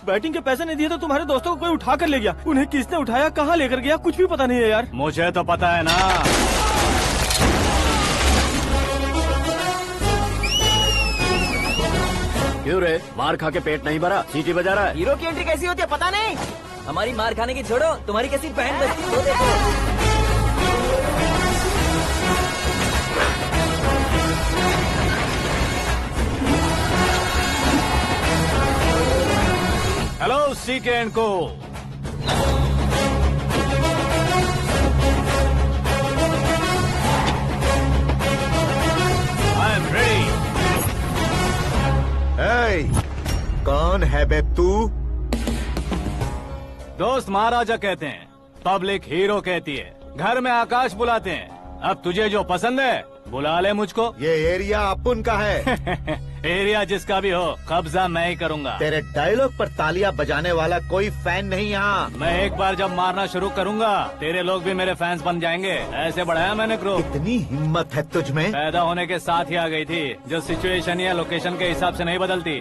Batting के पैसे नहीं दिए तो तुम्हारे दोस्तों को कोई उठा कर ले गया। उन्हें किसने उठाया, कहाँ लेकर गया, कुछ भी पता नहीं है यार। मुझे तो पता है ना। क्यों रे, मार खा के पेट नहीं भरा, सीटी बजा रहा है? हीरो की एंट्री कैसी होती है पता नहीं। हमारी मार खाने की छोड़ो, तुम्हारी कैसी बैंड बजती है वो देखो। हेलो सीके एंड को। I am ready. कौन है बे तू? दोस्त महाराजा कहते हैं, पब्लिक हीरो कहती है, घर में आकाश बुलाते हैं। अब तुझे जो पसंद है बुला ले मुझको। ये एरिया अपुन का है। एरिया जिसका भी हो, कब्जा मैं ही करूंगा। तेरे डायलॉग पर तालियां बजाने वाला कोई फैन नहीं यहाँ। मैं एक बार जब मारना शुरू करूंगा, तेरे लोग भी मेरे फैंस बन जाएंगे। ऐसे बढ़ाया मैंने ग्रुप। इतनी हिम्मत है तुझ में? पैदा होने के साथ ही आ गई थी, जो सिचुएशन या लोकेशन के हिसाब से नहीं बदलती।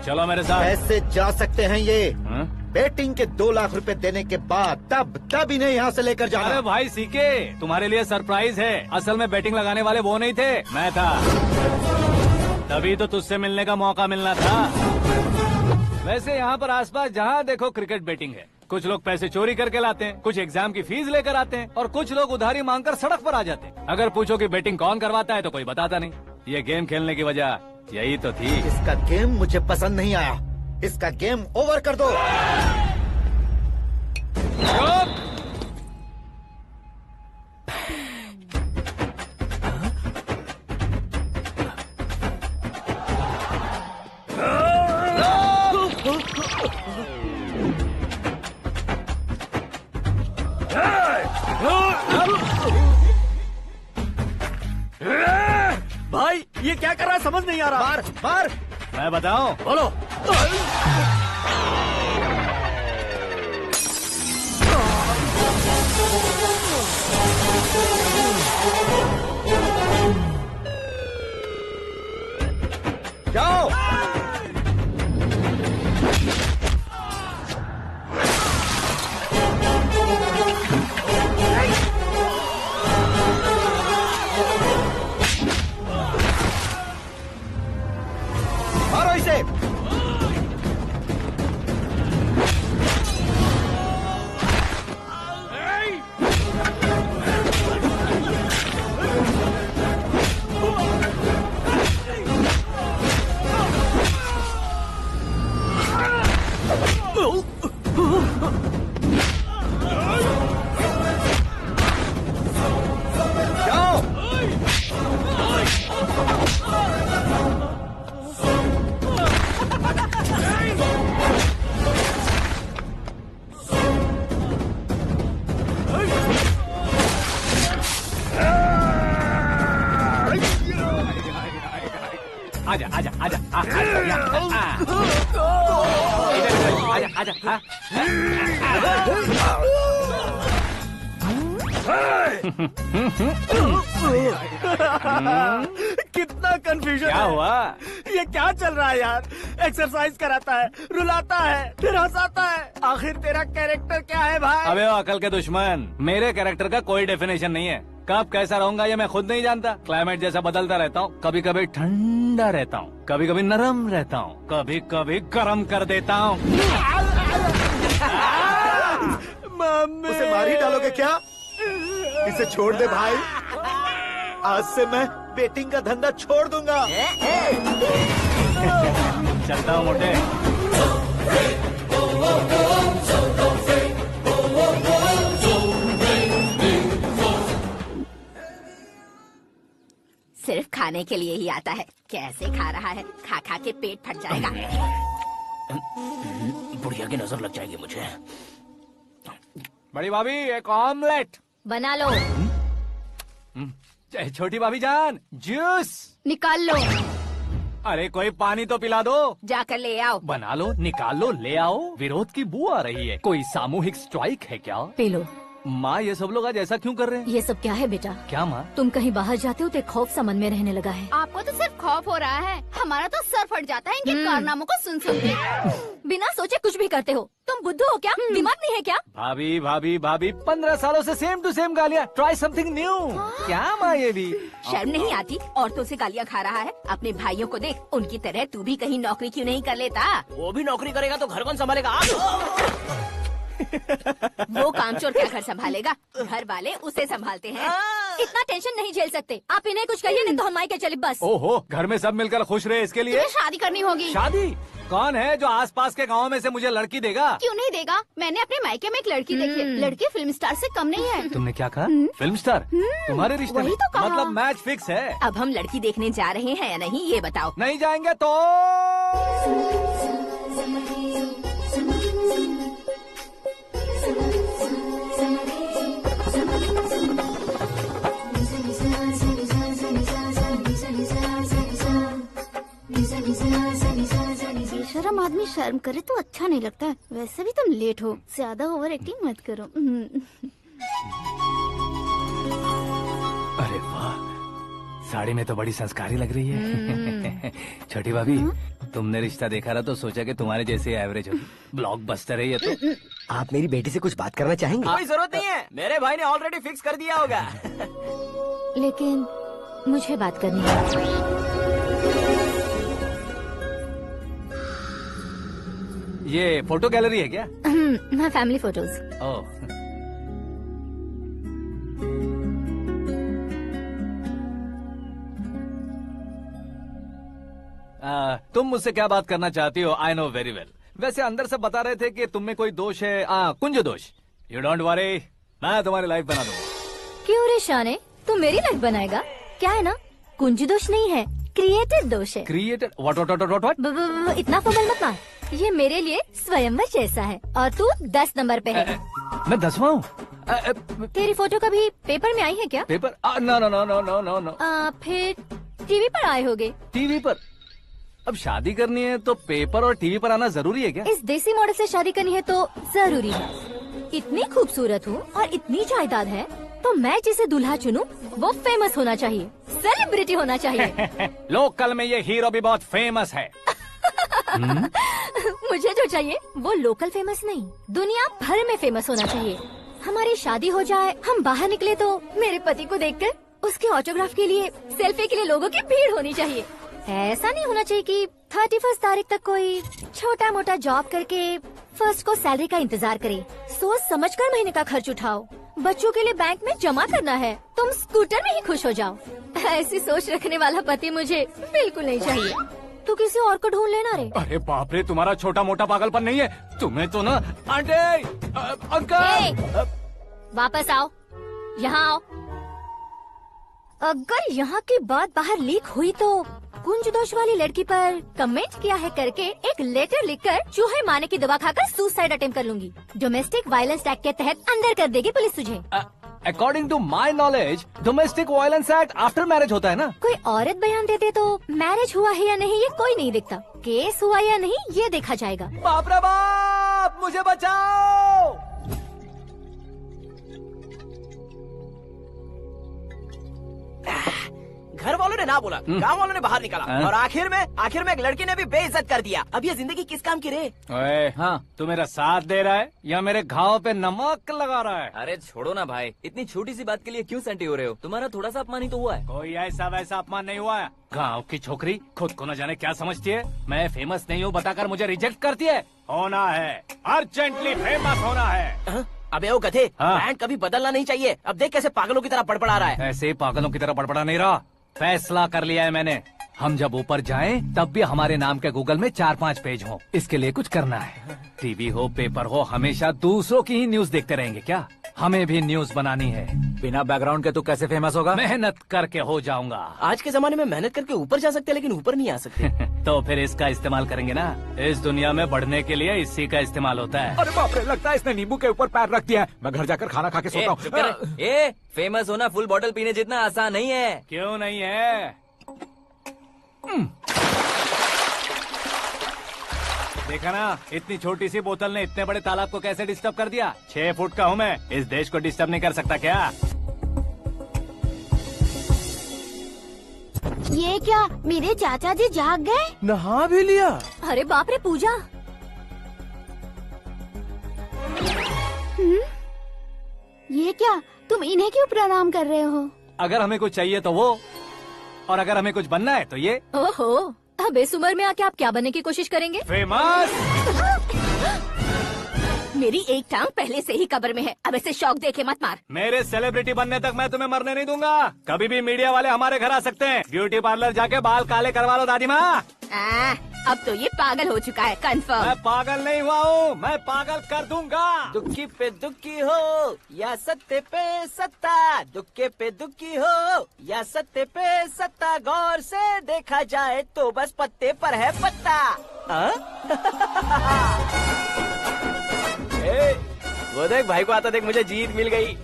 चलो मेरे साथ। कैसे जा सकते हैं ये? हाँ? बेटिंग के 2 लाख रुपए देने के बाद तब इन्हें यहाँ से लेकर जाना। अरे भाई सीके, तुम्हारे लिए सरप्राइज है। असल में बैटिंग लगाने वाले वो नहीं थे, मैं था। तभी तो तुझसे मिलने का मौका मिलना था। वैसे यहाँ पर आसपास जहाँ देखो क्रिकेट बैटिंग है। कुछ लोग पैसे चोरी करके लाते हैं, कुछ एग्जाम की फीस लेकर आते हैं, और कुछ लोग उधारी मांगकर सड़क पर आ जाते हैं। अगर पूछो कि बैटिंग कौन करवाता है तो कोई बताता नहीं। ये गेम खेलने की वजह यही तो थी। इसका गेम मुझे पसंद नहीं आया। इसका गेम ओवर कर दो। भाई ये क्या कर रहा है, समझ नहीं आ रहा। मार मार। मैं बताऊं? बोलो। जाओ। मारो इसे। आजा आजा आजा आजा आजा। कितना कंफ्यूजन क्या है। हुआ? ये क्या चल रहा है यार? एक्सरसाइज कराता है, रुलाता है, फिर हंसाता है। आखिर तेरा कैरेक्टर क्या है भाई? अबे ओ अकल के दुश्मन, मेरे कैरेक्टर का कोई डेफिनेशन नहीं है। कब कैसा रहूंगा ये मैं खुद नहीं जानता। क्लाइमेट जैसा बदलता रहता हूँ। कभी कभी ठंडा रहता हूँ, कभी कभी नरम रहता हूँ, कभी कभी गर्म कर देता हूँ। उसे मार ही डालोगे क्या? इसे छोड़ दे भाई। आज से मैं बेटिंग का धंधा छोड़ दूंगा। चलता हूँ मोटे। सिर्फ खाने के लिए ही आता है। कैसे खा रहा है, खा खा के पेट फट जाएगा। बुढ़िया की नजर लग जाएगी मुझे। बड़ी भाभी एक ऑमलेट बना लो। छोटी भाभी जान जूस निकाल लो। अरे कोई पानी तो पिला दो। जाकर ले आओ। बना लो, निकाल लो, ले आओ। विरोध की बू आ रही है। कोई सामूहिक स्ट्राइक है क्या? P low. माँ ये सब लोग आज ऐसा क्यों कर रहे हैं? ये सब क्या है बेटा? क्या माँ? तुम कहीं बाहर जाते हो तो एक खौफ सा मन में रहने लगा है। आपको तो सिर्फ खौफ हो रहा है, हमारा तो सर फट जाता है इनके कारनामों को सुन सुन के। बिना सोचे कुछ भी करते हो। तुम बुद्धू हो क्या? दिमाग नहीं है क्या? भाभी भाभी भाभी 15 सालों से सेम टू सेम गालियाँ। Try something new. क्या माँ ये भी? शर्म नहीं आती? औरतों से गालियाँ खा रहा है। अपने भाइयों को देख, उनकी तरह तू भी कहीं नौकरी क्यों नहीं कर लेता? वो भी नौकरी करेगा तो घर कौन संभालेगा? आप वो कामचोर क्या घर संभालेगा? घर वाले उसे संभालते हैं। इतना टेंशन नहीं झेल सकते। आप इन्हें कुछ कहिए नहीं तो हम मायके चले बस। ओहो, घर में सब मिलकर खुश रहे इसके लिए। तुम्हें शादी करनी होगी। शादी? कौन है जो आसपास के गाँव में से मुझे लड़की देगा? क्यों नहीं देगा? मैंने अपने मायके में एक लड़की देखी है। लड़की फिल्म स्टार से कम नहीं है। तुमने क्या कहा? Film star? तुम्हारे रिश्ते में? वही तो कहा। मतलब मैच फिक्स है? अब हम लड़की देखने जा रहे हैं या नहीं, ये बताओ। नहीं जाएंगे तो? बेशरम आदमी शर्म करे तो अच्छा नहीं लगता है। वैसे भी तुम लेट हो, ज्यादा ओवर एक्टिंग मत करो। अरे वाह, साड़ी में तो बड़ी संस्कारी लग रही है। छोटी भाभी, तुमने रिश्ता देखा रहा तो सोचा कि तुम्हारे जैसे एवरेज होगी। ब्लॉकबस्टर है ये तो। आप मेरी बेटी से कुछ बात करना चाहेंगे? कोई जरूरत नहीं है, मेरे भाई ने ऑलरेडी फिक्स कर दिया होगा। लेकिन मुझे बात करनी है। ये फोटो गैलरी है क्या? My family photos. ओह, तुम मुझसे क्या बात करना चाहती हो? I know very well. वैसे अंदर से बता रहे थे कि तुम में कोई दोष है। कुंज दोष। यू डोंट वरी, मैं तुम्हारी लाइफ बना दूंगा। क्यों रे शाने, तू मेरी लाइफ बनाएगा? क्या है ना, कुंज दोष नहीं है, क्रिएटेड दोष है। क्रिएटेड? व्हाट? इतना फमल मत मार। ये मेरे लिए स्वयंवर जैसा है और तू 10 नंबर पे है। मैं 10वां हूँ? तेरी फोटो कभी पेपर में आई है क्या? Paper? No no no no no no no. फिर टीवी पर आए होगे। टीवी पर? अब शादी करनी है तो पेपर और टीवी पर आना जरूरी है क्या? इस देसी मॉडल से शादी करनी है तो जरूरी है। इतनी खूबसूरत हूँ और इतनी जायदाद है तो मैं जिसे दूल्हा चुनूं वो फेमस होना चाहिए, सेलिब्रिटी होना चाहिए। लोकल में ये हीरो भी बहुत फेमस है। मुझे जो चाहिए वो लोकल फेमस नहीं, दुनिया भर में फेमस होना चाहिए। हमारी शादी हो जाए, हम बाहर निकले तो मेरे पति को देखकर उसके ऑटोग्राफ के लिए, सेल्फी के लिए लोगों की भीड़ होनी चाहिए। ऐसा नहीं होना चाहिए कि 31 तारीख तक कोई छोटा मोटा जॉब करके फर्स्ट को सैलरी का इंतजार करे। सोच समझकर महीने का खर्च उठाओ। बच्चों के लिए बैंक में जमा करना है, तुम स्कूटर में ही खुश हो जाओ। ऐसी सोच रखने वाला पति मुझे बिल्कुल नहीं चाहिए। तू किसी और को ढूंढ लेना रे। अरे बाप रे, तुम्हारा छोटा मोटा पागलपन नहीं है। तुम्हें तो ना आंटी, अंकल। वापस आओ, यहाँ आओ। अगर यहाँ की बात बाहर लीक हुई तो कुंज दोष वाली लड़की पर कमेंट किया है करके एक लेटर लिखकर चूहे मारने की दवा खाकर सुसाइड अटेम्प्ट कर लूंगी। डोमेस्टिक वायलेंस एक्ट के तहत अंदर कर देगी पुलिस तुझे। According to my knowledge domestic violence act after marriage होता है ना? कोई औरत बयान दे दे तो मैरिज हुआ है या नहीं ये कोई नहीं देखता, केस हुआ या नहीं ये देखा जाएगा। बाप रे बाप, मुझे बचाओ। घर वालों ने ना बोला, गांव वालों ने बाहर निकाला और आखिर में एक लड़की ने भी बेइज्जत कर दिया। अब ये जिंदगी किस काम की रे? ओए, हाँ, तू मेरा साथ दे रहा है या मेरे घाव पे नमक लगा रहा है? अरे छोड़ो ना भाई, इतनी छोटी सी बात के लिए क्यों सैंटी हो रहे हो? तुम्हारा थोड़ा सा अपमान ही तो हुआ है। कोई ऐसा वैसा अपमान नहीं हुआ है। गाँव की छोकरी खुद को न जाने क्या समझती है। मैं फेमस नहीं हूँ बताकर मुझे रिजेक्ट करती है। होना है, अर्जेंटली फेमस होना है। अबे वो गधे, हाँ। ब्रांड कभी बदलना नहीं चाहिए। अब देख कैसे पागलों की तरह बड़बड़ा रहा है। ऐसे पागलों की तरह बड़बड़ा नहीं रहा। फैसला कर लिया है मैंने। हम जब ऊपर जाएं तब भी हमारे नाम के गूगल में 4-5 पेज हो। इसके लिए कुछ करना है। टीवी हो, पेपर हो, हमेशा दूसरों की ही न्यूज देखते रहेंगे क्या? हमें भी न्यूज बनानी है। बिना बैकग्राउंड के तू कैसे फेमस होगा? मेहनत करके हो जाऊंगा। आज के जमाने में मेहनत करके ऊपर जा सकते हैं लेकिन ऊपर नहीं आ सकते। तो फिर इसका इस्तेमाल करेंगे ना। इस दुनिया में बढ़ने के लिए इसी का इस्तेमाल होता है। अरे बाप रे, लगता है इसने नींबू के ऊपर पैर रख दिया है। मैं घर जाकर खाना खा के सोता चुप कर। हूँ। फेमस होना फुल बॉटल पीने जितना आसान नहीं है। क्यों नहीं है? देखा ना, इतनी छोटी सी बोतल ने इतने बड़े तालाब को कैसे डिस्टर्ब कर दिया। 6 फुट का हूँ मैं, इस देश को डिस्टर्ब नहीं कर सकता क्या? ये क्या, मेरे चाचा जी जाग गए? नहा भी लिया? अरे बाप रे पूजा, ये क्या, तुम इन्हें क्यों प्रणाम कर रहे हो? अगर हमें कुछ चाहिए तो वो, और अगर हमें कुछ बनना है तो ये। ओहो, अब इस उम्र में आके आप क्या बनने की कोशिश करेंगे? फेमस। मेरी एक टांग पहले से ही कब्र में है, अब ऐसे शौक देके मत मार। मेरे सेलिब्रिटी बनने तक मैं तुम्हें मरने नहीं दूंगा। कभी भी मीडिया वाले हमारे घर आ सकते हैं। ब्यूटी पार्लर जाके बाल काले करवा लो दादी माँ। अब तो ये पागल हो चुका है, कंफर्म। मैं पागल नहीं हुआ हूँ, मैं पागल कर दूंगा। दुखी पे दुखी हो या सत्ते पे सत्ता, दुखे पे दुखी हो या सत्ते पे सत्ता, गौर से देखा जाए तो बस पत्ते पर है पत्ता। ए, वो देख भाई को आता देख, मुझे जीत मिल गई।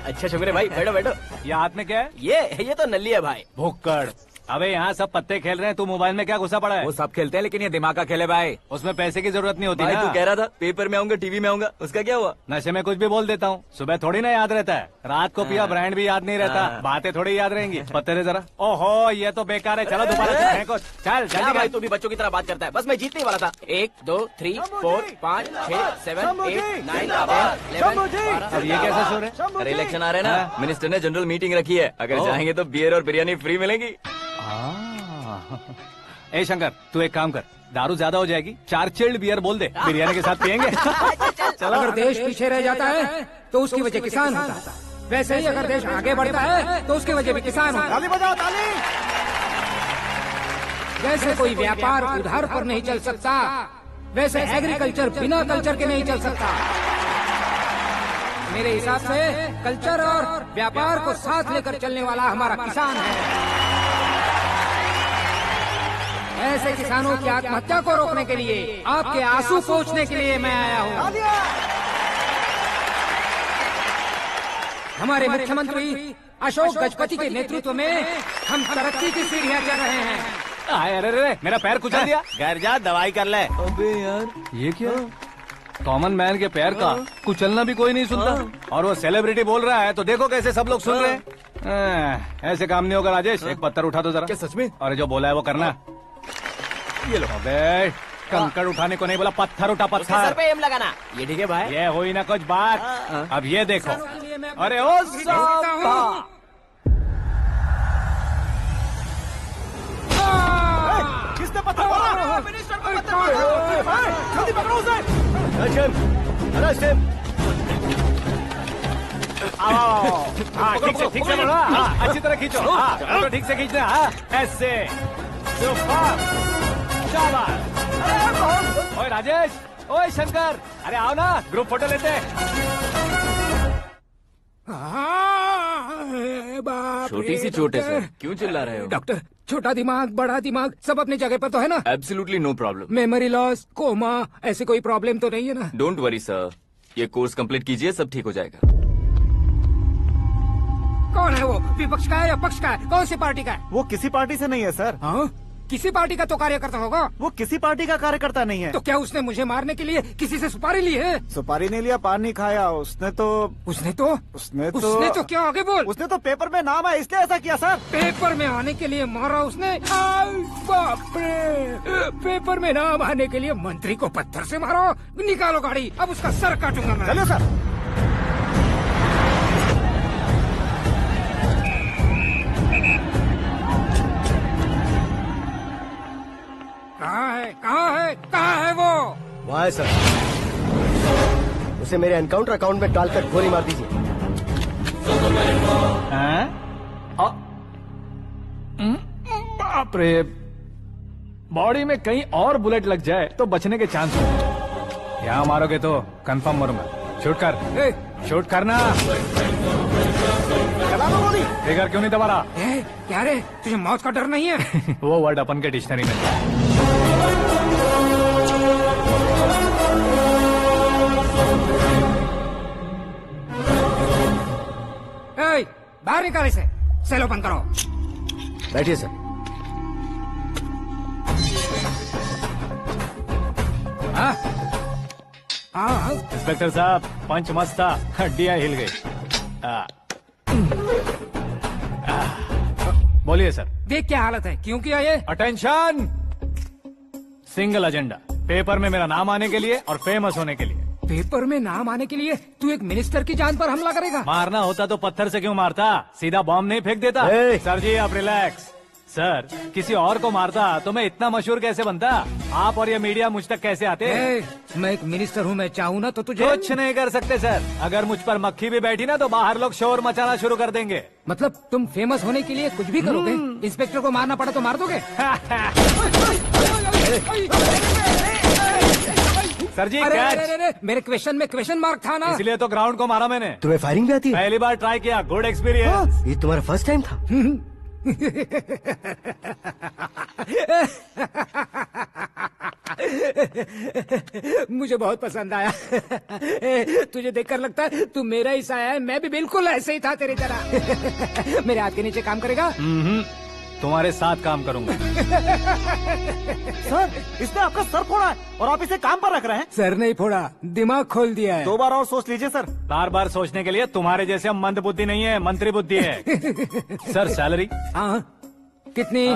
अच्छा शुक्र भाई, बैठो बैठो। ये हाथ में क्या है? ये तो नल्ली है भाई। भुक्कड़। अबे यहाँ सब पत्ते खेल रहे हैं, तू मोबाइल में क्या घुसा पड़ा है? वो सब खेलते हैं लेकिन ये दिमाग का खेल है भाई। उसमें पैसे की जरूरत नहीं होती भाई ना। तू कह रहा था पेपर में आऊंगा, टीवी में आऊंगा, उसका क्या हुआ? नशे में कुछ भी बोल देता हूँ, सुबह थोड़ी ना याद रहता है। रात को पिया ब्रांड भी याद नहीं रहता, बातें थोड़ी याद रहेंगी। पत्ते दे जरा। ओहो, ये तो बेकार है, चलो दोबारा चलते हैं कुछ। चल क्या जल्दी भाई, कर। तू भी बच्चों की तरह बात करता है। बस मैं जीतने वाला था। 1 2 3 4 5 6 7 8 9 10 11। अब ये कैसा शोर है? अरे इलेक्शन आ रहे हैं ना, मिनिस्टर ने जनरल मीटिंग रखी है, अगर जाएंगे तो बियर और बिरयानी फ्री मिलेगी। ए शंकर, तू एक काम कर, दारू ज्यादा हो जाएगी, 4 चिल्ड बियर बोल दे, बिरयानी के साथ पियेंगे। चलो, अगर देश पीछे रह जाता है तो उसकी वजह किसान होता है, वैसे ही अगर देश आगे बढ़ता है तो उसकी वजह भी किसान होता है। ताली बजाओ, ताली। जैसे कोई व्यापार उधार पर नहीं चल सकता, वैसे एग्रीकल्चर बिना कल्चर के नहीं चल सकता। मेरे हिसाब से कल्चर और व्यापार को साथ लेकर चलने वाला हमारा किसान है। ऐसे किसानों की आत्महत्या को रोकने के लिए, आपके आंसू पोंछने के लिए मैं आया हूँ। हमारे मुख्यमंत्री अशोक गजपति के नेतृत्व में हम तरक्की की सीढ़ियाँ चढ़ रहे हैं। अरे मेरा पैर कुचल दिया। घर जा, दवाई कर ले। अबे यार, ये क्या? कॉमन मैन के पैर का कुचलना भी कोई नहीं सुनता, और वो सेलिब्रिटी बोल रहा है तो देखो कैसे सब लोग सुन रहे हैं। ऐसे काम नहीं होगा राजेश, एक पत्थर उठा दो जरा। क्या सच में? और जो बोला है वो करना। ये लो। अबे कंकड़ उठाने को नहीं बोला, पत्थर उठा, उसके सर पत्थर। पे एम लगाना। ये ठीक है भाई। ये हुई ना कुछ बात। अब ये देखो। अरे ओ साहब, किसने पत्थर मारा? मिनिस्टर को पत्थर मारा। जल्दी पकड़ो उसे। हाँ ठीक से बोलो। हाँ अच्छी तरह खींचो। हाँ तो ठीक से खींचना। हाँ ऐसे। ओए राजेश, ओए शंकर, अरे आओ ना, ग्रुप फोटो लेते हैं। छोटी सी चोट है सर, क्यों चिल्ला रहे हो? डॉक्टर, छोटा दिमाग बड़ा दिमाग सब अपनी जगह पर तो है ना? Absolutely no problem. Memory loss, coma, ऐसी कोई प्रॉब्लम तो नहीं है ना? डोंट वरी सर, ये कोर्स कंप्लीट कीजिए, सब ठीक हो जाएगा। कौन है वो? विपक्ष का है या पक्ष का है? कौन सी पार्टी का है? वो किसी पार्टी से नहीं है सर। हाँ? किसी पार्टी का तो कार्यकर्ता होगा। वो किसी पार्टी का कार्यकर्ता नहीं है। तो क्या उसने मुझे मारने के लिए किसी से सुपारी ली है? सुपारी नहीं लिया, पान नहीं खाया। उसने तो क्या आगे बोल? उसने तो पेपर में नाम है इसलिए ऐसा किया सर। पेपर में आने के लिए मारा उसने? बाप रे, पेपर में नाम आने के लिए मंत्री को पत्थर से मारो? निकालो गाड़ी, अब उसका सर काटूंगा मैं। चलो सर। कहाँ है वो? वहाँ है सर, उसे मेरे एनकाउंटर अकाउंट में डालकर गोली मार दीजिए। बाप रे, बॉडी में कहीं और बुलेट लग जाए तो बचने के चांस हो। यहाँ मारोगे तो कंफर्म मरूंगा। शूट कर, शूट करना। फिगर क्यों नहीं दबा रहा? क्या रे, तुझे मौत का डर नहीं है? वो वर्ड अपन के डिक्शनरी में। बाहर निकाल इसे, सेल ओपन करो। बैठिए सर। हाँ इंस्पेक्टर साहब पंच मस्त था, हड्डियां हिल गई। बोलिए सर। देख क्या हालत है, क्यों किया ये? अटेंशन, सिंगल एजेंडा, पेपर में मेरा नाम आने के लिए और फेमस होने के लिए। पेपर में नाम आने के लिए तू एक मिनिस्टर की जान पर हमला करेगा? मारना होता तो पत्थर से क्यों मारता, सीधा बॉम्ब नहीं फेंक देता। सर जी आप रिलैक्स। सर किसी और को मारता तो मैं इतना मशहूर कैसे बनता, आप और ये मीडिया मुझ तक कैसे आते? मैं एक मिनिस्टर हूँ, मैं चाहूँ ना तो तुझे कुछ नहीं कर सकते सर। अगर मुझ पर मक्खी भी बैठी ना तो बाहर लोग शोर मचाना शुरू कर देंगे। मतलब तुम फेमस होने के लिए कुछ भी करोगे? इंस्पेक्टर को मारना पड़ा तो मार दोगे? सर जी अरे, मेरे क्वेश्चन में क्वेश्चन मार्क था ना, इसलिए तो ग्राउंड को मारा मैंने। तुम्हें फायरिंग भी आती है? पहली बार ट्राई किया, गुड एक्सपीरियंस। ये तुम्हारा फर्स्ट टाइम था? मुझे बहुत पसंद आया। तुझे देखकर लगता है तू मेरा ही साया है, मैं भी बिल्कुल ऐसे ही था तेरी तरह। मेरे हाथ के नीचे काम करेगा? तुम्हारे साथ काम करूंगा। सर इसने आपका सर फोड़ा है और आप इसे काम पर रख रहे हैं। सर नहीं फोड़ा, दिमाग खोल दिया है। 2 बार और सोच लीजिए सर। बार बार सोचने के लिए तुम्हारे जैसे मंद बुद्धि नहीं है, मंत्री बुद्धि है। Sir salary? हाँ कितनी?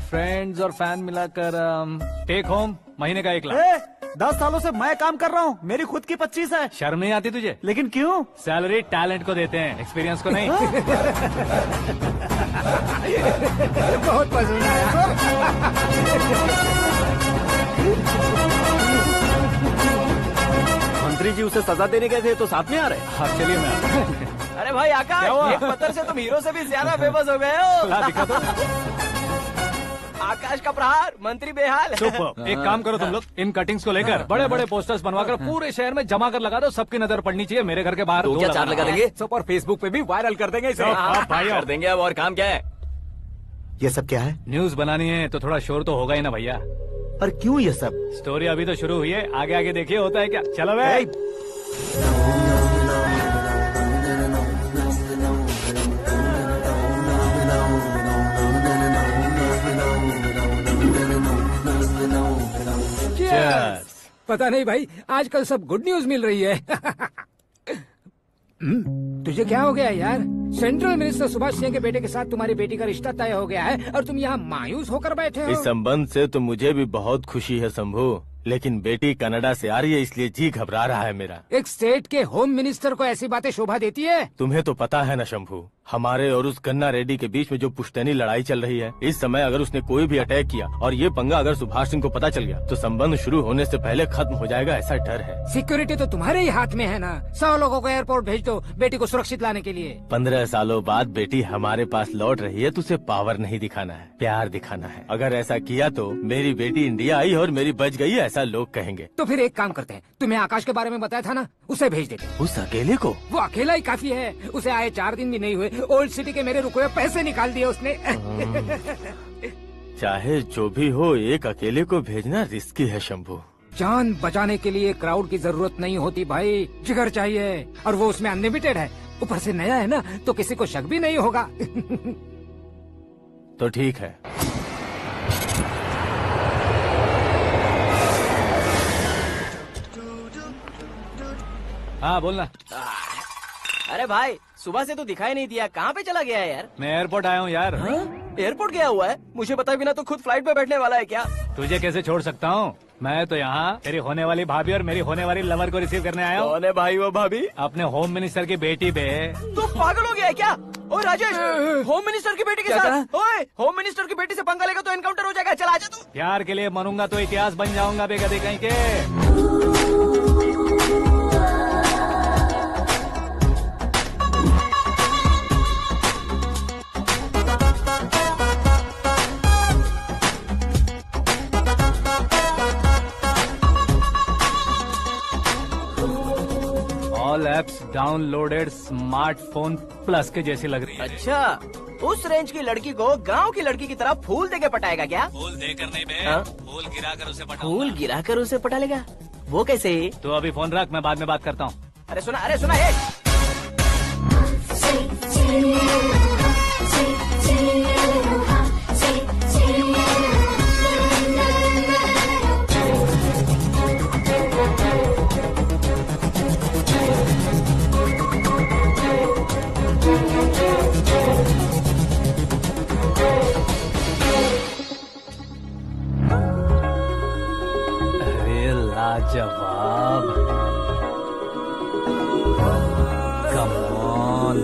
फ्रेंड्स और फैन मिलाकर टेक होम महीने का 1 लाख। 10 सालों से मैं काम कर रहा हूँ, मेरी खुद की 25 है। शर्म नहीं आती तुझे? लेकिन क्यों? सैलरी टैलेंट को देते हैं, एक्सपीरियंस को नहीं। बहुत पसंद आया। मंत्री जी उसे सजा देने गए थे तो साथ में आ रहे। हाँ चलिए मैं आता हूं। अरे भाई आकाश, एक पत्थर से तुम हीरो से भी ज्यादा फेमस हो गए हो। ला दिखा दो। आकाश का प्रहार, मंत्री बेहाल। सुपर। एक काम करो तुम लोग, इन कटिंग्स को लेकर बड़े बड़े पोस्टर्स बनवाकर पूरे शहर में जमा कर लगा दो, सबकी नजर पड़नी चाहिए। मेरे घर के बाहर तो दो क्या लगाना। 4 लगा देंगे सब, और फेसबुक पे भी वायरल कर देंगे इसे। भाई कर देंगे। अब और काम क्या है? ये सब क्या है? न्यूज बनानी है तो थोड़ा शोर तो होगा ही ना भैया। पर क्यों ये सब? स्टोरी अभी तो शुरू हुई है, आगे आगे देखिए होता है क्या। चलो भाई। पता नहीं भाई, आजकल सब गुड न्यूज मिल रही है। तुझे क्या हो गया यार? सेंट्रल मिनिस्टर सुभाष सिंह के बेटे के साथ तुम्हारी बेटी का रिश्ता तय हो गया है और तुम यहाँ मायूस होकर बैठे हो। इस संबंध से तो मुझे भी बहुत खुशी है शंभू, लेकिन बेटी कनाडा से आ रही है इसलिए जी घबरा रहा है मेरा। एक स्टेट के होम मिनिस्टर को ऐसी बातें शोभा देती है? तुम्हें तो पता है ना शंभू, हमारे और उस कन्ना रेड्डी के बीच में जो पुश्तैनी लड़ाई चल रही है, इस समय अगर उसने कोई भी अटैक किया और ये पंगा अगर सुभाष सिंह को पता चल गया तो संबंध शुरू होने से पहले खत्म हो जाएगा, ऐसा डर है। सिक्योरिटी तो तुम्हारे ही हाथ में है ना। 100 लोगों को एयरपोर्ट भेज दो बेटी को सुरक्षित लाने के लिए। 15 सालों बाद बेटी हमारे पास लौट रही है तो उसे पावर नहीं दिखाना है, प्यार दिखाना है। अगर ऐसा किया तो मेरी बेटी इंडिया आई और मेरी बच गई, ऐसा लोग कहेंगे। तो फिर एक काम करते हैं, तुम्हें आकाश के बारे में बताया था ना, उसे भेज देते। उस अकेले को? वो अकेला ही काफी है, उसे आए 4 दिन भी नहीं हुए, ओल्ड सिटी के मेरे रुके हुए पैसे निकाल दिए उसने। चाहे जो भी हो, एक अकेले को भेजना रिस्की है शंभू। जान बचाने के लिए क्राउड की जरूरत नहीं होती भाई, जिगर चाहिए, और वो उसमें अनलिमिटेड है। ऊपर से नया है ना, तो किसी को शक भी नहीं होगा। तो ठीक है। हाँ बोलना। अरे भाई सुबह से तो दिखाई नहीं दिया, कहाँ पे चला गया है यार? मैं एयरपोर्ट आया हूँ यार। एयरपोर्ट गया हुआ है? मुझे बताए बिना तो खुद फ्लाइट पे बैठने वाला है क्या? तुझे कैसे छोड़ सकता हूँ? मैं तो यहाँ तेरी होने वाली भाभी और मेरी होने वाली लवर को रिसीव करने आया हूँ। कौन है भाई वो भाभी? अपने होम मिनिस्टर की बेटी पे। तू पागल हो गया है क्या? ओए राजेश, होम मिनिस्टर की बेटी के साथ? ओए होम मिनिस्टर की बेटी से पंगा लेगा तो एनकाउंटर हो जाएगा, चल आजा तू। प्यार के लिए मरूंगा तो इतिहास बन जाऊंगा बेगदे कहीं के। All apps downloaded smartphone plus के जैसी लग रही है। अच्छा, उस रेंज की लड़की को गांव की लड़की की तरह फूल देके पटाएगा क्या? फूल देकर नहीं बे, फूल गिराकर उसे पटा। फूल गिराकर उसे पटा लेगा? वो कैसे? तो अभी फोन रख, मैं बाद में बात करता हूँ। अरे सुना ये। लाजवाब। Come on.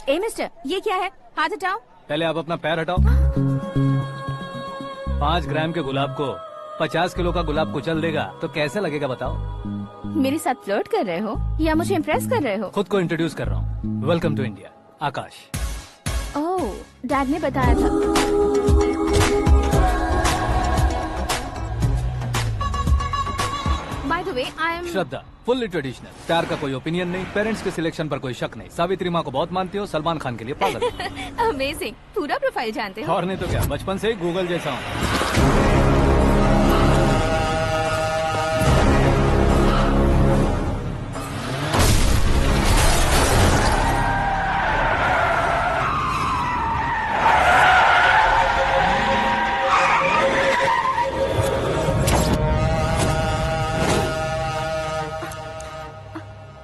ए मिस्टर, ये क्या है? हाथ हटाओ। पहले आप अपना पैर हटाओ। 5 ग्राम के गुलाब को 50 किलो का गुलाब कुचल देगा तो कैसे लगेगा बताओ? मेरे साथ फ्लर्ट कर रहे हो या मुझे इम्प्रेस कर रहे हो? खुद को इंट्रोड्यूस कर रहा हूँ। Welcome to India, Akash. Oh, dad ने बताया था। By the way, I am Shraddha, fully traditional. प्यार का कोई ओपिनियन नहीं, पेरेंट्स के सिलेक्शन पर कोई शक नहीं। सावित्री माँ को बहुत मानती हो, सलमान खान के लिए पागल। अमेजिंग, पूरा प्रोफाइल जानते हो। और नहीं तो क्या, बचपन से ही गूगल जैसा हूँ।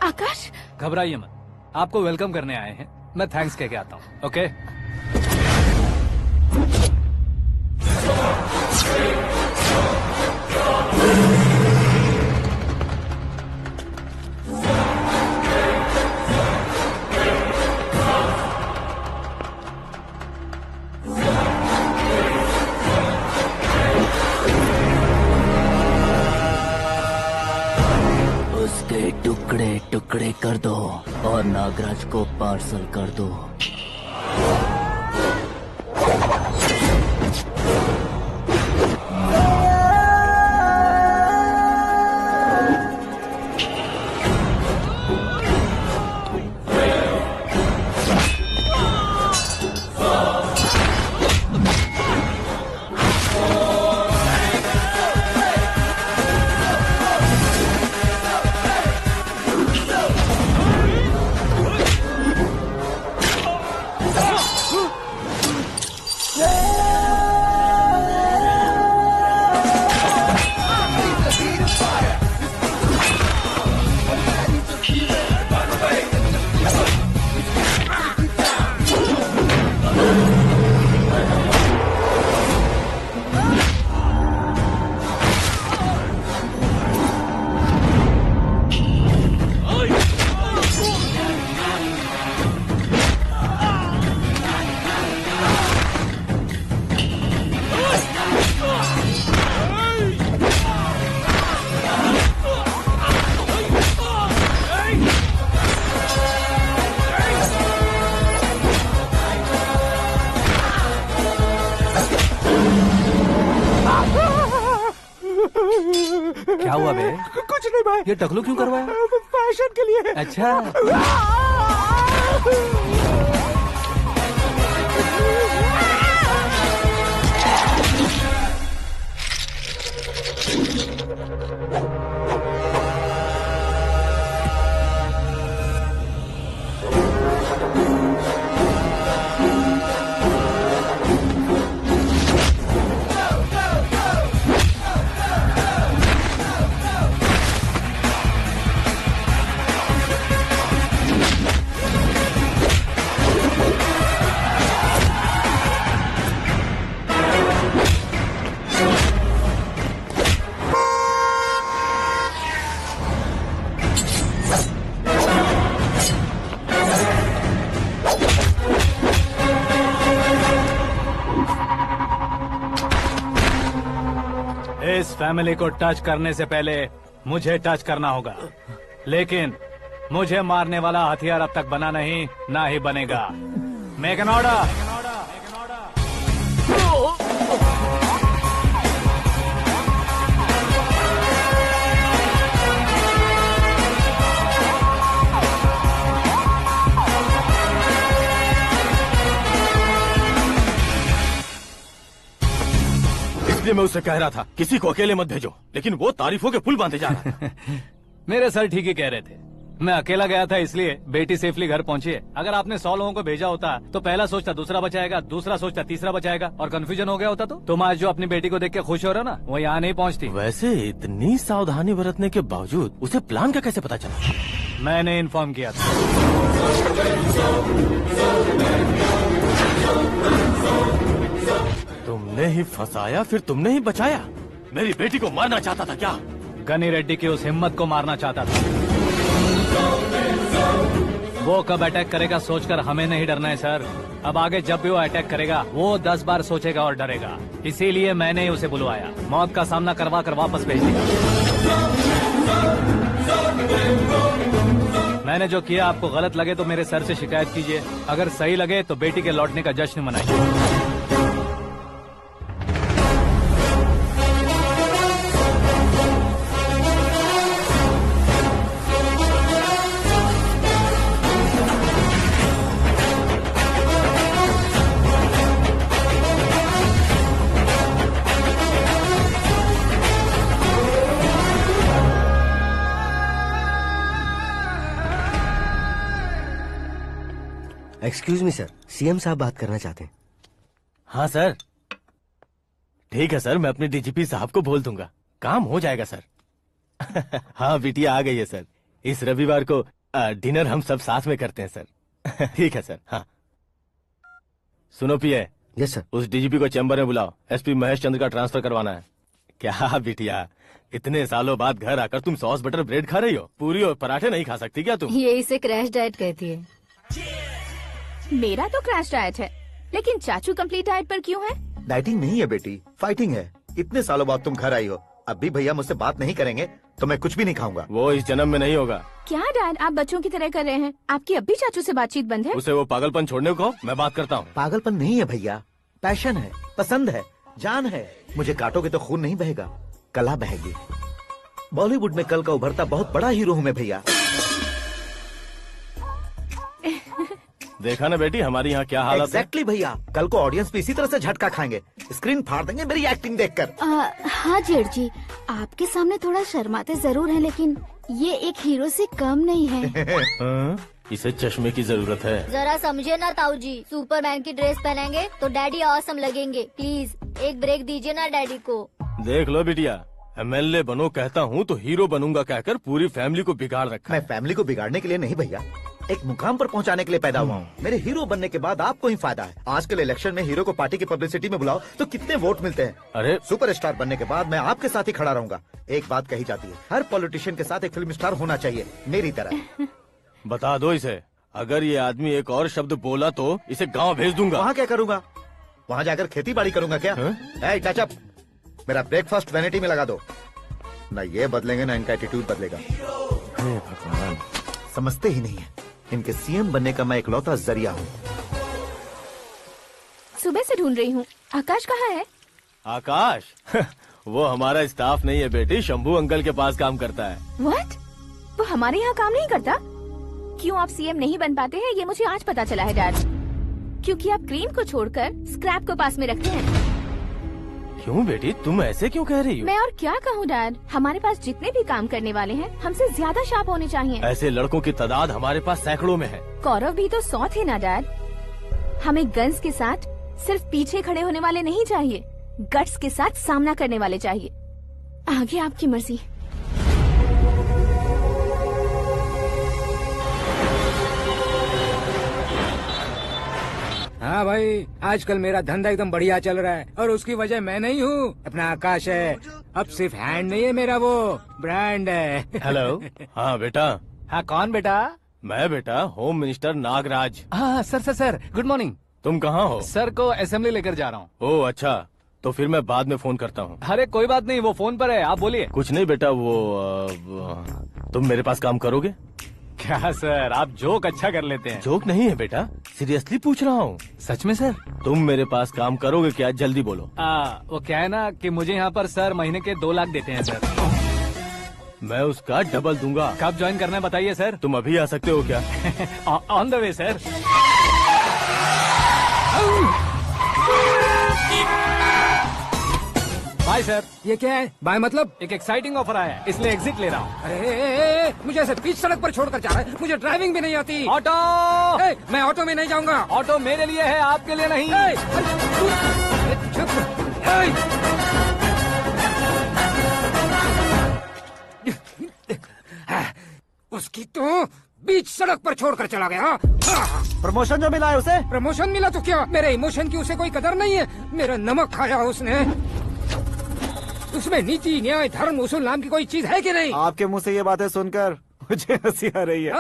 आकाश, घबराइए मत, आपको वेलकम करने आए हैं। मैं थैंक्स कह के आता हूँ। ओके? उसके टुकड़े टुकड़े कर दो और नागराज को पार्सल कर दो। क्या हुआ बे? कुछ नहीं भाई। ये टकलू क्यों करवाया? फैशन के लिए। अच्छा। इस फैमिली को टच करने से पहले मुझे टच करना होगा, लेकिन मुझे मारने वाला हथियार अब तक बना नहीं, ना ही बनेगा। Make an order. इसलिए मैं उससे कह रहा था किसी को अकेले मत भेजो, लेकिन वो तारीफों के पुल बांधे जा रहा था। मेरे सर ठीक ही कह रहे थे। मैं अकेला गया था इसलिए बेटी सेफली घर पहुंची है। अगर आपने 100 लोगों को भेजा होता तो पहला सोचता दूसरा बचाएगा, दूसरा सोचता तीसरा बचाएगा, और कंफ्यूजन हो गया होता तो तुम आज जो अपनी बेटी को देख के खुश हो रहे हो ना, वो यहाँ नहीं पहुँचती। वैसे इतनी सावधानी बरतने के बावजूद उसे प्लान का कैसे पता चला? मैंने इन्फॉर्म किया था। तुमने ही फंसाया, फिर तुमने ही बचाया। मेरी बेटी को मारना चाहता था क्या? गनी रेड्डी की उस हिम्मत को मारना चाहता था। वो कब अटैक करेगा सोचकर हमें नहीं डरना है सर। अब आगे जब भी वो अटैक करेगा वो 10 बार सोचेगा और डरेगा। इसीलिए मैंने ही उसे बुलवाया। मौत का सामना करवा कर वापस भेज दिया। मैंने जो किया आपको गलत लगे तो मेरे सर से शिकायत कीजिए, अगर सही लगे तो बेटी के लौटने का जश्न मनाइए। एक्सक्यूज मी सर, सीएम साहब बात करना चाहते हैं। हाँ सर, ठीक है सर, मैं अपने डीजीपी साहब को बोल दूंगा, काम हो जाएगा सर। हाँ बिटिया आ गई है सर। इस रविवार को डिनर हम सब साथ में करते हैं सर। ठीक है सर। हाँ सुनो पिए। Yes sir. उस डीजीपी को चैम्बर में बुलाओ, एसपी महेश चंद्र का ट्रांसफर करवाना है। क्या बिटिया, इतने सालों बाद घर आकर तुम सॉस बटर ब्रेड खा रही हो? पूरी और पराठे नहीं खा सकती क्या तुम? ये इसे क्रैश डाइट कहती है। मेरा तो क्रैश डाइट है, लेकिन चाचू कंप्लीट डाइट पर क्यों है? डाइटिंग नहीं है बेटी, फाइटिंग है। इतने सालों बाद तुम घर आई हो, अब भी भैया मुझसे बात नहीं करेंगे तो मैं कुछ भी नहीं खाऊंगा। वो इस जन्म में नहीं होगा। क्या डैड, आप बच्चों की तरह कर रहे हैं? आपकी अब भी चाचू से बातचीत बंद है? उसे वो पागलपन छोड़ने को, मैं बात करता हूँ। पागलपन नहीं है भैया, पैशन है, पसंद है, जान है। मुझे काटोगे तो खून नहीं बहेगा, कला बहेगी। बॉलीवुड में कल का उभरता बहुत बड़ा हीरो हूँ मैं भैया। देखा ना बेटी हमारी यहाँ क्या हालत है। एग्जैक्टली भैया, कल को ऑडियंस भी इसी तरह से झटका खाएंगे, स्क्रीन फाड़ देंगे मेरी एक्टिंग देखकर। हाँ जेठ जी, आपके सामने थोड़ा शर्माते जरूर हैं, लेकिन ये एक हीरो से कम नहीं है। इसे चश्मे की जरूरत है। जरा समझे ना ताऊ जी, सुपरमैन की ड्रेस पहनेंगे तो डैडी ऑसम लगेंगे। प्लीज एक ब्रेक दीजिए ना डैडी को। देख लो बिटिया, एमएलए बनो कहता हूँ तो हीरो बनूंगा कहकर पूरी फैमिली को बिगाड़ रखा। मैं फैमिली को बिगाड़ने के लिए नहीं भैया, एक मुकाम पर पहुंचाने के लिए पैदा हुआ हूँ। मेरे हीरो बनने के बाद आपको ही फायदा है। आजकल इलेक्शन में हीरो को पार्टी की पब्लिसिटी में बुलाओ तो कितने वोट मिलते हैं। अरे सुपरस्टार बनने के बाद मैं आपके साथ ही खड़ा रहूंगा। एक बात कही जाती है, हर पॉलिटिशियन के साथ एक फिल्म स्टार होना चाहिए, मेरी तरह। बता दो इसे, अगर ये आदमी एक और शब्द बोला तो इसे गाँव भेज दूंगा। वहाँ क्या करूँगा? वहाँ जाकर खेती बाड़ी करूंगा क्या? टच अप, मेरा ब्रेकफास्ट वैनिटी में लगा दो। न ये बदलेंगे, न इनका एटीट्यूड बदलेगा। भगवान, समझते ही नहीं है, इनके सीएम बनने का मैं इकलौता जरिया हूँ। सुबह से ढूंढ रही हूँ, आकाश कहाँ है? आकाश? वो हमारा स्टाफ नहीं है बेटी, शंभू अंकल के पास काम करता है। व्हाट? वो हमारे यहाँ काम नहीं करता? क्यों आप सीएम नहीं बन पाते हैं ये मुझे आज पता चला है डैड। क्योंकि आप क्रीम को छोड़कर स्क्रैप को पास में रखते हैं। क्यों बेटी, तुम ऐसे क्यों कह रही हो? मैं और क्या कहूँ डैड, हमारे पास जितने भी काम करने वाले हैं हमसे ज्यादा शार्प होने चाहिए। ऐसे लड़कों की तादाद हमारे पास सैकड़ों में है। कौरव भी तो 100 थे ना डैड। हमें गन्स के साथ सिर्फ पीछे खड़े होने वाले नहीं चाहिए, गट्स के साथ सामना करने वाले चाहिए। आगे आपकी मर्जी। हाँ भाई, आजकल मेरा धंधा एकदम बढ़िया चल रहा है और उसकी वजह मैं नहीं हूँ, अपना आकाश है। अब सिर्फ हैंड नहीं है मेरा, वो ब्रांड है। हेलो। हाँ बेटा। हाँ कौन बेटा? मैं बेटा होम मिनिस्टर नागराज। हाँ सर गुड मॉर्निंग। तुम कहाँ हो? सर को असेंबली लेकर जा रहा हूँ। ओह अच्छा, तो फिर मैं बाद में फोन करता हूँ। अरे कोई बात नहीं, वो फोन पर है, आप बोलिए। कुछ नहीं बेटा, तुम मेरे पास काम करोगे? क्या सर, आप जोक अच्छा कर लेते हैं। जोक नहीं है बेटा, सीरियसली पूछ रहा हूँ। सच में सर? तुम मेरे पास काम करोगे क्या? जल्दी बोलो। वो क्या है ना कि मुझे यहाँ पर सर महीने के 2 लाख देते हैं सर। मैं उसका डबल दूंगा। कब ज्वाइन करना है बताइए सर। तुम अभी आ सकते हो क्या? On the way sir. Bye sir. ये क्या है? बाय मतलब? एक एक्साइटिंग ऑफर आया है, इसलिए एग्जिट ले रहा हूँ। अरे मुझे ऐसे बीच सड़क पर छोड़कर जा रहा है, मुझे ड्राइविंग भी नहीं आती। ऑटो। मैं ऑटो में नहीं जाऊंगा। ऑटो मेरे लिए है, आपके लिए नहीं। उसकी तो बीच सड़क पर छोड़कर चला गया। प्रमोशन जो मिला है उसे? प्रमोशन मिला तो क्या, मेरे इमोशन की उसे कोई कदर नहीं है। मेरा नमक खाया उसने। उसमें नीति, न्याय, धर्म, उसूल नाम की कोई चीज है कि नहीं? आपके मुंह से ये बातें सुनकर मुझे हंसी आ रही है।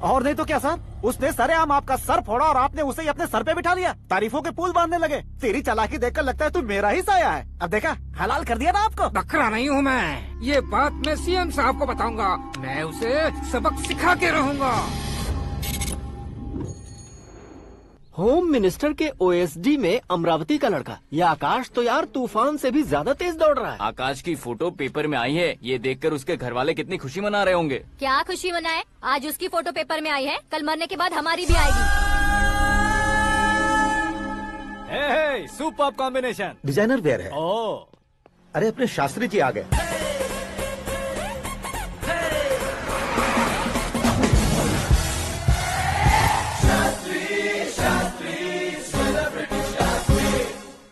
और नहीं तो क्या सर, उसने सरेआम आपका सर फोड़ा और आपने उसे ही अपने सर पे बिठा लिया। तारीफों के पुल बांधने लगे। तेरी चालाकी देखकर लगता है तू मेरा ही साया है। अब देखा, हलाल कर दिया ना आपको। बकरा नहीं हूँ मैं। ये बात मैं सीएम साहब को बताऊंगा। मैं उसे सबक सिखा के रहूंगा। होम मिनिस्टर के ओएसडी में अमरावती का लड़का। ये आकाश तो यार तूफान से भी ज्यादा तेज दौड़ रहा है। आकाश की फोटो पेपर में आई है। ये देखकर उसके घर वाले कितनी खुशी मना रहे होंगे। क्या खुशी मनाए? आज उसकी फोटो पेपर में आई है, कल मरने के बाद हमारी भी आएगी। Super combination. डिजाइनर वेयर है। ओह, अरे अपने शास्त्री जी आ गए।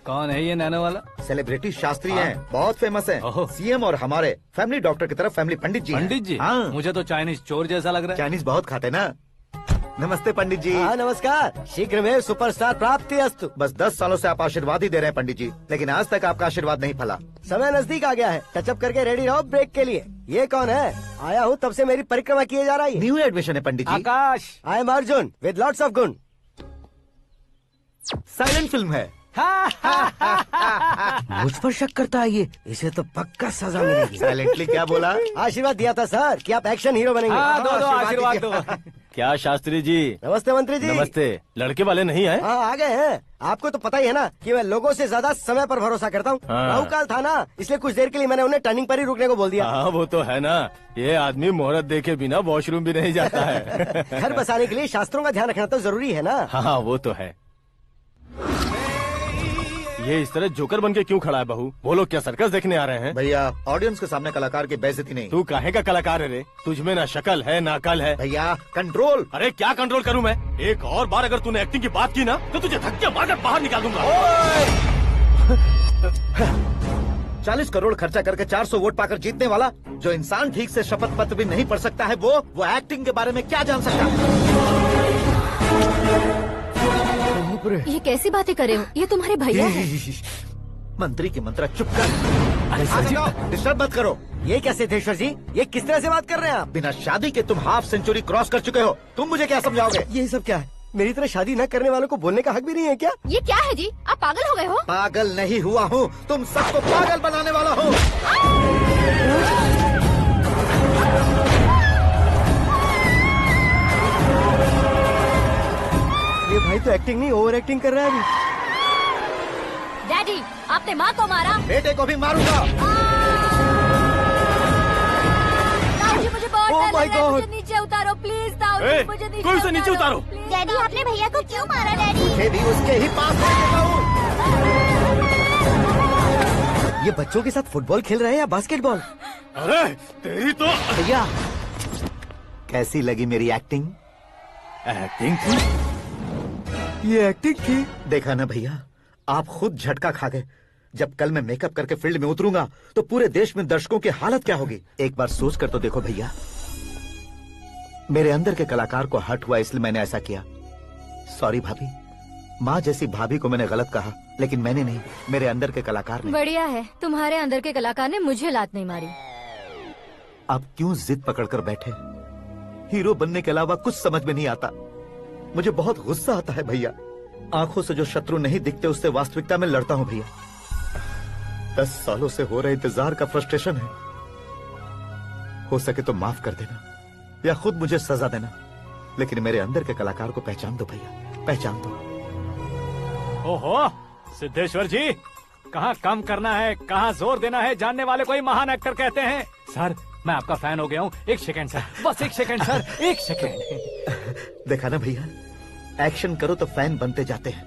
कौन है ये नैनो वाला? सेलिब्रिटी शास्त्री हैं, बहुत फेमस हैं। सीएम और हमारे फैमिली डॉक्टर की तरफ फैमिली पंडित जी हैं। पंडित जी? हाँ। मुझे तो चाइनीज चोर जैसा लग रहा है। चाइनीज बहुत खाते ना। नमस्ते पंडित जी। हाँ नमस्कार। शीघ्र में सुपरस्टार प्राप्ति अस्तु। बस 10 सालों से आप आशीर्वाद ही दे रहे हैं पंडित जी, लेकिन आज तक आपका आशीर्वाद नहीं फला। समय नजदीक आ गया है, टचअप करके रेडी रहो ब्रेक के लिए। ये कौन है? आया हूँ तब से मेरी परिक्रमा किए जा रही है। न्यू एडमिशन है pandit ji. Akash. I am Arjun with lots of गुण। साइलेंट फिल्म है। मुझ पर शक करता है ये, इसे तो पक्का सजा मिलेगी। साइलेंटली क्या बोला? आशीर्वाद दिया था सर कि आप एक्शन हीरो बनेंगे। हाँ, दो आशीर्वाद दो। क्या शास्त्री जी? नमस्ते मंत्री जी। नमस्ते। लड़के वाले नहीं आए? हाँ आ गए हैं। आपको तो पता ही है ना कि मैं लोगों से ज्यादा समय पर भरोसा करता हूँ। हाँ। राहु काल था ना, इसलिए कुछ देर के लिए मैंने उन्हें टर्निंग पर ही रुकने को बोल दिया। हाँ वो तो है ना, ये आदमी मुहूर्त देखे बिना वॉशरूम भी नहीं जाता है। घर बसाने के लिए शास्त्रों का ध्यान रखना तो जरूरी है ना। हाँ वो तो है। ये इस तरह जोकर बन के क्यों खड़ा है बहू? वो लोग क्या सर्कस देखने आ रहे हैं? भैया ऑडियंस के सामने कलाकार की बेइज्जती नहीं। तू काहे का कलाकार है रे? तुझमें ना शक्ल है ना अकल है। भैया कंट्रोल। अरे क्या कंट्रोल करूं मैं? एक और बार अगर तूने एक्टिंग की बात की ना तो तुझे धक्के मारकर बाहर निकाल दूंगा। 40 करोड़ खर्चा करके 400 वोट पाकर जीतने वाला, जो इंसान ठीक से शपथ पत्र भी नहीं पढ़ सकता है, वो एक्टिंग के बारे में क्या जान सकता है? ये कैसी बातें करे हो? ये तुम्हारे भैया हैं। मंत्री की मंत्रा चुप कर। डिस्टर्ब मत करो। ये क्या सिद्धेश्वर जी, ये किस तरह से बात कर रहे हैं आप? बिना शादी के तुम हाफ सेंचुरी क्रॉस कर चुके हो। तुम मुझे क्या समझाओगे? ये सब क्या है? मेरी तरह शादी न करने वालों को बोलने का हक भी नहीं है क्या? ये क्या है जी? आप पागल हो गए हो? पागल नहीं हुआ हूँ, तुम सबको पागल बनाने वाला हूँ। ये भाई तो एक्टिंग नहीं ओवर एक्टिंग कर रहा है अभी। डैडी, आपने माँ को मारा। बेटे को भी मारूंगा। ताऊजी मुझे बहुत Oh डर my लग रहा है, God! मुझे नीचे उतारो प्लीज। ताऊजी मुझे नीचे कोई उसे नीचे उतारो। डैडी आपने भैया को क्यों मारा डैडी? मुझे भी उसके ही पास भेजेगा हूँ। ये बच्चों के साथ फुटबॉल खेल रहे हैं या बास्केटबॉल? अरे तेरी तो भैया कैसी लगी मेरी एक्टिंग? एक्टिंग थी? ये एक्टिंग थी? देखा ना भैया, आप खुद झटका खा गए। जब कल मैं मेकअप करके फील्ड में उतरूंगा तो पूरे देश में दर्शकों की हालत क्या होगी? एक बार सोच कर तो देखो भैया। मेरे अंदर के कलाकार को हर्ट हुआ इसलिए मैंने ऐसा किया। सॉरी भाभी। माँ जैसी भाभी को मैंने गलत कहा, लेकिन मैंने नहीं, मेरे अंदर के कलाकार ने। बढ़िया है, तुम्हारे अंदर के कलाकार ने मुझे लात नहीं मारी। आप क्यों जिद पकड़कर बैठे? हीरो बनने के अलावा कुछ समझ में नहीं आता। मुझे बहुत गुस्सा आता है भैया। आंखों से जो शत्रु नहीं दिखते उससे वास्तविकता में लड़ता हूँ भैया। 10 सालों से हो रहे इंतजार का फ्रस्ट्रेशन है। हो सके तो माफ कर देना या खुद मुझे सजा देना, लेकिन मेरे अंदर के कलाकार को पहचान दो भैया, पहचान दो। ओहो सिद्धेश्वर जी, कहाँ कम करना है कहाँ जोर देना है जानने वाले को ही महान एक्टर कहते हैं। सर मैं आपका फैन हो गया हूँ। एक सेकंड सर, बस एक सेकंड सर, एक सेकंड। देखा ना भैया, एक्शन करो तो फैन बनते जाते हैं,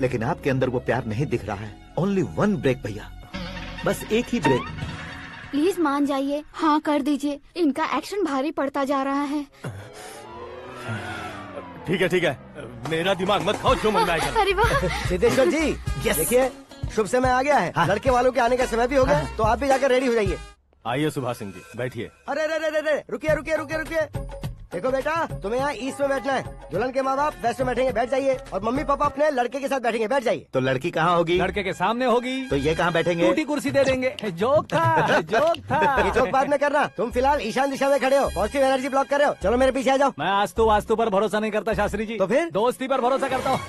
लेकिन आपके अंदर वो प्यार नहीं दिख रहा है। ओनली 1 ब्रेक भैया, बस एक ही ब्रेक। प्लीज मान जाइए, हाँ कर दीजिए। इनका एक्शन भारी पड़ता जा रहा है। ठीक है, मेरा दिमाग मत खाओ, जो मन में आएगा। अरे वाह सिद्धेश्वर जी देखिए, शुभ समय आ गया है। लड़के वालों के आने का समय भी हो गया, तो आप भी जाकर रेडी हो जाइए। आइए सुभाष सिंह जी, बैठिए। अरे अरे अरे अरे, रुकिए रुकिए रुकिए रुकिए। देखो बेटा, तुम्हें यहाँ ईस्ट में बैठना है। दुल्हन के माँ बाप वेस्ट में बैठेंगे, बैठ जाइए। और मम्मी पापा अपने लड़के के साथ बैठेंगे, बैठ जाइए। तो लड़की कहाँ होगी? लड़के के सामने होगी। तो ये कहाँ बैठेंगे? टूटी कुर्सी दे देंगे। जोक था, जोक था। ये जोक बाद में करना। तुम फिलहाल ईशान दिशा में खड़े हो, पॉजिटिव एनर्जी ब्लॉक कर रहे हो। चलो मेरे पीछे आ जाओ। मैं वास्तु पर भरोसा नहीं करता शास्त्री जी। तो फिर? दोस्ती पर भरोसा करता हूँ।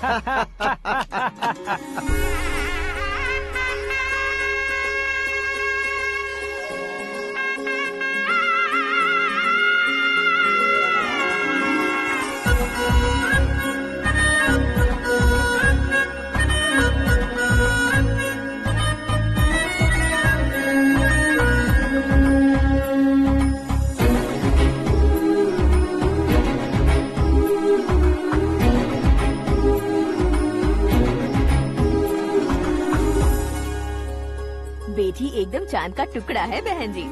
बेटी एकदम चांद का टुकड़ा है बहन जी।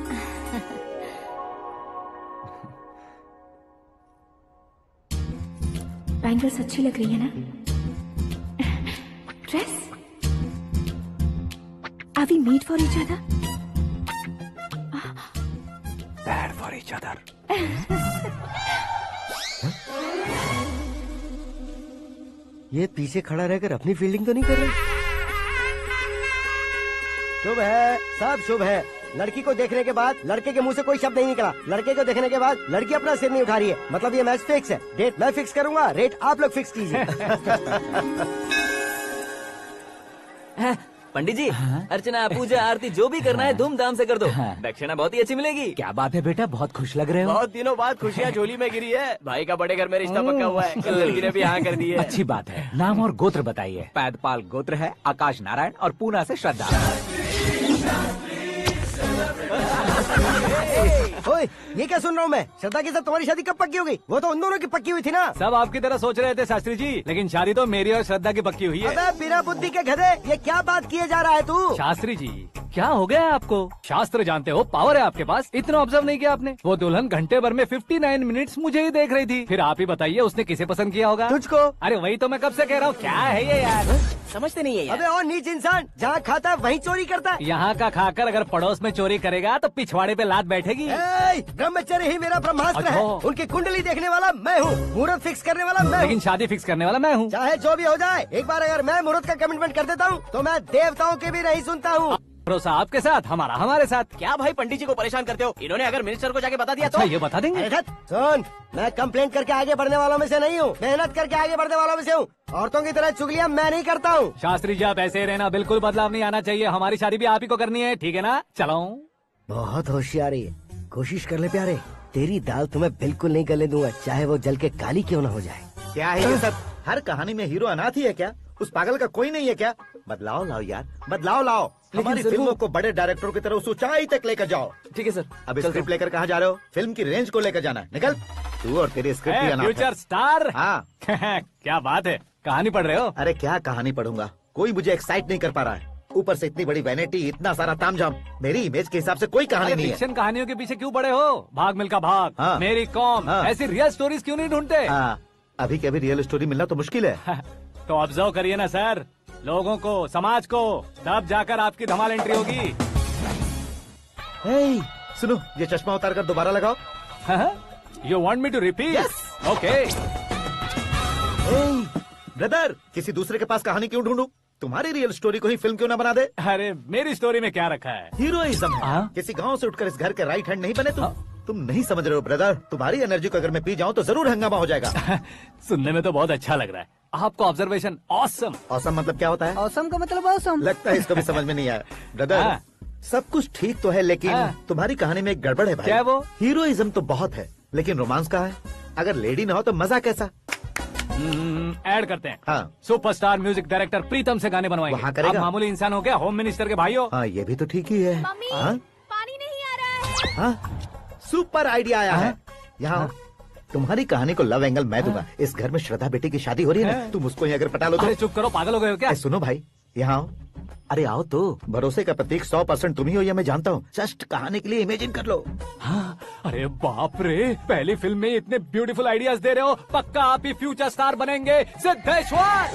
बैंगल्स अच्छी लग रही है ना? Dress? Are we made for each other? Bad for each other. ये पीछे खड़ा रहकर अपनी फील्डिंग तो नहीं कर रहा? शुभ है, सब शुभ है। लड़की को देखने के बाद लड़के के मुंह से कोई शब्द नहीं निकला। लड़के को देखने के बाद लड़की अपना सिर नहीं उठा रही है। मतलब ये मैच फिक्स है। डेट मैं फिक्स करूंगा, रेट आप लोग फिक्स कीजिए। पंडित जी, अर्चना, पूजा, आरती जो भी करना है धूमधाम से कर दो। दक्षिणा बहुत ही अच्छी मिलेगी। क्या बात है बेटा, बहुत खुश लग रहे हो। बहुत दिनों बाद खुशियाँ झोली में गिरी है। भाई का बड़े घर में रिश्ता पक्का हुआ है। कल लड़की ने भी हाँ कर दी है। अच्छी बात है। नाम और गोत्र बताइए। पैदपाल गोत्र है, आकाश नारायण, और पूना से श्रद्धा। ओए, ये क्या सुन रहा हूँ मैं? श्रद्धा के साथ तुम्हारी शादी कब पक्की हो गई? वो तो उन दोनों की पक्की हुई थी ना। सब आपकी तरह सोच रहे थे शास्त्री जी, लेकिन शादी तो मेरी और श्रद्धा की पक्की हुई है। अबे बिना बुद्धि के गधे, ये क्या बात किए जा रहा है तू? शास्त्री जी, क्या हो गया आपको? शास्त्र जानते हो, पावर है आपके पास। इतना ऑब्जर्व नहीं किया आपने? वो दुल्हन घंटे भर में 59 मिनट्स मुझे ही देख रही थी। फिर आप ही बताइए उसने किसे पसंद किया होगा? तुझको। अरे वही तो मैं कब से कह रहा हूँ, क्या है ये यार? समझते नहीं है यार। अबे और नीच इंसान, जहाँ खाता है वहीं चोरी करता है। यहाँ का खाकर अगर पड़ोस में चोरी करेगा तो पिछवाड़े पे लात बैठेगी। ब्रह्मचर्य ही मेरा ब्रह्मास्त्र है। अच्छा। उनकी कुंडली देखने वाला मैं हूँ, मुहूर्त फिक्स करने वाला मैं हूँ। लेकिन शादी फिक्स करने वाला मैं हूँ। चाहे जो भी हो जाए, एक बार अगर मैं मुहूर्त का कमिटमेंट कर देता हूँ तो मैं देवताओं की भी नहीं सुनता हूँ। भरोसा आपके साथ, हमारा हमारे साथ। क्या भाई पंडित जी को परेशान करते हो? इन्होंने अगर मिनिस्टर को जाके बता दिया तो? अच्छा, ये बता देंगे। सुन, मैं कंप्लेंट करके आगे बढ़ने वालों में से नहीं हूँ, मेहनत करके आगे बढ़ने वालों में से हूँ। औरतों की तरह चुगलियाँ मैं नहीं करता हूँ। शास्त्री जी आप ऐसे ही रहना, बिल्कुल बदलाव नहीं आना चाहिए। हमारी शादी भी आप ही को करनी है, ठीक है ना? चलो। बहुत होशियारी है, कोशिश कर ले प्यारे। तेरी दाल तुम्हें बिल्कुल नहीं गलने दूंगा, चाहे वो जल के काली क्यों न हो जाए। क्या है ये सब? हर कहानी में हीरो अनाथ ही है क्या? उस पागल का कोई नहीं है क्या? बदलाव लाओ यार, बदलाव लाओ। हमारी फिल्मों को बड़े डायरेक्टरों की तरह उस ऊंचाई तक लेकर जाओ। ठीक है सर। अब स्क्रिप्ट लेकर कहाँ जा रहे हो? फिल्म की रेंज को लेकर जाना है। निकल तू और तेरी स्क्रिप्ट भी अनाथ है। Future star. हाँ। क्या बात है, कहानी पढ़ रहे हो? अरे क्या कहानी पढ़ूंगा, कोई मुझे एक्साइट नहीं कर पा रहा है। ऊपर से इतनी बड़ी वैनिटी, इतना सारा तामझाम। मेरी इमेज के हिसाब से कोई कहानी नहीं है। फिक्शन कहानियों के पीछे क्यों पड़े हो? भाग मिल्खा भाग, हाँ। मेरी कॉम, हाँ। ऐसी रियल स्टोरीज क्यों नहीं ढूंढते? हाँ, अभी के अभी रियल स्टोरी मिलना तो मुश्किल है। तो ऑब्जर्व करिए ना सर, लोगों को, समाज को, तब जाकर आपकी धमाल एंट्री होगी। सुनो, ये चश्मा उतार कर दोबारा लगाओ। You want me to repeat? Okay. Brother, किसी दूसरे के पास कहानी क्यों ढूंढूं? तुम्हारी रियल स्टोरी को ही फिल्म क्यों ना बना दे? अरे मेरी स्टोरी में क्या रखा है? हीरोइज्म है। किसी गांव से उठकर इस घर के राइट हैंड नहीं बने तुम। तुम नहीं समझ रहे हो ब्रदर, तुम्हारी एनर्जी को अगर मैं पी जाऊं तो जरूर हंगामा हो जाएगा। सुनने में तो बहुत अच्छा लग रहा है। आपको ऑब्जर्वेशन ऑसम। ऑसम मतलब क्या होता है? औसम का मतलब औसम। लगता है इसको भी समझ में नहीं आया। ब्रदर, सब कुछ ठीक तो है, लेकिन तुम्हारी कहानी में एक गड़बड़ है भाई। क्या वो? हीरोइज्म तो बहुत है, लेकिन रोमांस कहाँ है? अगर लेडी ना हो तो मजा कैसा? ऐड करते हैं। हाँ। सुपरस्टार म्यूजिक डायरेक्टर प्रीतम से गाने बनवाएंगे। वहाँ करेगा? आप मामूली इंसान हो क्या? होम मिनिस्टर के भाई हो। हाँ, ये भी तो ठीक ही है। मम्मी, हाँ? पानी नहीं आ रहा है। हाँ? सुपर आइडिया आया है। यहाँ तुम्हारी कहानी को लव एंगल मैं दूंगा। इस घर में श्रद्धा बेटी की शादी हो रही है ना, तुम उसको ही अगर पटा लो तो। अरे चुप करो, पागल हो गए हो क्या? सुनो भाई, यहाँ आओ। अरे आओ तो, भरोसे का प्रतीक 100% तुम ही हो, यह मैं जानता हूँ। जस्ट कहानी के लिए इमेजिन कर लो। हाँ, अरे बाप रे, पहली फिल्म में इतने ब्यूटीफुल आइडियाज दे रहे हो। पक्का आप ही फ्यूचर स्टार बनेंगे। सिद्धेश्वर,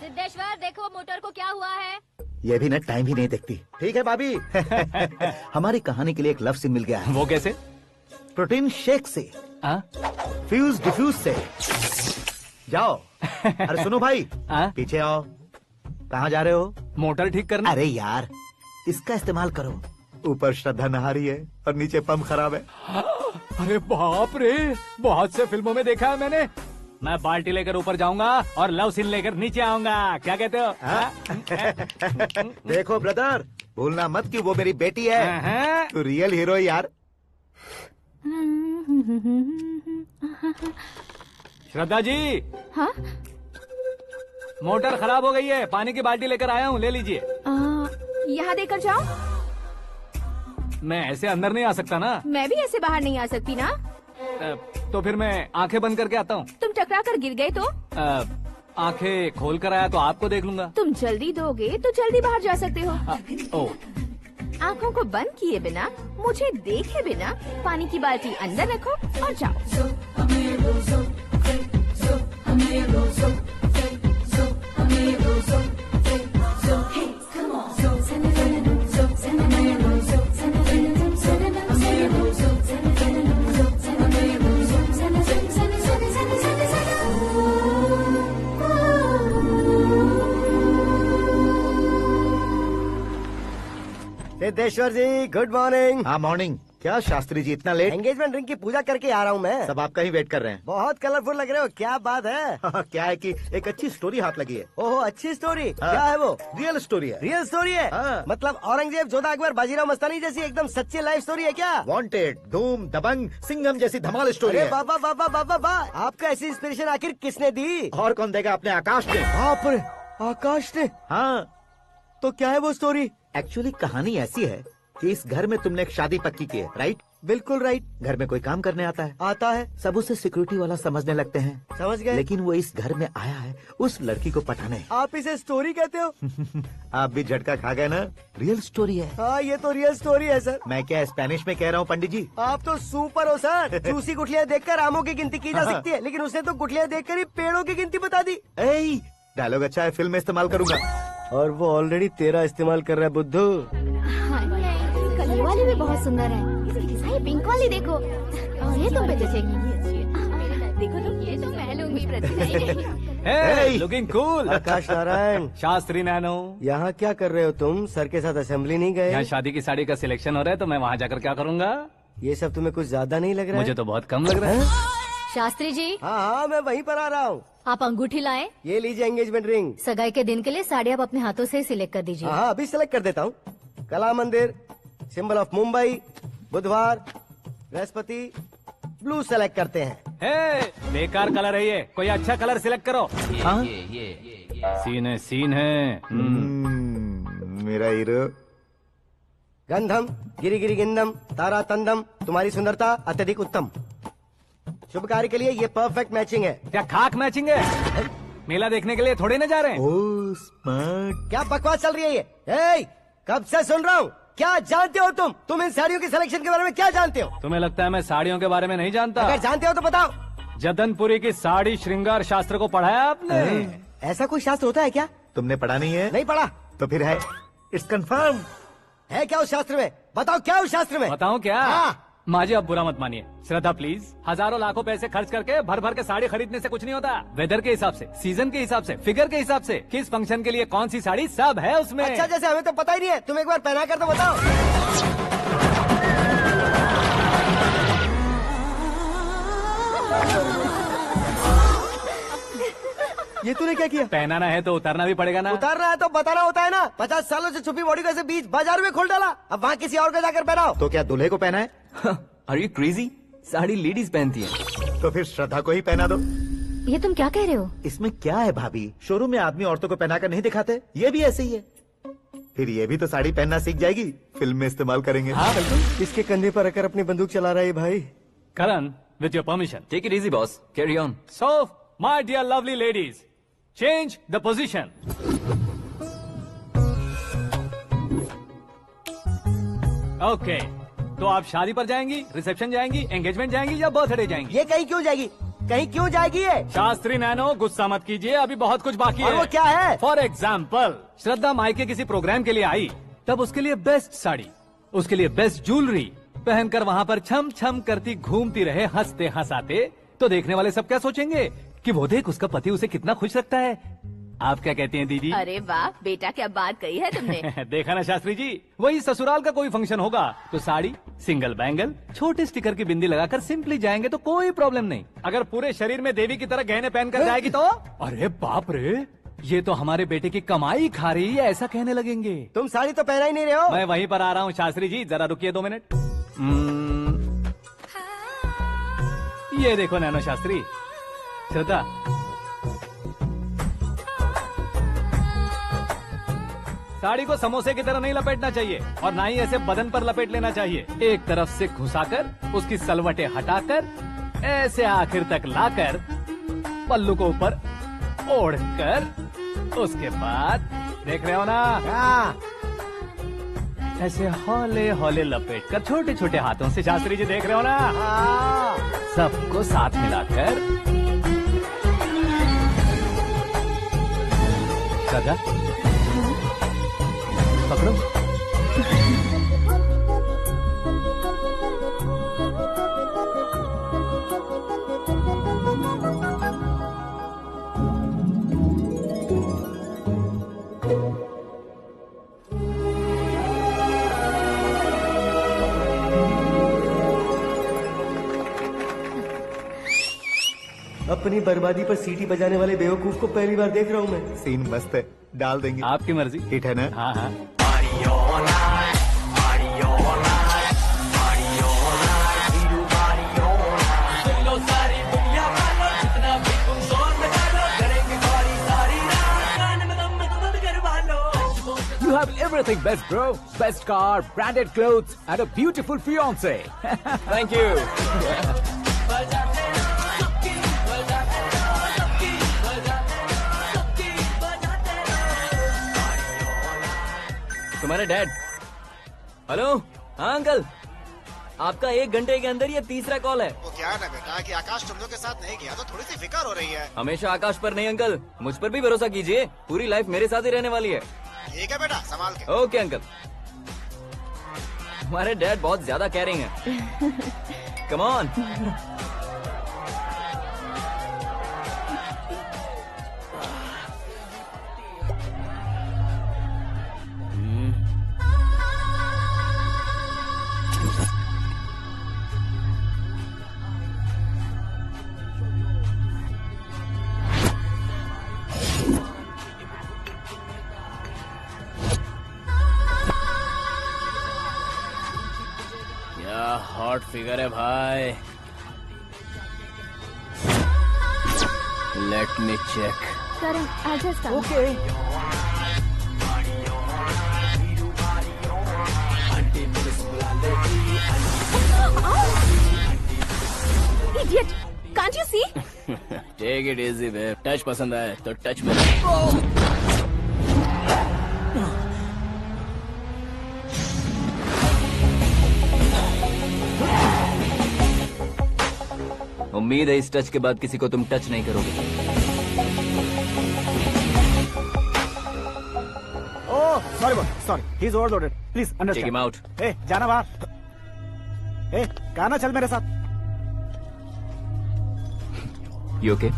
सिद्धेश्वर देखो मोटर को क्या हुआ है। ये भी ना टाइम ही नहीं देखती। ठीक है भाभी। हमारी कहानी के लिए एक लव सीन मिल गया है। वो कैसे? प्रोटीन शेक से, फ्यूज डिफ्यूज से। जाओ। अरे सुनो भाई, पीछे आओ। कहाँ जा रहे हो? मोटर ठीक करना। अरे यार, इसका इस्तेमाल करो। ऊपर श्रद्धा नहा रही है और नीचे पंप खराब है। अरे बाप रे, बहुत से फिल्मों में देखा है मैंने। मैं बाल्टी लेकर ऊपर जाऊंगा और लव सीन लेकर नीचे आऊंगा। क्या कहते हो? देखो ब्रदर, भूलना मत कि वो मेरी बेटी है। तू रियल हीरो यार। श्रद्धा जी। हाँ? मोटर खराब हो गई है, पानी की बाल्टी लेकर आया हूँ, ले लीजिए। यहाँ देकर जाओ। मैं ऐसे अंदर नहीं आ सकता ना। मैं भी ऐसे बाहर नहीं आ सकती ना। तो फिर मैं आंखें बंद करके आता हूँ। तुम टकरा कर गिर गए तो? आंखें खोल कर आया तो आपको देख लूंगा। तुम जल्दी दोगे तो जल्दी बाहर जा सकते हो। ओ। आँखों को बंद किए बिना, मुझे देखे बिना पानी की बाल्टी अंदर रखो और जाओ। सिद्धेश्वर जी, गुड मॉर्निंग। हाँ मॉर्निंग। क्या शास्त्री जी इतना लेट? एंगेजमेंट रिंग की पूजा करके आ रहा हूँ मैं। सब आपका ही वेट कर रहे हैं। बहुत कलरफुल लग रहे हो, क्या बात है? क्या है कि एक अच्छी स्टोरी हाथ लगी है। ओहो, अच्छी स्टोरी। क्या है वो? रियल स्टोरी है। रियल स्टोरी है? मतलब औरंगजेब, जोधा अकबर, बाजीराव मस्तानी जैसी एकदम सच्ची लाइफ स्टोरी है क्या? वांटेड, धूम, दबंग, सिंघम जैसी धमाल स्टोरी है। बाबा बाबा बाबा बा, आपका ऐसी इंस्पिरेशन आखिर किसने दी? और कौन देगा? अपने आकाश ने। बाप रे, आकाश ने? हाँ। तो क्या है वो स्टोरी? एक्चुअली कहानी ऐसी है कि इस घर में तुमने एक शादी पक्की की है, राइट? बिल्कुल राइट। घर में कोई काम करने आता है? आता है। सब उसे सिक्योरिटी वाला समझने लगते हैं। समझ गए। लेकिन वो इस घर में आया है उस लड़की को पटाने। आप इसे स्टोरी कहते हो? आप भी झटका खा गए ना। रियल स्टोरी है। हाँ, ये तो रियल स्टोरी है सर। मैं क्या स्पेनिश में कह रहा हूँ पंडित जी? आप तो सुपर हो सर। चूसी गुठलियाँ देखकर आमों की गिनती की जा सकती है, लेकिन उसने तो गुठलियाँ देखकर ही पेड़ों की गिनती बता दी। डायलॉग अच्छा है, फिल्म में इस्तेमाल करूंगा। और वो ऑलरेडी तेरा इस्तेमाल कर रहा है बुद्धू। ये वाली भी बहुत सुंदर है। ये पिंक वाली देखो, और ये तुम पे जचेगी। देखो तो ये तो मैं लूंगी Hey, looking cool। आकाश नारायण। शास्त्री नैनो। यहाँ क्या कर रहे हो तुम? सर के साथ असेंबली नहीं गए? यहाँ शादी की साड़ी का सिलेक्शन हो रहा है तो मैं वहाँ जाकर क्या करूँगा? ये सब तुम्हें कुछ ज्यादा नहीं लग रहा है? मुझे तो बहुत कम लग रहा है। शास्त्री जी। हाँ हाँ, मैं वहीं पर आ रहा हूँ। आप अंगूठी लाएं। ये लीजिए एंगेजमेंट रिंग। सगाई के दिन के लिए साड़ी आप अपने हाथों से सिलेक्ट कर दीजिए। हाँ, अभी सिलेक्ट कर देता हूँ। कला मंदिर, सिंबल ऑफ मुंबई, बुधवार, बृहस्पति, ब्लू सेलेक्ट करते हैं। बेकार कलर है ये, कोई अच्छा कलर सिलेक्ट करो। सीन है। मेरा हीरो। गंधम, गिरी गिरी गिंदम, तारा तंदम, तुम्हारी सुंदरता अत्यधिक उत्तम। शुभ कार्य के लिए ये परफेक्ट मैचिंग है। क्या खाक मैचिंग है? मेला देखने के लिए थोड़े न जा रहे हैं। Oh smart. क्या बकवास चल रही है ये? कब से सुन रहा हूँ। क्या जानते हो तुम? तुम इन साड़ियों की सिलेक्शन के बारे में क्या जानते हो? तुम्हें लगता है मैं साड़ियों के बारे में नहीं जानता? अगर जानते हो तो बताओ। जदनपुरी की साड़ी श्रृंगार शास्त्र को पढ़ा है आपने? ऐसा कोई शास्त्र होता है क्या? तुमने पढ़ा नहीं है? नहीं पढ़ा। तो फिर है। It's confirm. है क्या उस शास्त्र में? बताओ क्या उस शास्त्र में? बताऊं क्या? हाँ। माजी अब बुरा मत मानिए। श्रद्धा प्लीज, हजारों लाखों पैसे खर्च करके भर भर के साड़ी खरीदने से कुछ नहीं होता। वेदर के हिसाब से, सीजन के हिसाब से, फिगर के हिसाब से, किस फंक्शन के लिए कौन सी साड़ी, सब है उसमें। अच्छा, जैसे हमें तो पता ही नहीं है। तुम एक बार पहना कर तो बताओ। ये तूने क्या किया? पहनाना है तो उतारना भी पड़ेगा ना। उतारना है तो बताना होता है ना। 50 सालों से छुपी बॉडी को ऐसे बीच बाजार में खोल डाला। अब वहाँ किसी और को जाकर पहनाओ। तो क्या दूल्हे को पहना है? Are you crazy? Sari ladies पहनती है। तो फिर श्रद्धा को ही पहना दो। ये तुम क्या कह रहे हो? इसमें क्या है भाभी? शोरूम में आदमी औरतों को पहनाकर नहीं दिखाते? ये भी ऐसे ही है। फिर ये भी तो साड़ी पहनना सीख जाएगी, फिल्म में इस्तेमाल करेंगे। हाँ बिल्कुल। इसके कंधे पर रखकर अपनी बंदूक चला रहा है भाई। करण, with your permission. Take it easy, boss. Carry on. So, my dear lovely ladies, change the position. Okay. तो आप शादी पर जाएंगी, रिसेप्शन जाएंगी, एंगेजमेंट जाएंगी या बर्थडे जाएंगी? ये कहीं क्यों जाएगी? कहीं क्यों जाएगी ये? शास्त्री नैनो गुस्सा मत कीजिए, अभी बहुत कुछ बाकी और है। वो क्या है? फॉर एग्जाम्पल, श्रद्धा मायके किसी प्रोग्राम के लिए आई, तब उसके लिए बेस्ट साड़ी, उसके लिए बेस्ट ज्वेलरी पहनकर वहाँ पर छम छम करती घूमती रहे हंसते हंसाते, तो देखने वाले सब क्या सोचेंगे कि वो देख उसका पति उसे कितना खुश रखता है। आप क्या कहती हैं दीदी? अरे वाह बेटा, क्या बात कही है तुमने। देखा ना शास्त्री जी, वही ससुराल का कोई फंक्शन होगा तो साड़ी, सिंगल बैंगल, छोटे स्टिकर की बिंदी लगाकर सिंपली जाएंगे तो कोई प्रॉब्लम नहीं। अगर पूरे शरीर में देवी की तरह गहने पहनकर जाएगी तो अरे बाप रे, ये तो हमारे बेटे की कमाई खा रही है, ऐसा कहने लगेंगे। तुम साड़ी तो पहना ही नहीं रहे हो। मैं वहीं पर आ रहा हूँ शास्त्री जी, जरा रुकिए 2 मिनट। ये देखो नैनो शास्त्री, श्रद्धा साड़ी को समोसे की तरह नहीं लपेटना चाहिए और ना ही ऐसे बदन पर लपेट लेना चाहिए। एक तरफ से घुसाकर उसकी सलवटें हटाकर ऐसे आखिर तक लाकर पल्लू को ऊपर ओढ़कर उसके बाद देख रहे हो ना, ऐसे हौले हौले लपेट कर छोटे छोटे हाथों से, शास्त्री जी देख रहे हो ना, सबको साथ मिलाकर सजा पकड़ो। अपनी बर्बादी पर सीटी बजाने वाले बेवकूफ को पहली बार देख रहा हूँ मैं। सीन मस्त है, डाल देंगे। आपकी मर्जी। हिट है ना? हाँ हाँ। You have everything best, bro. Best car, branded clothes, and a beautiful fiance. Thank you. तुम्हारे डैड। हेलो, हाँ अंकल, आपका 1 घंटे के अंदर ये तीसरा कॉल है। वो क्या है ना बेटा कि आकाश तुम लोग के साथ नहीं गया तो थोड़ी सी फिक्र हो रही है। हमेशा आकाश पर नहीं अंकल, मुझ पर भी भरोसा कीजिए, पूरी लाइफ मेरे साथ ही रहने वाली है। ठीक है बेटा, संभाल के। Okay uncle. हमारे डैड बहुत ज्यादा केयरिंग है। Come on. हॉट फिगर है भाई। Let me check. Karan, I'll just come. Okay. Idiot! Can't you see? Take it easy, babe. Touch पसंद आए तो टच में। उम्मीद है इस टच के बाद किसी को तुम टच नहीं करोगे। Oh, sorry, he is overloaded. Please Take him understand. out. ए, जाना बाहर। ए, गाना चल मेरे साथ। You okay?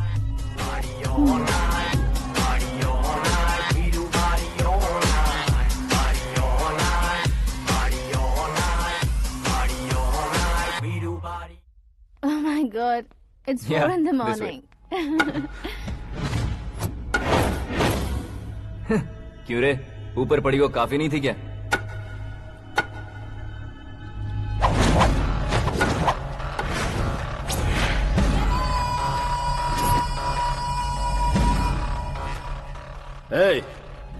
Oh my God, it's 4 Yeah, in the this way. morning. क्यों रे, ऊपर पड़ी वो काफी नहीं थी क्या? ए,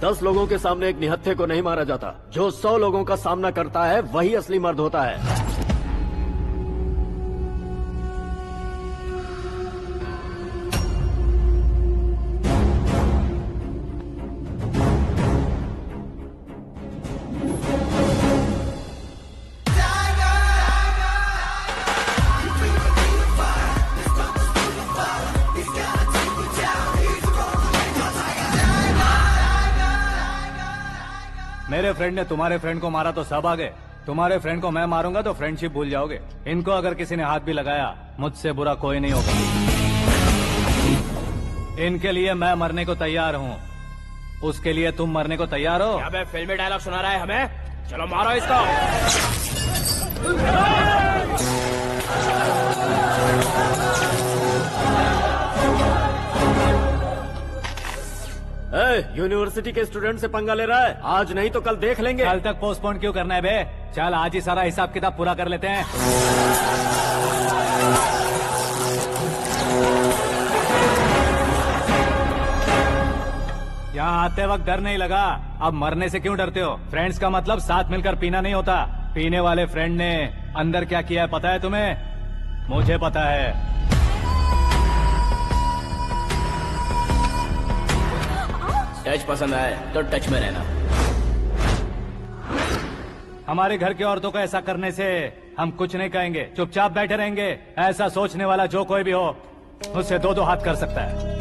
10 लोगों के सामने एक निहत्थे को नहीं मारा जाता। जो 100 लोगों का सामना करता है वही असली मर्द होता है। मेरे फ्रेंड ने तुम्हारे फ्रेंड को मारा तो सब आ गए, तुम्हारे फ्रेंड को मैं मारूंगा तो फ्रेंडशिप भूल जाओगे। इनको अगर किसी ने हाथ भी लगाया, मुझसे बुरा कोई नहीं होगा। इनके लिए मैं मरने को तैयार हूँ, उसके लिए तुम मरने को तैयार हो? क्या फिल्मी डायलॉग सुना रहा है हमें? चलो मारो इसको। यूनिवर्सिटी के स्टूडेंट से पंगा ले रहा है, आज नहीं तो कल देख लेंगे। कल तक पोस्टपोन क्यों करना है बे? चल आज ही सारा हिसाब किताब पूरा कर लेते हैं। यहाँ आते वक्त डर नहीं लगा, अब मरने से क्यों डरते हो? फ्रेंड्स का मतलब साथ मिलकर पीना नहीं होता। पीने वाले फ्रेंड ने अंदर क्या किया है पता है तुम्हें? मुझे पता है। टच पसंद आए तो टच में रहना। हमारे घर की औरतों को ऐसा करने से हम कुछ नहीं कहेंगे, चुपचाप बैठे रहेंगे। ऐसा सोचने वाला जो कोई भी हो, उससे दो हाथ कर सकता है।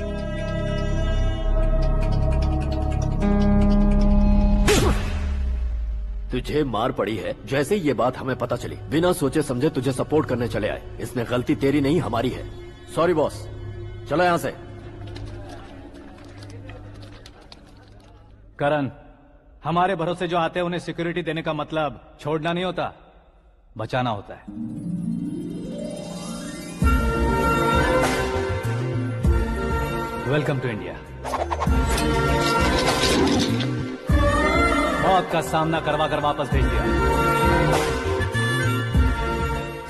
तुझे मार पड़ी है, जैसे ये बात हमें पता चली बिना सोचे समझे तुझे सपोर्ट करने चले आए। इसमें गलती तेरी नहीं हमारी है। सॉरी बॉस, चलो यहाँ से। करण, हमारे भरोसे जो आते हैं उन्हें सिक्योरिटी देने का मतलब छोड़ना नहीं होता, बचाना होता है। Welcome to India. मौत का सामना करवा कर वापस भेज दिया।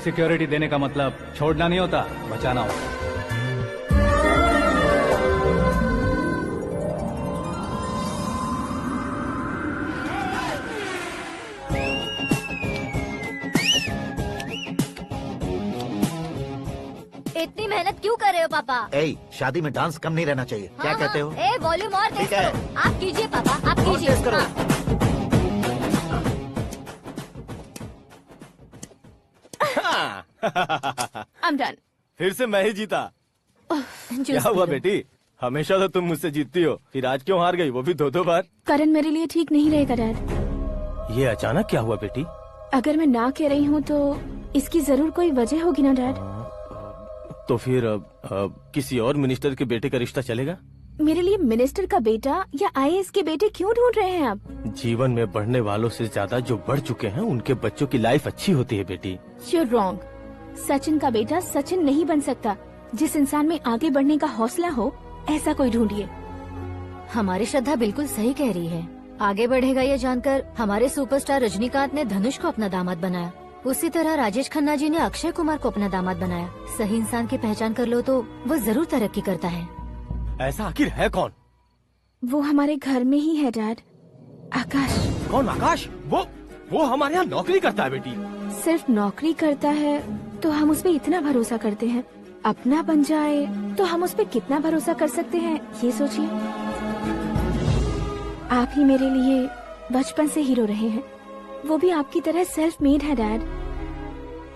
सिक्योरिटी देने का मतलब छोड़ना नहीं होता, बचाना होता है। इतनी मेहनत क्यों कर रहे हो पापा? शादी में डांस कम नहीं रहना चाहिए। क्या कहते हो? वॉल्यूम और तेज करो। आप कीजिए पापा, आप कीजिए। तेज करो। I'm done. फिर से मैं ही जीता। क्या हुआ बेटी? हमेशा तो तुम मुझसे जीतती हो, फिर आज क्यों हार गई, वो भी दो बार? करण मेरे लिए ठीक नहीं रहेगा डैड। ये अचानक क्या हुआ बेटी? अगर मैं ना कह रही हूँ तो इसकी जरूर कोई वजह होगी ना डैड। तो फिर किसी और मिनिस्टर के बेटे का रिश्ता चलेगा? मेरे लिए मिनिस्टर का बेटा या आईएएस के बेटे क्यों ढूंढ रहे हैं आप? जीवन में बढ़ने वालों से ज्यादा जो बढ़ चुके हैं उनके बच्चों की लाइफ अच्छी होती है बेटी। You're wrong. सचिन का बेटा सचिन नहीं बन सकता। जिस इंसान में आगे बढ़ने का हौसला हो, ऐसा कोई ढूंढिए। हमारी श्रद्धा बिल्कुल सही कह रही है। आगे बढ़ेगा ये जानकर हमारे सुपरस्टार रजनीकांत ने धनुष को अपना दामाद बनाया। उसी तरह राजेश खन्ना जी ने अक्षय कुमार को अपना दामाद बनाया। सही इंसान की पहचान कर लो तो वो जरूर तरक्की करता है। ऐसा आखिर है कौन? वो हमारे घर में ही है डैड, आकाश। कौन आकाश? वो हमारे यहाँ नौकरी करता है बेटी। सिर्फ नौकरी करता है तो हम उस पे इतना भरोसा करते हैं, अपना बन जाए तो हम उस पे कितना भरोसा कर सकते हैं, ये सोचिए। आप ही मेरे लिए बचपन से हीरो रहे हैं, वो भी आपकी तरह सेल्फ मेड है डैड।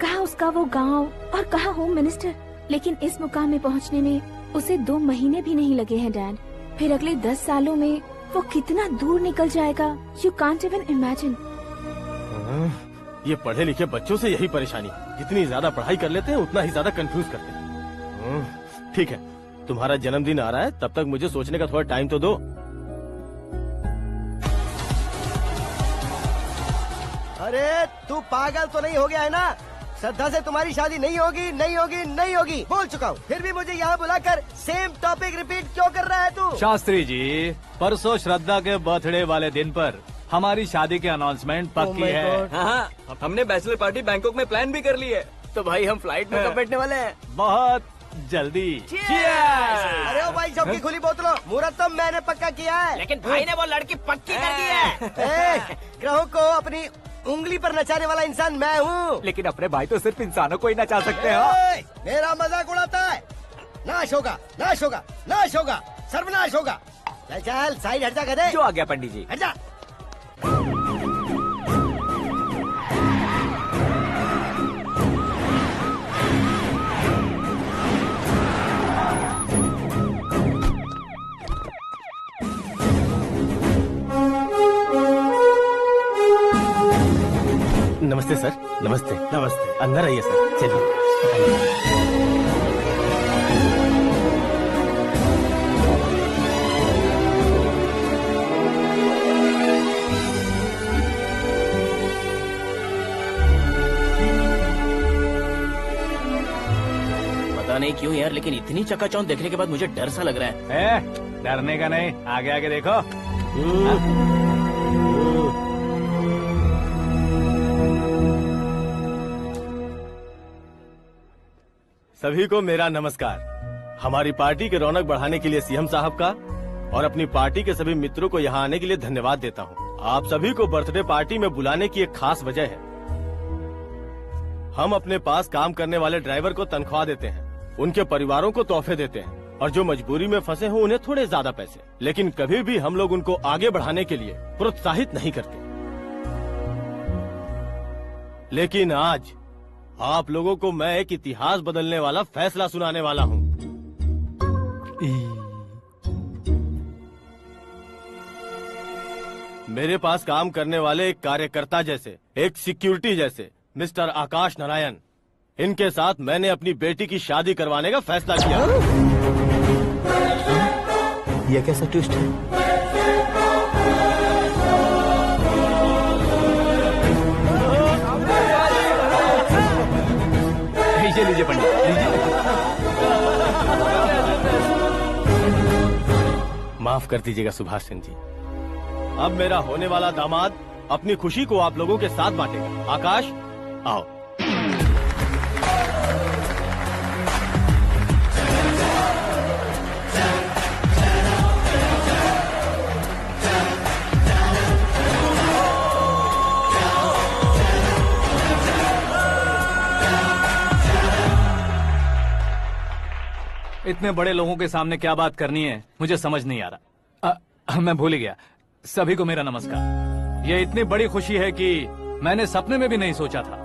कहाँ उसका वो गांव और कहाँ होम मिनिस्टर, लेकिन इस मुकाम में पहुँचने में उसे 2 महीने भी नहीं लगे हैं डैड। फिर अगले 10 सालों में वो कितना दूर निकल जाएगा, यू कांट इवन इमेजिन। ये पढ़े लिखे बच्चों से यही परेशानी, जितनी ज्यादा पढ़ाई कर लेते हैं उतना ही ज्यादा कंफ्यूज करते हैं। ठीक है, तुम्हारा जन्मदिन आ रहा है, तब तक मुझे सोचने का थोड़ा टाइम तो दो। अरे तू पागल तो नहीं हो गया है ना? श्रद्धा से तुम्हारी शादी नहीं होगी, नहीं होगी, नहीं होगी, बोल चुका हूँ। फिर भी मुझे यहाँ बुलाकर सेम टॉपिक रिपीट क्यों कर रहा है तू? शास्त्री जी, परसों श्रद्धा के बर्थडे वाले दिन पर हमारी शादी की अनाउंसमेंट पक्की है। हाँ, हमने बैचलर पार्टी बैंकॉक में प्लान भी कर ली है। तो भाई हम फ्लाइट में कब बैठने वाले हैं? बहुत जल्दी। अरे ओ भाई, सबकी खुली बोतलों, मुहूर्त तो मैंने पक्का किया है। लेकिन भाई ने वो लड़की पक्की कर दी है। ग्रहों को अपनी उंगली पर नचाने वाला इंसान मैं हूँ। लेकिन अपने भाई तो सिर्फ इंसानों को ही नचा सकते हैं। मेरा मजाक उड़ाता है? नाश होगा, नाश होगा, नाश होगा, सर्वनाश होगा। चल चल साइड हट जा गधे। जो आ गया पंडित जी। हट जा। अंदर आइए सर, चलिए। पता नहीं क्यों यार, लेकिन इतनी चकाचौंध देखने के बाद मुझे डर सा लग रहा है। डरने का नहीं, आगे आगे देखो। सभी को मेरा नमस्कार। हमारी पार्टी के रौनक बढ़ाने के लिए सीएम साहब का और अपनी पार्टी के सभी मित्रों को यहाँ आने के लिए धन्यवाद देता हूँ। आप सभी को बर्थडे पार्टी में बुलाने की एक खास वजह है। हम अपने पास काम करने वाले ड्राइवर को तनख्वाह देते हैं, उनके परिवारों को तोहफे देते हैं और जो मजबूरी में फंसे हो उन्हें थोड़े ज्यादा पैसे। लेकिन कभी भी हम लोग उनको आगे बढ़ाने के लिए प्रोत्साहित नहीं करते। लेकिन आज आप लोगों को मैं एक इतिहास बदलने वाला फैसला सुनाने वाला हूँ। मेरे पास काम करने वाले एक कार्यकर्ता जैसे, एक सिक्योरिटी जैसे मिस्टर आकाश नारायण, इनके साथ मैंने अपनी बेटी की शादी करवाने का फैसला किया। यह कैसा ट्विस्ट है? लीजिए पंडित, लीजिए। माफ कर दीजिएगा सुभाष सिंह जी। अब मेरा होने वाला दामाद अपनी खुशी को आप लोगों के साथ बांटेगा। आकाश, आओ। इतने बड़े लोगों के सामने क्या बात करनी है मुझे समझ नहीं आ रहा। मैं भूल ही गया। सभी को मेरा नमस्कार। ये इतनी बड़ी खुशी है कि मैंने सपने में भी नहीं सोचा था।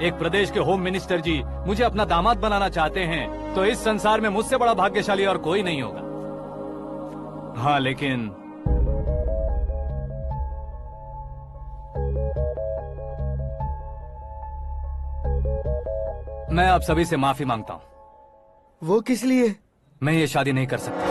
एक प्रदेश के होम मिनिस्टर जी मुझे अपना दामाद बनाना चाहते हैं तो इस संसार में मुझसे बड़ा भाग्यशाली और कोई नहीं होगा। हाँ, लेकिन मैं आप सभी से माफी मांगता हूँ। वो किस लिए? मैं ये शादी नहीं कर सकता।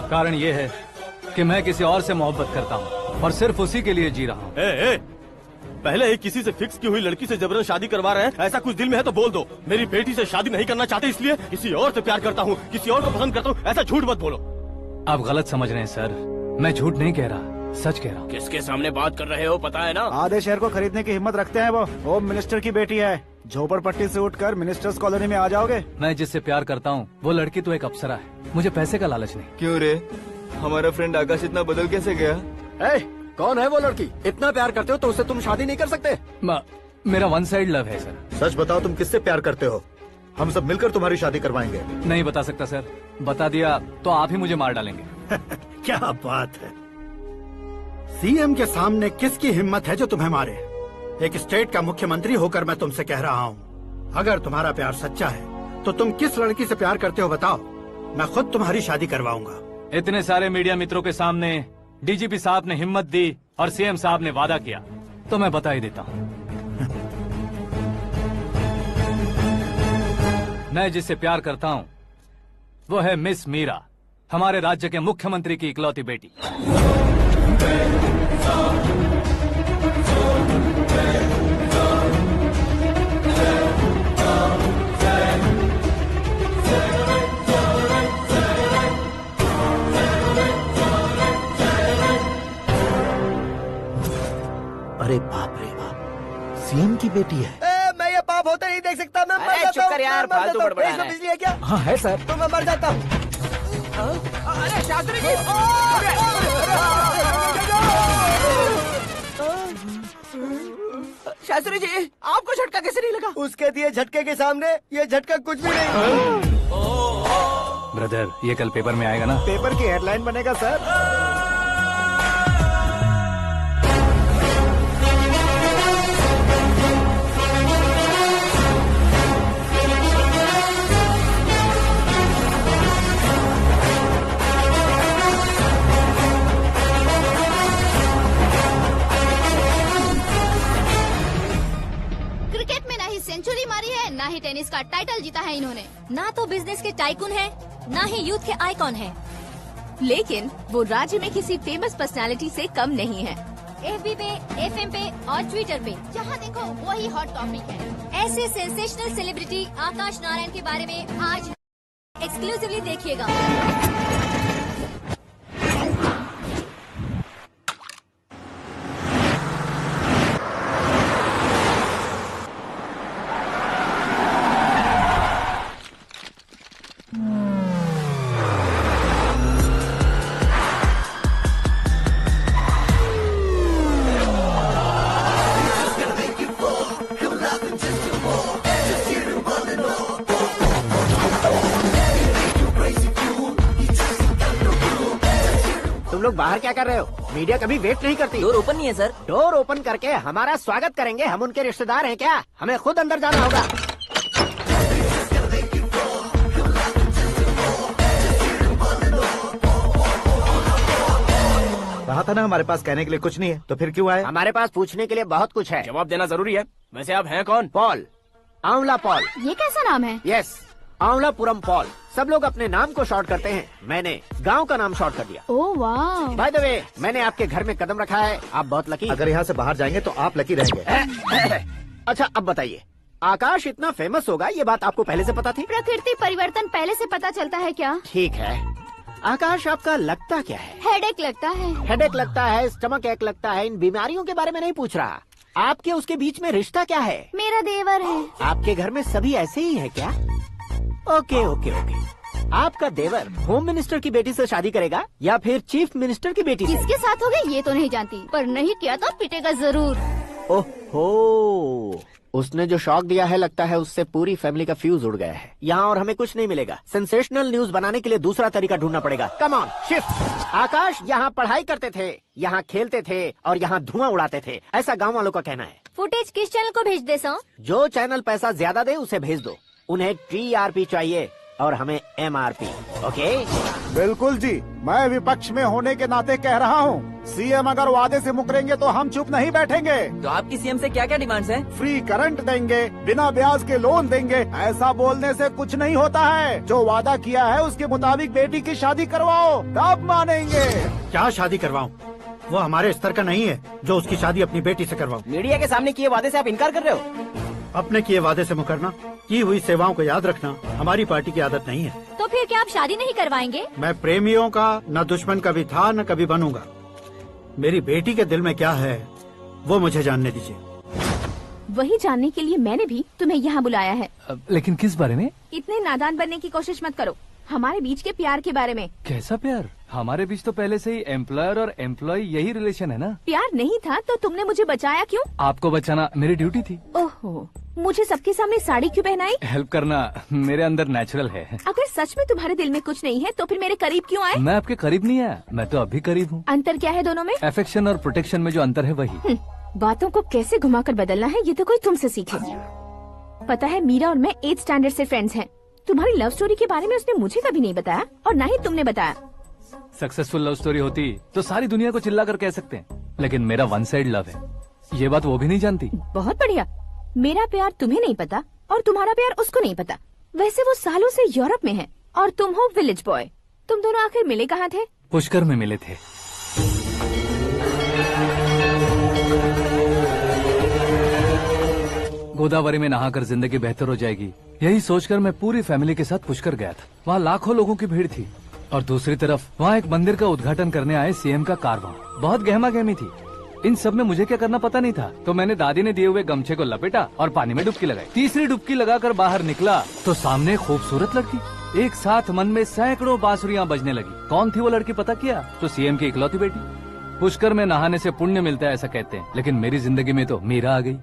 कारण ये है कि मैं किसी और से मोहब्बत करता हूँ और सिर्फ उसी के लिए जी रहा हूँ। पहले ही किसी से फिक्स की हुई लड़की से जबरन शादी करवा रहे हैं। ऐसा कुछ दिल में है तो बोल दो। मेरी बेटी से शादी नहीं करना चाहते इसलिए किसी और से प्यार करता हूँ, किसी और को पसंद करता हूँ, ऐसा झूठ मत बोलो। आप गलत समझ रहे हैं सर, मैं झूठ नहीं कह रहा, सच कह रहा हूँ। किसके सामने बात कर रहे हो पता है ना? आधे शहर को खरीदने की हिम्मत रखते हैं वो। होम मिनिस्टर की बेटी है। झोपड़पट्टी से उठकर मिनिस्टर्स कॉलोनी में आ जाओगे। मैं जिससे प्यार करता हूँ वो लड़की तो एक अप्सरा है। मुझे पैसे का लालच नहीं। क्यों रे, हमारा फ्रेंड आकाश इतना बदल कैसे गया? कौन है वो लड़की? इतना प्यार करते हो तो उससे तुम शादी नहीं कर सकते? मेरा वन साइड लव है सर। सच बताओ, तुम किससे प्यार करते हो? हम सब मिलकर तुम्हारी शादी करवाएंगे। नहीं बता सकता सर, बता दिया तो आप ही मुझे मार डालेंगे। क्या बात है, सीएम के सामने किसकी हिम्मत है जो तुम्हें मारे? एक स्टेट का मुख्यमंत्री होकर मैं तुमसे कह रहा हूँ, अगर तुम्हारा प्यार सच्चा है तो तुम किस लड़की से प्यार करते हो बताओ, मैं खुद तुम्हारी शादी करवाऊंगा। इतने सारे मीडिया मित्रों के सामने डीजीपी साहब ने हिम्मत दी और सीएम साहब ने वादा किया तो मैं बता ही देता हूँ। मैं जिससे प्यार करता हूँ वो है मिस मीरा, हमारे राज्य के मुख्यमंत्री की इकलौती बेटी। अरे बाप रे बाप, सीएम की बेटी है। मैं ये पाप होते नहीं देख सकता। मैं मर जाता हूँ। यार, फालतू बड़बड़ा रहा है। बिजली है क्या? हाँ है सर। तो मैं मर जाता हूँ। अरे शास्त्री जी, शास्त्री जी, आपको झटका कैसे नहीं लगा? उसके दिए झटके के सामने ये झटका कुछ भी नहीं। ब्रदर, ये कल पेपर में आएगा ना? पेपर की हेडलाइन बनेगा सर। अंतर्राष्ट्रीय टेनिस का टाइटल जीता है इन्होंने। ना तो बिजनेस के टाइकून है, ना ही यूथ के आइकॉन है। लेकिन वो राज्य में किसी फेमस पर्सनालिटी से कम नहीं है। FB पे, FM पे और ट्विटर पे जहाँ देखो वही हॉट टॉपिक है। ऐसे सेंसेशनल सेलिब्रिटी आकाश नारायण के बारे में आज एक्सक्लूसिवली देखिएगा। तुम लोग बाहर क्या कर रहे हो? मीडिया कभी वेट नहीं करती। डोर ओपन नहीं है सर। डोर ओपन करके हमारा स्वागत करेंगे? हम उनके रिश्तेदार हैं क्या? हमें खुद अंदर जाना होगा। कहा था ना हमारे पास कहने के लिए कुछ नहीं है, तो फिर क्यों आए? हमारे पास पूछने के लिए बहुत कुछ है। जवाब देना जरूरी है। वैसे आप हैं कौन? पॉल, आंवला पॉल। ये कैसा नाम है? Yes, Aanwlapuram Paul. सब लोग अपने नाम को शॉर्ट करते हैं, मैंने गांव का नाम शॉर्ट कर दिया। ओह वाह। बाय द वे, मैंने आपके घर में कदम रखा है, आप बहुत लकी। अगर यहाँ से बाहर जाएंगे तो आप लकी रहेंगे। अच्छा अब बताइए, आकाश इतना फेमस होगा ये बात आपको पहले से पता थी? प्रकृति परिवर्तन पहले से पता चलता है क्या? ठीक है, आकाश आपका लगता क्या है? हेडेक लगता है। हेडेक लगता है, स्टमक एक लगता है, इन बीमारियों के बारे में नहीं पूछ रहा। आपके उसके बीच में रिश्ता क्या है? मेरा देवर है। आपके घर में सभी ऐसे ही है क्या? Okay okay okay. आपका देवर होम मिनिस्टर की बेटी से शादी करेगा या फिर चीफ मिनिस्टर की बेटी से? किसके साथ होगा ये तो नहीं जानती, पर नहीं किया तो पिटेगा जरूर। ओहो, उसने जो शॉक दिया है लगता है उससे पूरी फैमिली का फ्यूज उड़ गया है। यहाँ और हमें कुछ नहीं मिलेगा। सेंसेशनल न्यूज बनाने के लिए दूसरा तरीका ढूंढना पड़ेगा। Come on, shift. आकाश यहाँ पढ़ाई करते थे, यहाँ खेलते थे और यहाँ धुआं उड़ाते थे, ऐसा गाँव वालों का कहना है। फुटेज किस चैनल को भेज दे सो? जो चैनल पैसा ज्यादा दे उसे भेज दो। उन्हें TRP चाहिए और हमें MRP। ओके? बिल्कुल जी, मैं विपक्ष में होने के नाते कह रहा हूँ, सीएम अगर वादे से मुकरेंगे तो हम चुप नहीं बैठेंगे। तो आपकी सीएम से क्या क्या डिमांड्स हैं? फ्री करंट देंगे, बिना ब्याज के लोन देंगे। ऐसा बोलने से कुछ नहीं होता है। जो वादा किया है उसके मुताबिक बेटी की शादी करवाओ, तब मानेंगे। क्या शादी करवाऊं? वो हमारे स्तर का नहीं है जो उसकी शादी अपनी बेटी से करवाऊं। मीडिया के सामने किए वादे से आप इनकार कर रहे हो? अपने किए वादे से मुकरना, की हुई सेवाओं को याद रखना हमारी पार्टी की आदत नहीं है। तो फिर क्या आप शादी नहीं करवाएंगे? मैं प्रेमियों का न दुश्मन कभी था न कभी बनूंगा। मेरी बेटी के दिल में क्या है वो मुझे जानने दीजिए। वही जानने के लिए मैंने भी तुम्हें यहाँ बुलाया है। लेकिन किस बारे में? इतने नादान बनने की कोशिश मत करो। हमारे बीच के प्यार के बारे में। कैसा प्यार? हमारे बीच तो पहले से ही एम्प्लॉयर और एम्प्लॉय यही रिलेशन है ना। प्यार नहीं था तो तुमने मुझे बचाया क्यों? आपको बचाना मेरी ड्यूटी थी। ओहो, मुझे सबके सामने साड़ी क्यों पहनाई? हेल्प करना मेरे अंदर नेचुरल है। अगर सच में तुम्हारे दिल में कुछ नहीं है तो फिर मेरे करीब क्यों आए? मैं आपके करीब नहीं आया, मैं तो अभी करीब हूँ। अंतर क्या है दोनों में? अफेक्शन और प्रोटेक्शन में जो अंतर है वही। बातों को कैसे घुमाकर बदलना है ये तो कोई तुमसे सीखे। पता है, मीरा और मैं 8th स्टैंडर्ड से फ्रेंड्स हैं। तुम्हारी लव स्टोरी के बारे में उसने मुझे कभी नहीं बताया और ना ही तुमने बताया। सक्सेसफुल लव स्टोरी होती तो सारी दुनिया को चिल्ला कर कह सकते हैं, लेकिन मेरा वन साइड लव है, ये बात वो भी नहीं जानती। बहुत बढ़िया। मेरा प्यार तुम्हें नहीं पता और तुम्हारा प्यार उसको नहीं पता। वैसे वो सालों से यूरोप में है और तुम हो विलेज बॉय। तुम दोनों आखिर मिले कहाँ थे? पुष्कर में मिले थे। गोदावरी में नहाकर जिंदगी बेहतर हो जाएगी, यही सोचकर मैं पूरी फैमिली के साथ पुष्कर गया था। वहाँ लाखों लोगों की भीड़ थी और दूसरी तरफ वहाँ एक मंदिर का उद्घाटन करने आए सीएम का कारवां। बहुत गहमा गहमी थी। इन सब में मुझे क्या करना पता नहीं था, तो मैंने दादी ने दिए हुए गमछे को लपेटा और पानी में डुबकी लगाई। तीसरी डुबकी लगाकर बाहर निकला तो सामने खूबसूरत लड़की। एक साथ मन में सैकड़ों बांसुरियां बजने लगी। कौन थी वो लड़की पता किया? तो सीएम की इकलौती बेटी। पुष्कर में नहाने से पुण्य मिलता है ऐसा कहते हैं, लेकिन मेरी जिंदगी में तो मीरा आ गई।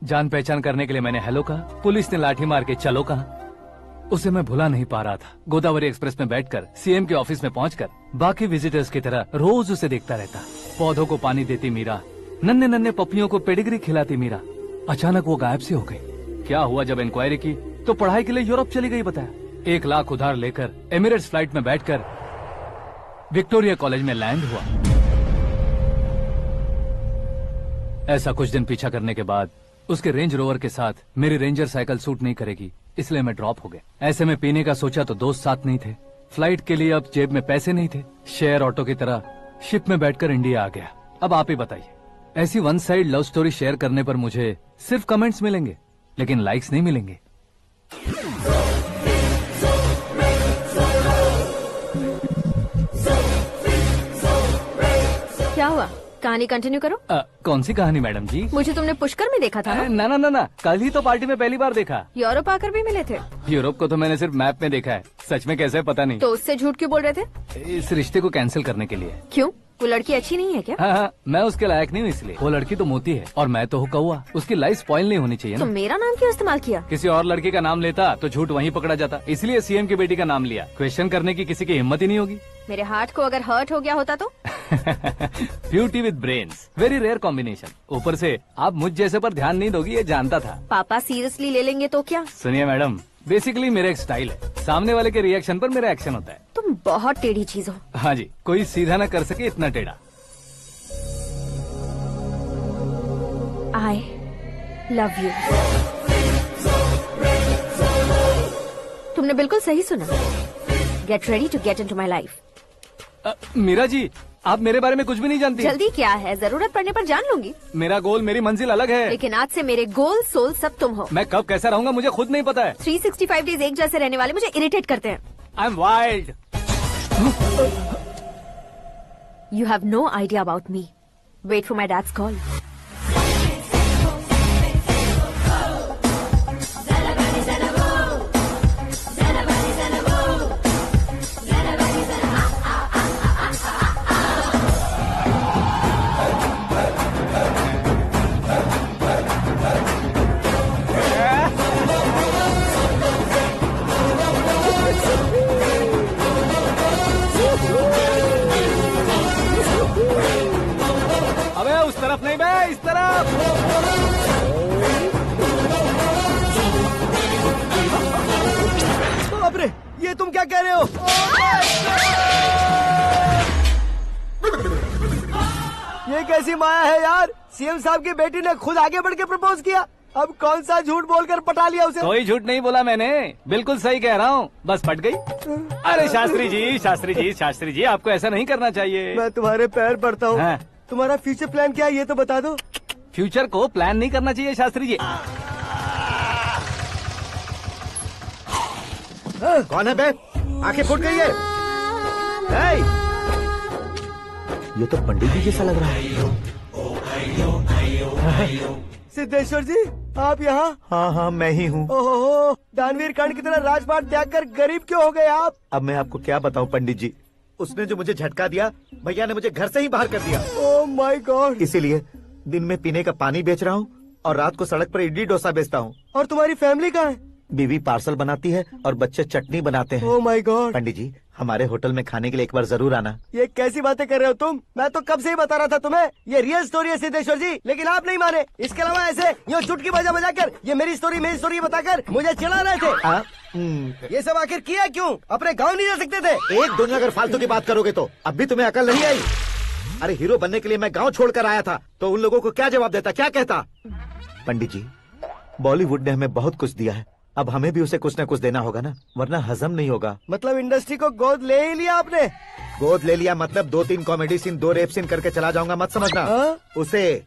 जान पहचान करने के लिए मैंने हेलो कहा, पुलिस ने लाठी मार के चलो कहा। उसे मैं भुला नहीं पा रहा था। गोदावरी एक्सप्रेस में बैठकर सीएम के ऑफिस में पहुंचकर बाकी विजिटर्स की तरह रोज उसे देखता रहता। पौधों को पानी देती मीरा, नन्हे नन्हे पपियों को पेडिग्री खिलाती मीरा। अचानक वो गायब सी हो गई। क्या हुआ? जब इंक्वायरी की तो पढ़ाई के लिए यूरोप चली गई बताया। 1 लाख उधार लेकर एमिरेट्स फ्लाइट में बैठकर विक्टोरिया कॉलेज में लैंड हुआ। ऐसा कुछ दिन पीछा करने के बाद उसके रेंज रोवर के साथ मेरी रेंजर साइकिल सूट नहीं करेगी, इसलिए मैं ड्रॉप हो गया। ऐसे में पीने का सोचा तो दोस्त साथ नहीं थे, फ्लाइट के लिए अब जेब में पैसे नहीं थे, शेयर ऑटो की तरह शिप में बैठकर इंडिया आ गया। अब आप ही बताइए, ऐसी one side love story share करने पर मुझे सिर्फ कमेंट्स मिलेंगे लेकिन लाइक्स नहीं मिलेंगे। क्या हुआ, कहानी कंटिन्यू करो। कौन सी कहानी मैडम जी? मुझे तुमने पुष्कर में देखा था ना? ना, कल ही तो पार्टी में पहली बार देखा। यूरोप आकर भी मिले थे? यूरोप को तो मैंने सिर्फ मैप में देखा है, सच में कैसे पता नहीं। तो उससे झूठ क्यों बोल रहे थे? इस रिश्ते को कैंसिल करने के लिए। क्यों, वो लड़की अच्छी नहीं है क्या? हाँ, मैं उसके लायक नहीं हूँ इसलिए। वो लड़की तो मोती है और मैं तो हूँ कौवा, उसकी लाइफ स्पॉइल नहीं होनी चाहिए ना। तो मेरा नाम क्यों इस्तेमाल किया? किसी और लड़की का नाम लेता तो झूठ वहीं पकड़ा जाता, इसलिए सीएम की बेटी का नाम लिया। क्वेश्चन करने की किसी की हिम्मत ही नहीं होगी। मेरे हार्ट को अगर हर्ट हो गया होता तो? Beauty with brains, very rare combination. ऊपर से आप मुझ जैसे पर ध्यान नहीं दोगी ये जानता था। पापा सीरियसली ले लेंगे तो क्या? सुनिए मैडम, बेसिकली मेरा एक स्टाइल है, सामने वाले के रिएक्शन पर मेरा एक्शन होता है। तुम बहुत टेढ़ी चीज हो। हाँ जी, कोई सीधा न कर सके इतना टेढ़ा। I love you। तुमने बिल्कुल सही सुना। Get ready to get into my life। Meera ji, आप मेरे बारे में कुछ भी नहीं जानती। जल्दी क्या है, जरूरत पड़ने पर जान लूंगी। मेरा गोल, मेरी मंजिल अलग है। लेकिन आज से मेरे गोल सोल सब तुम हो। मैं कब कैसा रहूंगा मुझे खुद नहीं पता है। 365 डेज एक जैसे रहने वाले मुझे इरिटेट करते हैं। I am wild. You have no idea about me। Wait for my dad's call। तरफ नहीं बे, इस तरफ। बाप रे, ये तुम क्या कह रहे हो? ये कैसी माया है यार? सीएम साहब की बेटी ने खुद आगे बढ़ के प्रपोज किया, अब कौन सा झूठ बोलकर पटा लिया उसे? कोई झूठ नहीं बोला मैंने, बिल्कुल सही कह रहा हूँ, बस पट गई। अरे शास्त्री जी आपको ऐसा नहीं करना चाहिए। मैं तुम्हारे पैर पड़ता हूँ। हाँ। तुम्हारा फ्यूचर प्लान क्या है ये तो बता दो। फ्यूचर को प्लान नहीं करना चाहिए शास्त्री जी। कौन है बे? आंखें फूट गई है। ये तो पंडित जी जैसा लग रहा है। सिद्धेश्वर जी, आप यहाँ? हाँ, मैं ही हूँ। ओहो, दानवीर कर्ण की तरह राजपाट त्याग कर गरीब क्यों हो गए आप? अब मैं आपको क्या बताऊँ पंडित जी, उसने जो मुझे झटका दिया, भैया ने मुझे घर से ही बाहर कर दिया। Oh my God. इसीलिए दिन में पीने का पानी बेच रहा हूँ और रात को सड़क पर इडली डोसा बेचता हूँ। और तुम्हारी फैमिली कहाँ है? बीवी पार्सल बनाती है और बच्चे चटनी बनाते हैं। Oh my God. पंडित जी, हमारे होटल में खाने के लिए एक बार जरूर आना। ये कैसी बातें कर रहे हो तुम? मैं तो कब से ही बता रहा था तुम्हें, ये रियल स्टोरी है सिद्धेश्वर जी, लेकिन आप नहीं माने। इसके अलावा ऐसे यूँ चुटकी बजा कर ये मेरी स्टोरी बताकर मुझे चिढ़ा रहे थे। ये सब आखिर किया क्यों? अपने गाँव नहीं जा सकते थे? एक दुनिया अगर फालतू की बात करोगे तो अब भी तुम्हें अकल नहीं आई। अरे हीरो बनने के लिए मैं गाँव छोड़कर आया था तो उन लोगों को क्या जवाब देता, क्या कहता? पंडित जी, बॉलीवुड ने हमें बहुत कुछ दिया है, अब हमें भी उसे कुछ न कुछ देना होगा ना, वरना हजम नहीं होगा। मतलब इंडस्ट्री को गोद ले ही लिया आपने? गोद ले लिया मतलब 2-3 कॉमेडी सीन 2 रेप सीन करके चला जाऊंगा मत समझना। उसे,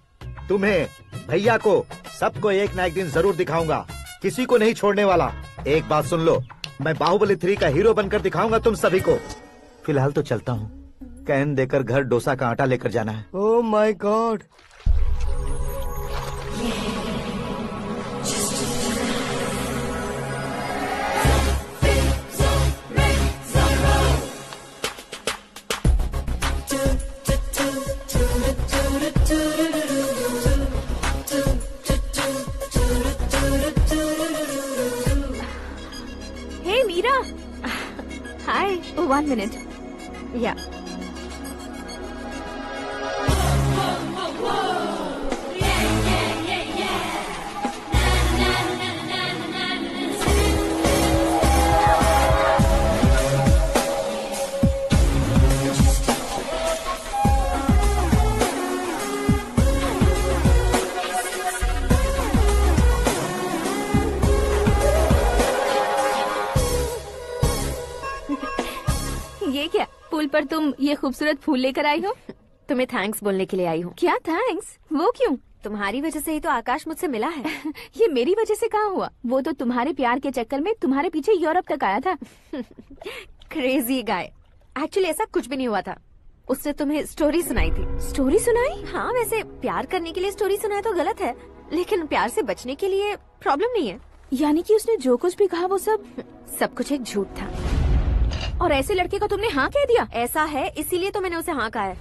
तुम्हें, भैया को, सबको एक ना एक दिन जरूर दिखाऊंगा, किसी को नहीं छोड़ने वाला। एक बात सुन लो, मैं बाहुबली 3 का हीरो बनकर दिखाऊंगा तुम सभी को। फिलहाल तो चलता हूँ, कैन देकर घर डोसा का आटा लेकर जाना है। Oh my God. Hey Meera. Hi. Oh, 1 minute. Yeah. पर तुम ये खूबसूरत फूल लेकर आई हो। तुम्हें थैंक्स बोलने के लिए आई हूँ। क्या थैंक्स? वो क्यों? तुम्हारी वजह से ही तो आकाश मुझसे मिला है। ये मेरी वजह से कहाँ हुआ? वो तो तुम्हारे प्यार के चक्कर में तुम्हारे पीछे यूरोप तक आया था। Crazy guy. एक्चुअली ऐसा कुछ भी नहीं हुआ था। उसने तुम्हें स्टोरी सुनाई थी। स्टोरी सुनाई? हाँ, वैसे प्यार करने के लिए स्टोरी सुनाए तो गलत है, लेकिन प्यार से बचने के लिए प्रॉब्लम नहीं है। यानी कि उसने जो कुछ भी कहा वो सब कुछ एक झूठ था। और ऐसे लड़के को तुमने हाँ कह दिया? ऐसा है, इसीलिए तो मैंने उसे हाँ कहा है।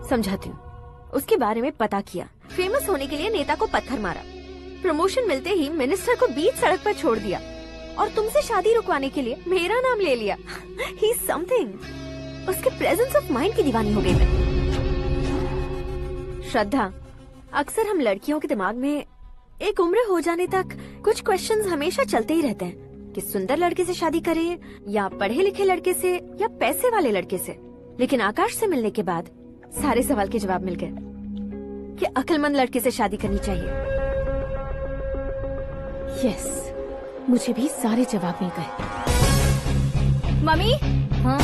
समझाती हूँ। उसके बारे में पता किया, फेमस होने के लिए नेता को पत्थर मारा, प्रमोशन मिलते ही मिनिस्टर को बीच सड़क पर छोड़ दिया और तुमसे शादी रुकवाने के लिए मेरा नाम ले लिया। ही समथिंग। उसके प्रेजेंस ऑफ माइंड की दीवानी हो गई मैं। श्रद्धा, अक्सर हम लड़कियों के दिमाग में एक उम्र हो जाने तक कुछ क्वेश्चंस हमेशा चलते ही रहते हैं कि सुंदर लड़के से शादी करें या पढ़े लिखे लड़के से या पैसे वाले लड़के से। लेकिन आकाश से मिलने के बाद सारे सवाल के जवाब मिल गए कि अक्लमंद लड़के से शादी करनी चाहिए। यस, मुझे भी सारे जवाब मिल गए। मम्मी, हाँ?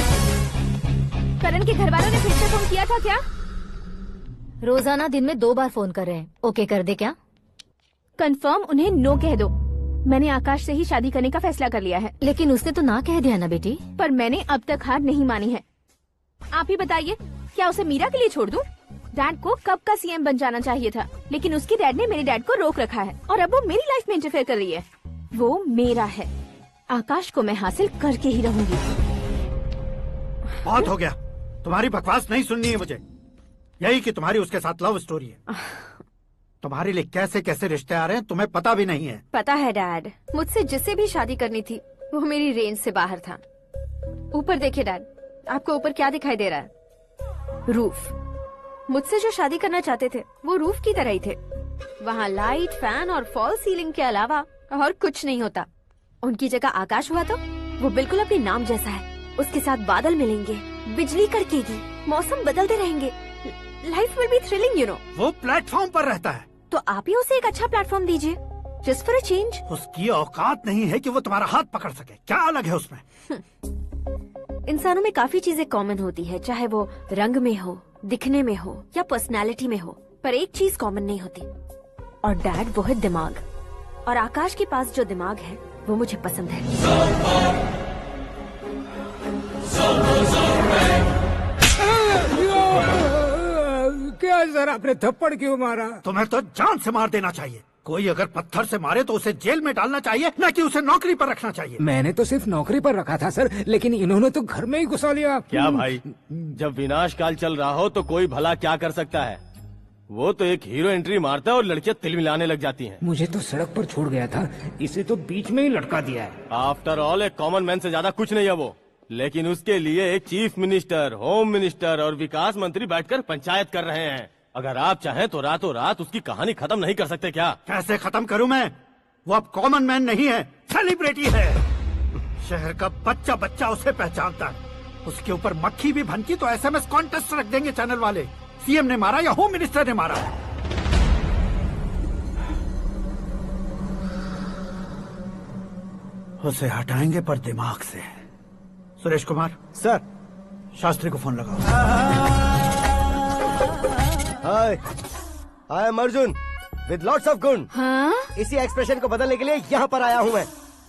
करण के घर वालों ने फिर से फोन किया था क्या? रोजाना दिन में 2 बार फोन कर रहे हैं। ओके कर दे क्या? कंफर्म उन्हें नो कह दो। मैंने आकाश से ही शादी करने का फैसला कर लिया है। लेकिन उसने तो ना कह दिया ना बेटी। पर मैंने अब तक हार नहीं मानी है। आप ही बताइए, क्या उसे मीरा के लिए छोड़ दूं? डैड को कब का सीएम बन जाना चाहिए था, लेकिन उसके डैड ने मेरे डैड को रोक रखा है और अब वो मेरी लाइफ में इंटरफेयर कर रही है। वो मेरा है। आकाश को मैं हासिल करके ही रहूंगी। बहुत हो गया, तुम्हारी बकवास नहीं सुननी है मुझे। यही कि तुम्हारी उसके साथ लव स्टोरी है। तुम्हारे लिए कैसे कैसे रिश्ते आ रहे हैं तुम्हें पता भी नहीं है। पता है डैड, मुझसे जिसे भी शादी करनी थी वो मेरी रेंज से बाहर था। ऊपर देखिए डैड, आपको ऊपर क्या दिखाई दे रहा है? रूफ। मुझसे जो शादी करना चाहते थे वो रूफ की तरह ही थे। वहाँ लाइट, फैन और फॉल सीलिंग के अलावा और कुछ नहीं होता। उनकी जगह आकाश हुआ तो वो बिल्कुल अपने नाम जैसा है। उसके साथ बादल मिलेंगे, बिजली कड़केगी, मौसम बदलते रहेंगे। Life will be thrilling, you know. वो प्लेटफॉर्म पर रहता है तो आप ही उसे एक अच्छा प्लेटफॉर्म दीजिए, जस्ट फॉर अ चेंज। उसकी औकात नहीं है कि वो तुम्हारा हाथ पकड़ सके। क्या अलग है उसमें? इंसानों में काफी चीजें कॉमन होती है, चाहे वो रंग में हो, दिखने में हो या पर्सनालिटी में हो, पर एक चीज कॉमन नहीं होती, और डैड वो है दिमाग। और आकाश के पास जो दिमाग है वो मुझे पसंद है। क्या सर, आपने थप्पड़ क्यों मारा? तुम्हें तो जान से मार देना चाहिए। कोई अगर पत्थर से मारे तो उसे जेल में डालना चाहिए, न कि उसे नौकरी पर रखना चाहिए। मैंने तो सिर्फ नौकरी पर रखा था सर, लेकिन इन्होंने तो घर में ही घुसा लिया। क्या भाई, जब विनाश काल चल रहा हो तो कोई भला क्या कर सकता है? वो तो एक हीरो एंट्री मारता है और लड़कियां तिल मिलाने लग जाती हैं। मुझे तो सड़क पर छोड़ गया था, इसे तो बीच में ही लटका दिया है। आफ्टर ऑल एक कॉमन मैन से ज्यादा कुछ नहीं है वो, लेकिन उसके लिए एक चीफ मिनिस्टर, होम मिनिस्टर और विकास मंत्री बैठकर पंचायत कर रहे हैं। अगर आप चाहें तो रातों रात उसकी कहानी खत्म नहीं कर सकते क्या? कैसे खत्म करूं मैं? वो अब कॉमन मैन नहीं है, सेलिब्रिटी है। शहर का बच्चा बच्चा उसे पहचानता है। उसके ऊपर मक्खी भी भनकी तो एसएमएस कॉन्टेस्ट रख देंगे चैनल वाले। सीएम ने मारा या होम मिनिस्टर ने मारा। उसे हटाएंगे पर दिमाग से। सुरेश कुमार सर, शास्त्री को फोन लगाओ। Hi, I am Arjun with lots of गुण। हाँ? इसी एक्सप्रेशन को बदलने के लिए यहाँ पर आया हूँ मैं।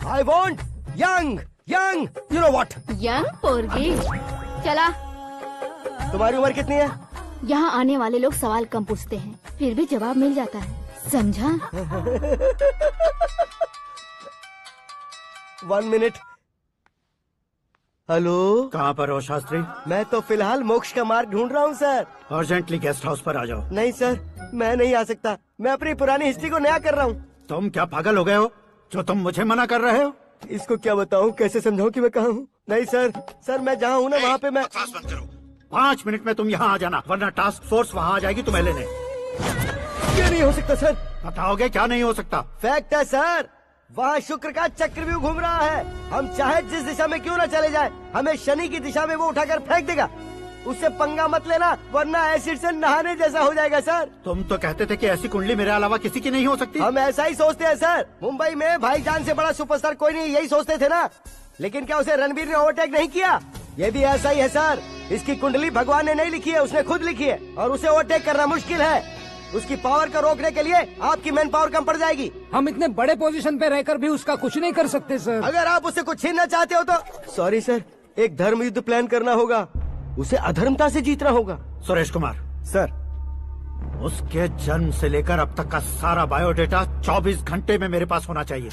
I want young young, you know what? Young पोरगी। चला। तुम्हारी उम्र कितनी है? यहाँ आने वाले लोग सवाल कम पूछते हैं, फिर भी जवाब मिल जाता है, समझा? 1 मिनट। हेलो, कहाँ पर हो शास्त्री? मैं तो फिलहाल मोक्ष का मार्ग ढूंढ रहा हूँ सर। अर्जेंटली गेस्ट हाउस पर आ जाओ। नहीं सर, मैं नहीं आ सकता। मैं अपनी पुरानी हिस्ट्री को नया कर रहा हूँ। तुम क्या पागल हो गए हो जो तुम मुझे मना कर रहे हो? इसको क्या बताऊँ, कैसे समझाऊँ कि मैं कहाँ हूँ? नहीं सर, सर मैं जहाँ हूँ ना वहाँ पे मैं। 5 मिनट में तुम यहाँ आ जाना, वरना टास्क फोर्स वहाँ आ जाएगी तुम्हें लेने। क्या नहीं हो सकता सर? बताओगे क्या नहीं हो सकता? फैक्ट है सर, वहाँ शुक्र का चक्रव्यूह घूम रहा है। हम चाहे जिस दिशा में क्यों न चले जाए, हमें शनि की दिशा में वो उठाकर फेंक देगा। उससे पंगा मत लेना, वरना एसिड से नहाने जैसा हो जाएगा सर। तुम तो कहते थे कि ऐसी कुंडली मेरे अलावा किसी की नहीं हो सकती। हम ऐसा ही सोचते हैं सर। मुंबई में भाईजान से बड़ा सुपरस्टार कोई नहीं, यही सोचते थे ना। लेकिन क्या उसे रणवीर ने ओवरटेक नहीं किया? ये भी ऐसा ही है सर। इसकी कुंडली भगवान ने नहीं लिखी है, उसने खुद लिखी है, और उसे ओवरटेक करना मुश्किल है। उसकी पावर को रोकने के लिए आपकी मैन पावर कम पड़ जाएगी। हम इतने बड़े पोजीशन पे रहकर भी उसका कुछ नहीं कर सकते सर। अगर आप उससे कुछ छीनना चाहते हो तो सॉरी सर, एक धर्म युद्ध प्लान करना होगा। उसे अधर्मता से जीतना होगा। सुरेश कुमार सर, उसके जन्म से लेकर अब तक का सारा बायोडेटा 24 घंटे में मेरे पास होना चाहिए।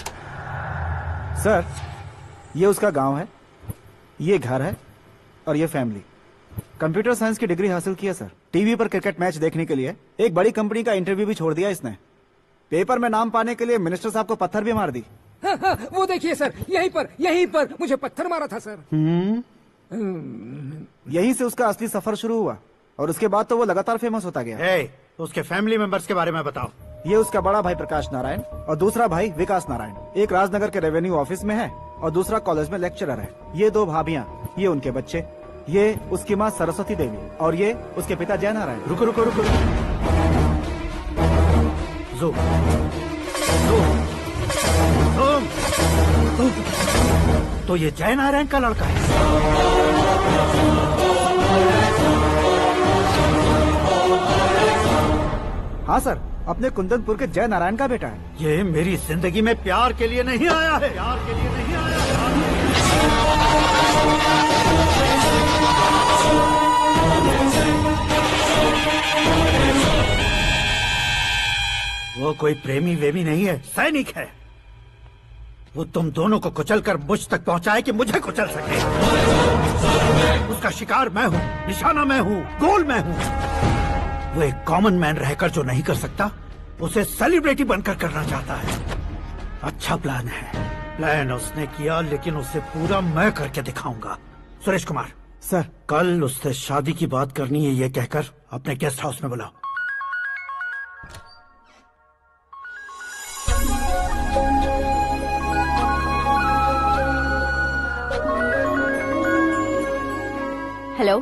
सर, ये उसका गांव है, ये घर है और ये फैमिली। कंप्यूटर साइंस की डिग्री हासिल की है सर। टीवी पर क्रिकेट मैच देखने के लिए एक बड़ी कंपनी का इंटरव्यू भी छोड़ दिया इसने। पेपर में नाम पाने के लिए मिनिस्टर साहब को पत्थर भी मार दी। वो देखिए सर, यहीं पर मुझे पत्थर मारा था सर। यहीं से उसका असली सफर शुरू हुआ और उसके बाद तो वो लगातार फेमस होता गया। उसके फैमिली मेंबर्स के बारे में बताओ। ये उसका बड़ा भाई प्रकाश नारायण और दूसरा भाई विकास नारायण। एक राजनगर के रेवेन्यू ऑफिस में है और दूसरा कॉलेज में लेक्चरर है। ये 2 भाभियां, ये उनके बच्चे, ये उसकी माँ सरस्वती देवी और ये उसके पिता जय नारायण। रुको रुको रुको, तो ये जय नारायण का लड़का है। हाँ सर, अपने कुंदनपुर के जय नारायण का बेटा है। ये मेरी जिंदगी में प्यार के लिए नहीं आया है, प्यार के लिए नहीं आया वो कोई प्रेमी वेमी नहीं है, सैनिक है। वो तुम दोनों को कुचलकर मुझ तक पहुंचाए कि मुझे कुचल सके। उसका शिकार मैं हूँ, निशाना मैं हूँ, गोल मैं हूँ। वो एक कॉमन मैन रहकर जो नहीं कर सकता, उसे सेलिब्रिटी बनकर करना चाहता है। अच्छा प्लान है। प्लान उसने किया, लेकिन उसे पूरा मैं करके दिखाऊंगा। सुरेश कुमार सर, कल उससे शादी की बात करनी है, ये कहकर अपने गेस्ट हाउस में बुलाओ। हेलो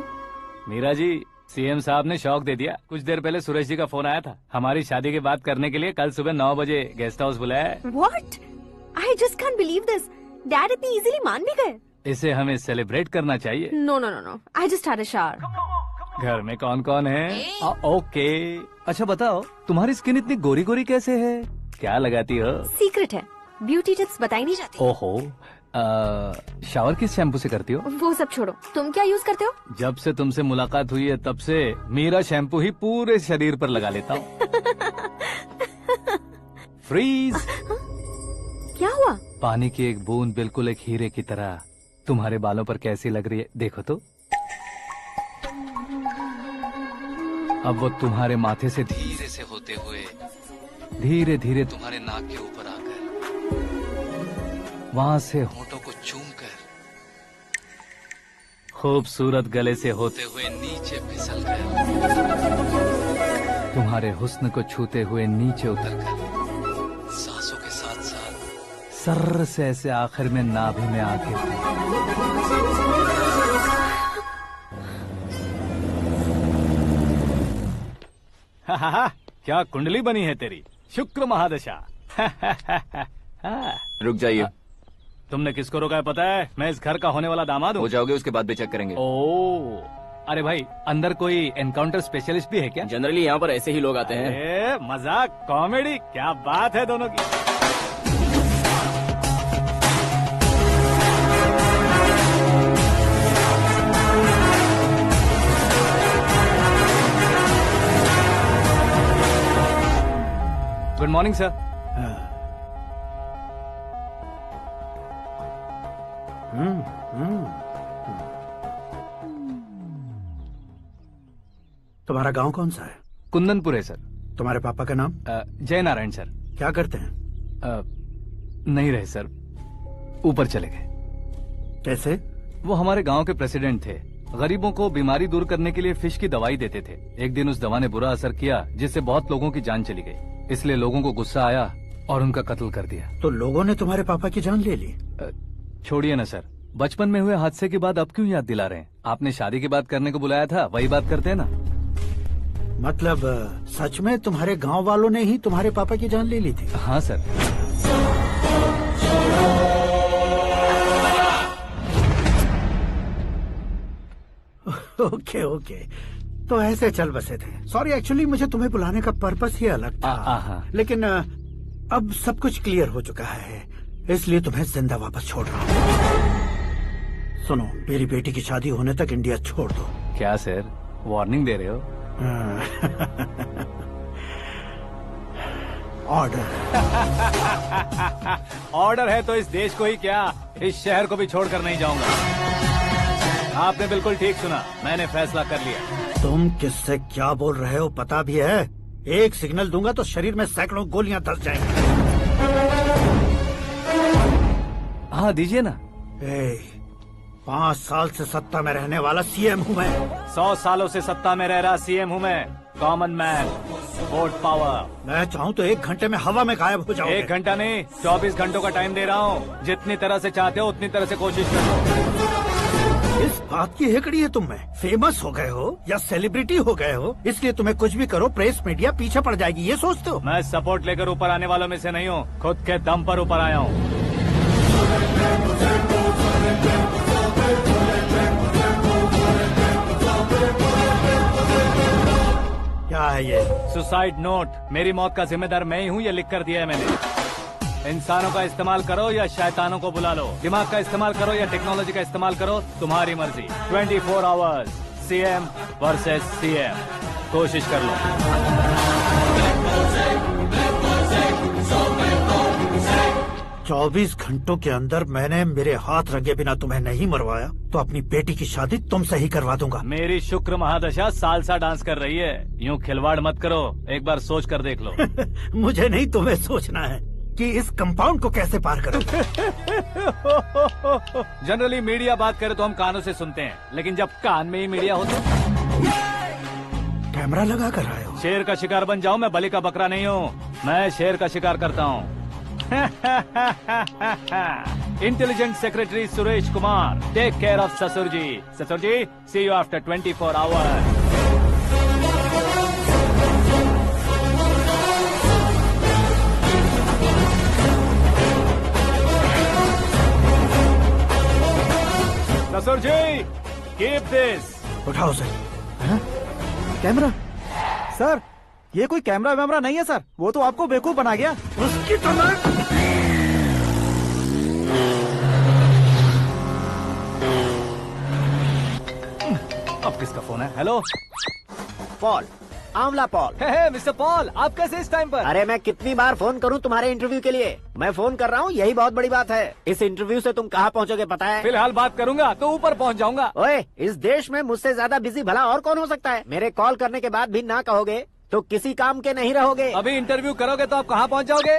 मीरा जी, सीएम साहब ने शौक दे दिया। कुछ देर पहले सुरेश जी का फोन आया था, हमारी शादी की बात करने के लिए कल सुबह 9 बजे गेस्ट हाउस बुलाया है। What? I just can't believe this. Dad इतनी इजीली मान भी गए। इसे हमें सेलिब्रेट करना चाहिए। No, no, no, no. I just had a shower. घर में कौन कौन है? ओके। अच्छा बताओ, तुम्हारी स्किन इतनी गोरी गोरी कैसे है? क्या लगाती हो? सीक्रेट है, ब्यूटी टिप्स बताई नहीं जाती। ओहो, शावर किस शैम्पू से करती हो? वो सब छोड़ो, तुम क्या यूज करते हो? जब से तुमसे मुलाकात हुई है तब से मेरा शैम्पू ही पूरे शरीर पर लगा लेता हूँ। फ्रीज। क्या हुआ? पानी की एक बूंद बिल्कुल एक हीरे की तरह तुम्हारे बालों पर कैसी लग रही है, देखो तो। अब वो तुम्हारे माथे से धीरे से होते हुए धीरे धीरे तुम्हारे नाक के ऊपर आकर वहां से होठों को चूमकर खूबसूरत गले से होते हुए नीचे फिसल कर तुम्हारे हुस्न को छूते हुए नीचे उतरकर सांसों के साथ साथ सर्र से ऐसे आखिर में नाभि में आके क्या कुंडली बनी है तेरी, शुक्र महादशा। रुक जाइए। तुमने किसको रोका है पता है? मैं इस घर का होने वाला दामाद हूँ। हो जाओगे उसके बाद भी चेक करेंगे। ओ, अरे भाई, अंदर कोई एनकाउंटर स्पेशलिस्ट भी है क्या? जनरली यहाँ पर ऐसे ही लोग आते हैं। मजाक, कॉमेडी, क्या बात है दोनों की। Good morning sir. तुम्हारा गांव कौन सा है? कुंदनपुर है सर। तुम्हारे पापा का नाम? जय नारायण सर। क्या करते हैं? नहीं रहे सर, ऊपर चले गए। कैसे? वो हमारे गांव के प्रेसिडेंट थे। गरीबों को बीमारी दूर करने के लिए फिश की दवाई देते थे। एक दिन उस दवा ने बुरा असर किया, जिससे बहुत लोगों की जान चली गई। इसलिए लोगों को गुस्सा आया और उनका कत्ल कर दिया। तो लोगों ने तुम्हारे पापा की जान ले ली? छोड़िए ना सर, बचपन में हुए हादसे की बात अब क्यों याद दिला रहे हैं? आपने शादी की बात करने को बुलाया था, वही बात करते हैं ना। मतलब सच में तुम्हारे गांव वालों ने ही तुम्हारे पापा की जान ले ली थी? हाँ सर। ओके ओके, तो ऐसे चल बसे थे। सॉरी, एक्चुअली मुझे तुम्हें बुलाने का पर्पस ही अलग था, लेकिन अब सब कुछ क्लियर हो चुका है, इसलिए तुम्हें जिंदा वापस छोड़ रहा हूँ। सुनो, मेरी बेटी की शादी होने तक इंडिया छोड़ दो। क्या सर, वार्निंग दे रहे हो? ऑर्डर। ऑर्डर है तो इस देश को ही क्या, इस शहर को भी छोड़कर नहीं जाऊंगा। आपने बिल्कुल ठीक सुना, मैंने फैसला कर लिया। तुम किससे क्या बोल रहे हो पता भी है? एक सिग्नल दूंगा तो शरीर में सैकड़ों गोलियां धस जाएंगी। हाँ दीजिए ना। 5 साल से सत्ता में रहने वाला सीएम हूँ मैं। 100 सालों से सत्ता में रह रहा सीएम हूँ मैं। Common man, vote power. मैं चाहूँ तो 1 घंटे में हवा में गायब हो जाऊँ। 1 घंटा नहीं, 24 घंटों का टाइम दे रहा हूँ। जितनी तरह से चाहते हो उतनी तरह से कोशिश करो। इस बात की हेकड़ी है तुम में? फेमस हो गए हो या सेलिब्रिटी हो गए हो, इसलिए तुम्हें कुछ भी करो प्रेस मीडिया पीछे पड़ जाएगी, ये सोचते हो? मैं सपोर्ट लेकर ऊपर आने वालों में से नहीं हूँ, खुद के दम पर ऊपर आया हूँ। क्या है ये? Suicide note. मेरी मौत का जिम्मेदार मैं ही हूँ, ये लिख कर दिया है मैंने। इंसानों का इस्तेमाल करो या शैतानों को बुला लो, दिमाग का इस्तेमाल करो या टेक्नोलॉजी का इस्तेमाल करो, तुम्हारी मर्जी। 24 आवर्स, सीएम वर्सेस सीएम, कोशिश कर लो। 24 घंटों के अंदर मैंने मेरे हाथ रंगे बिना तुम्हें नहीं मरवाया तो अपनी बेटी की शादी तुमसे ही करवा दूंगा। मेरी शुक्र महादशा सालसा डांस कर रही है, यूँ खिलवाड़ मत करो, एक बार सोच कर देख लो। मुझे नहीं, तुम्हें सोचना है कि इस कंपाउंड को कैसे पार करूं। जनरली मीडिया बात करे तो हम कानों से सुनते हैं, लेकिन जब कान में ही मीडिया हो तो कैमरा लगा कर आए हो। शेर का शिकार बन जाऊं, मैं बलि का बकरा नहीं हूँ, मैं शेर का शिकार करता हूँ। Intelligent secretary Suresh Kumar, take care of ससुर जी। ससुर जी, सी यू आफ्टर 24 आवर्स। ससुर जी, कीप दिस। उठाओ सर। कैमरा? सर, ये कोई कैमरा वैमरा नहीं है सर, वो तो आपको बेवकूफ बना गया। उसकी तो अब किसका फोन है? हेलो पॉल, आंवला पॉल। हे मिस्टर पॉल, आप कैसे इस टाइम पर? अरे मैं कितनी बार फोन करूं तुम्हारे इंटरव्यू के लिए? मैं फोन कर रहा हूं, यही बहुत बड़ी बात है। इस इंटरव्यू से तुम कहां पहुंचोगे पता है? फिलहाल बात करूंगा तो ऊपर पहुंच जाऊंगा। ओए, इस देश में मुझसे ज्यादा बिजी भला और कौन हो सकता है? मेरे कॉल करने के बाद भी ना कहोगे तो किसी काम के नहीं रहोगे। अभी इंटरव्यू करोगे तो आप कहाँ पहुँच जाओगे?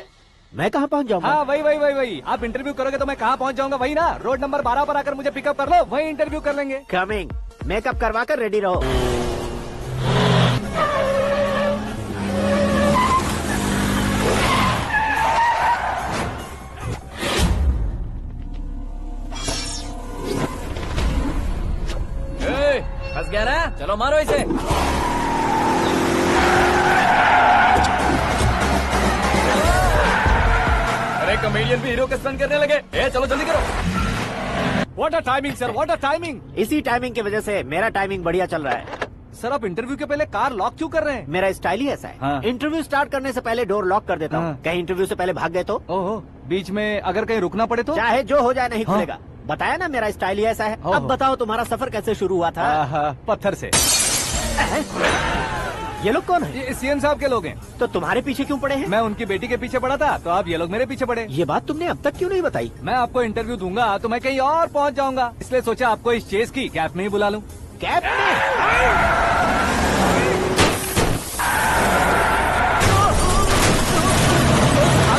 मैं कहाँ पहुँच जाऊंगा? हाँ वही। आप इंटरव्यू करोगे तो मैं कहाँ पहुँच जाऊंगा? वही ना, रोड नंबर 12 पर आकर मुझे पिकअप कर लो, वही इंटरव्यू कर लेंगे। कमिंग। मेकअप करवा कर रेडी रहो। फंस गया ना, चलो मारो इसे। अरे कॉमेडियन भी हीरो के स्टंट करने लगे। चलो जल्दी करो। What a timing sir, what a timing. इसी टाइमिंग की वजह से मेरा टाइमिंग बढ़िया चल रहा है। सर, आप इंटरव्यू के पहले कार लॉक क्यों कर रहे हैं? मेरा स्टाइल ही ऐसा है। हाँ। इंटरव्यू स्टार्ट करने से पहले डोर लॉक कर देता हूँ। कहीं इंटरव्यू से पहले भाग गए तो? ओहो, बीच में अगर कहीं रुकना पड़े तो? चाहे जो हो जाए नहीं खुलेगा। बताया ना, मेरा स्टाइल ही ऐसा है। अब बताओ तुम्हारा सफर कैसे शुरू हुआ था? पत्थर से। ये लोग कौन है? ये सीएम साहब के लोग हैं। तो तुम्हारे पीछे क्यों पड़े हैं? मैं उनकी बेटी के पीछे पड़ा था, तो आप ये लोग मेरे पीछे पड़े। ये बात तुमने अब तक क्यों नहीं बताई? मैं आपको इंटरव्यू दूंगा तो मैं कहीं और पहुंच जाऊंगा, इसलिए सोचा आपको इस चेस की कैप में ही बुला लूं। कैप में?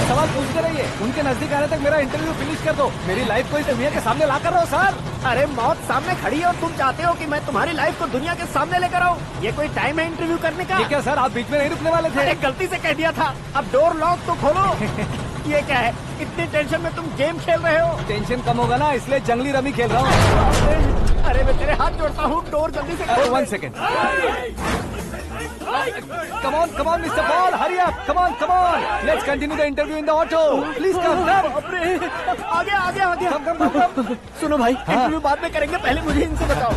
सवाल पूछते रहिए, उनके नजदीक आने तक मेरा इंटरव्यू फिनिश कर दो। मेरी लाइफ को इस दुनिया के सामने ला कर रहो सर। अरे मौत सामने खड़ी है और तुम चाहते हो कि मैं तुम्हारी लाइफ को दुनिया के सामने लेकर आऊं? ये कोई टाइम है इंटरव्यू करने का? ये क्या सर, आप बीच में नहीं रुकने वाले थे? अरे गलती से कह दिया था, अब डोर लॉक तो खोलो। ये क्या है, इतनी टेंशन में तुम गेम खेल रहे हो? टेंशन कम होगा ना, इसलिए जंगली रमी खेल रहा हूँ। अरे मैं तेरे हाथ जोड़ता हूँ, डोर जल्दी से खोलो। 1 second. Come on, Mr. Paul, hurry up! Come on! Let's continue the interview in the auto. Please come. आगे। Come. सुनो भाई, इंटरव्यू बाद में करेंगे, पहले मुझे इनसे बताओ।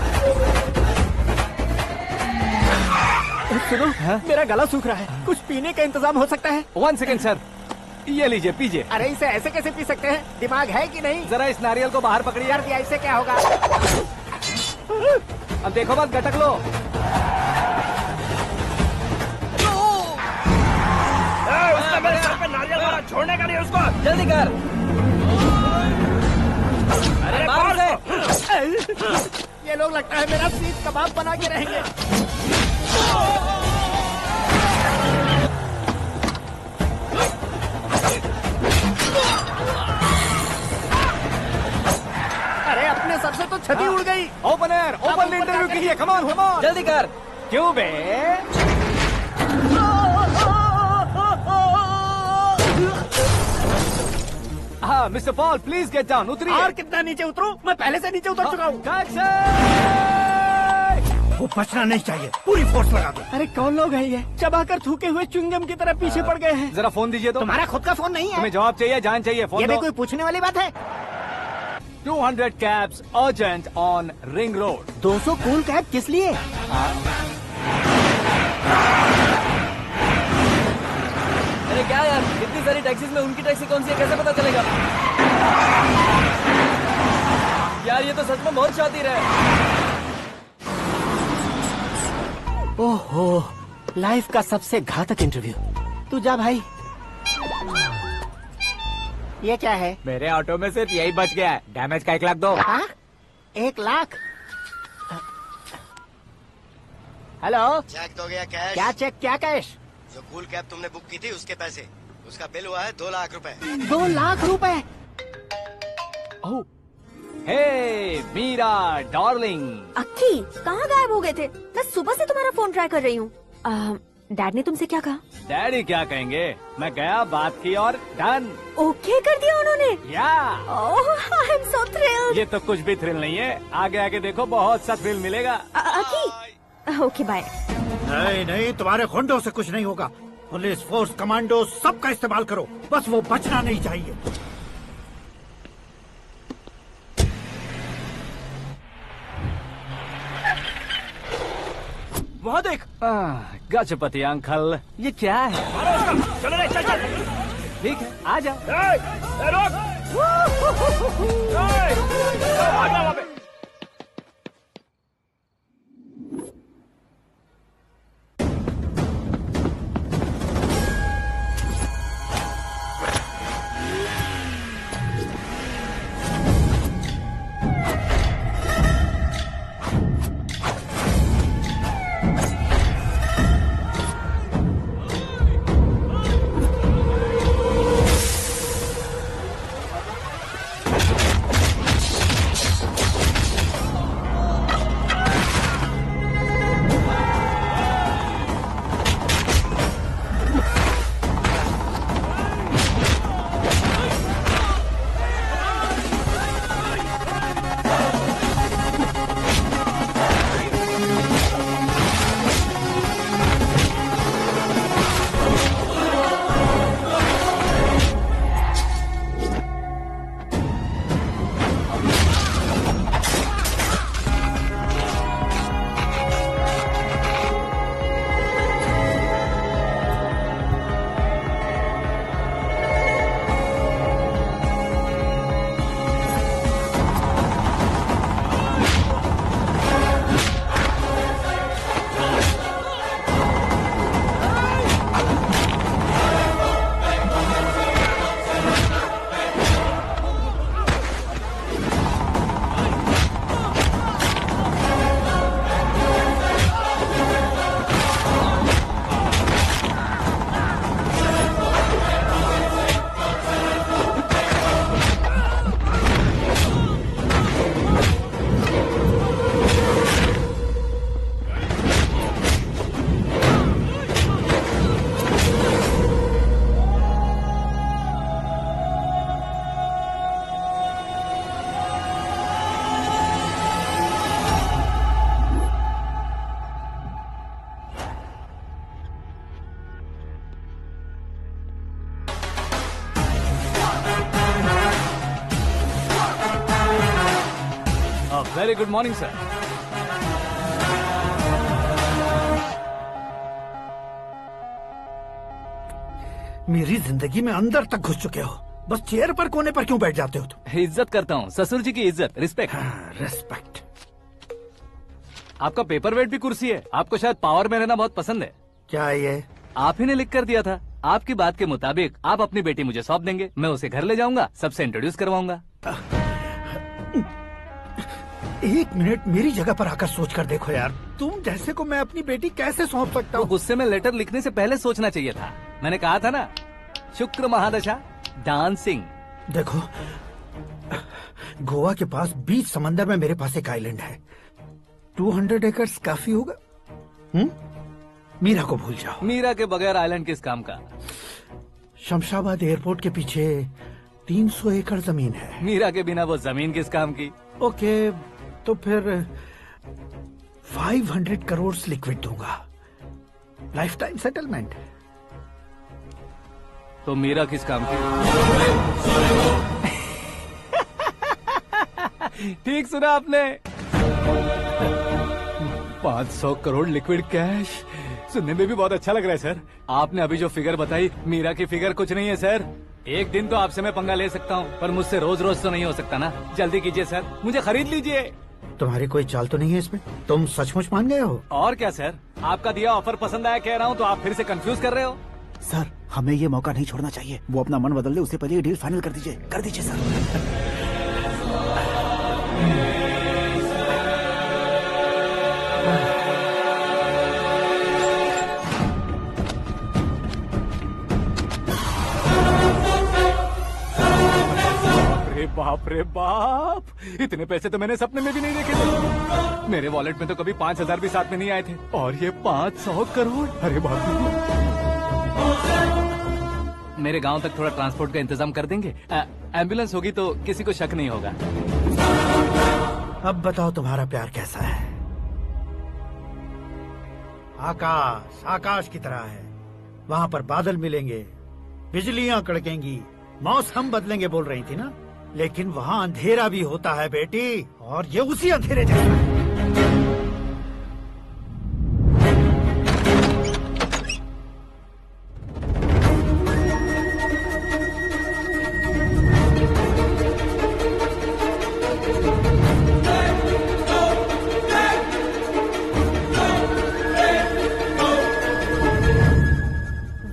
सुनो, मेरा गला सूख रहा है, कुछ पीने का इंतजाम हो सकता है? 1 सेकेंड सर, ये लीजिए पीजिए। अरे इसे ऐसे कैसे पी सकते हैं? दिमाग है कि नहीं? जरा इस नारियल को बाहर पकड़िए। यार इससे क्या होगा? अब देखो मत, गटक लो। उसने मेरे सर पे नारियल मारा, छोड़ने का नहीं उसको। जल्दी कर। अरे मार उसे। ये लोग लगता है मेरा सीख कबाब बना के रहेंगे। अरे अपने सर से तो छती उड़ गई। ओपन एयर, ओपन इंटरव्यू कीजिए। कम ऑन कम ऑन, जल्दी कर। क्यों बे? हाँ mister Paul, please get down. उतरिए। और कितना नीचे उतरूं? मैं पहले से नीचे उतर चुका हूँ। वो बचना नहीं चाहिए, पूरी फोर्स लगा दो। अरे कौन लोग हैं ये? चबाकर थूके हुए च्युइंगम की तरह पीछे पड़ गए हैं। जरा फोन दीजिए तो। तुम्हारा खुद का फोन नहीं है? तुम्हें जवाब चाहिए, जान चाहिए, फोन ये भी दो। कोई पूछने वाली बात है? 200 cabs urgent on Ring Road। 200 cool cab किस लिए? अरे क्या यार, इतनी सारी टैक्सीज में उनकी टैक्सी कौन सी है, कैसे पता चलेगा? यार ये तो सच में बहुत शातिर है। ओहो, लाइफ का सबसे घातक इंटरव्यू। तू जा भाई। ये क्या है? मेरे ऑटो में सिर्फ यही बच गया है, डैमेज का 1 लाख दो। 1 लाख? हेलो, चेक तो गया कैश। क्या चेक, क्या कैश? जो कूल कैब तुमने बुक की थी उसके पैसे, उसका बिल हुआ है 2 लाख रुपए। 2 लाख रुपए? हे मीरा डार्लिंग। अक्की, कहाँ गायब हो गए थे? मैं सुबह से तुम्हारा फोन ट्राई कर रही हूँ। डैड ने तुमसे क्या कहा? डैडी क्या कहेंगे, मैं गया, बात की और डन। ओके कर दिया उन्होंने? या आई एम सो थ्रिल्ड। ये तो कुछ भी थ्रिल नहीं है, आगे आगे देखो बहुत सा थ्रिल मिलेगा। अक्की, ओके बाय। नहीं नहीं, तुम्हारे गुंडों से कुछ नहीं होगा। पुलिस फोर्स, कमांडो, सबका इस्तेमाल करो, बस वो बचना नहीं चाहिए। वहाँ देख। गजपति अंकल, ये क्या है? चलो रे, चल चल। ठीक है, आ जा। Very good morning sir. मेरी जिंदगी में अंदर तक घुस चुके हो। बस चेयर पर कोने पर क्यों बैठ जाते हो तुम? इज्जत करता हूँ, ससुर जी की इज्जत, रिस्पेक्ट। रिस्पेक्ट। आपका पेपर वेट भी कुर्सी है। आपको शायद पावर में रहना बहुत पसंद है। क्या ये? आप ही ने लिख कर दिया था। आपकी बात के मुताबिक आप अपनी बेटी मुझे सौंप देंगे, मैं उसे घर ले जाऊंगा, सबसे इंट्रोड्यूस करवाऊंगा। 1 मिनट मेरी जगह पर आकर सोच कर देखो यार, तुम जैसे को मैं अपनी बेटी कैसे सौंप सकता हूँ? गुस्से में लेटर लिखने से पहले सोचना चाहिए था। मैंने कहा था ना, शुक्र महादशा डांसिंग। देखो, गोवा के पास बीच समंदर में मेरे पास एक आइलैंड है। 200 एकर्स काफी होगा। मीरा को भूल जाओ। मीरा के बगैर आइलैंड किस काम का? शमशाबाद एयरपोर्ट के पीछे 300 एकड़ जमीन है। मीरा के बिना वो जमीन किस काम की? ओके, तो फिर 500 करोड़ लिक्विड दूंगा, लाइफ टाइम सेटलमेंट। तो मीरा किस काम की? ठीक सुना आपने। 500 करोड़ लिक्विड कैश सुनने में भी बहुत अच्छा लग रहा है सर। आपने अभी जो फिगर बताई, मीरा की फिगर कुछ नहीं है सर। एक दिन तो आपसे मैं पंगा ले सकता हूँ, पर मुझसे रोज रोज तो नहीं हो सकता ना। जल्दी कीजिए सर, मुझे खरीद लीजिए। तुम्हारी कोई चाल तो नहीं है इसमें? तुम सचमुच मान गए हो? और क्या सर, आपका दिया ऑफर पसंद आया कह रहा हूँ, तो आप फिर से कंफ्यूज कर रहे हो। सर, हमें ये मौका नहीं छोड़ना चाहिए। वो अपना मन बदल दे, उससे पहले ये डील फाइनल कर दीजिए। कर दीजिए सर। बाप रे बाप, इतने पैसे तो मैंने सपने में भी नहीं देखे थे। मेरे वॉलेट में तो कभी 5000 भी साथ में नहीं आए थे, और ये 500 करोड़। अरे बाप रे। मेरे गांव तक थोड़ा ट्रांसपोर्ट का इंतजाम कर देंगे? एम्बुलेंस होगी तो किसी को शक नहीं होगा। अब बताओ तुम्हारा प्यार कैसा है? आकाश आकाश की तरह है। वहाँ पर बादल मिलेंगे, बिजलियां कड़केंगी, मौसम बदलेंगे बोल रही थी ना। लेकिन वहाँ अंधेरा भी होता है बेटी, और ये उसी अंधेरे जैसा है।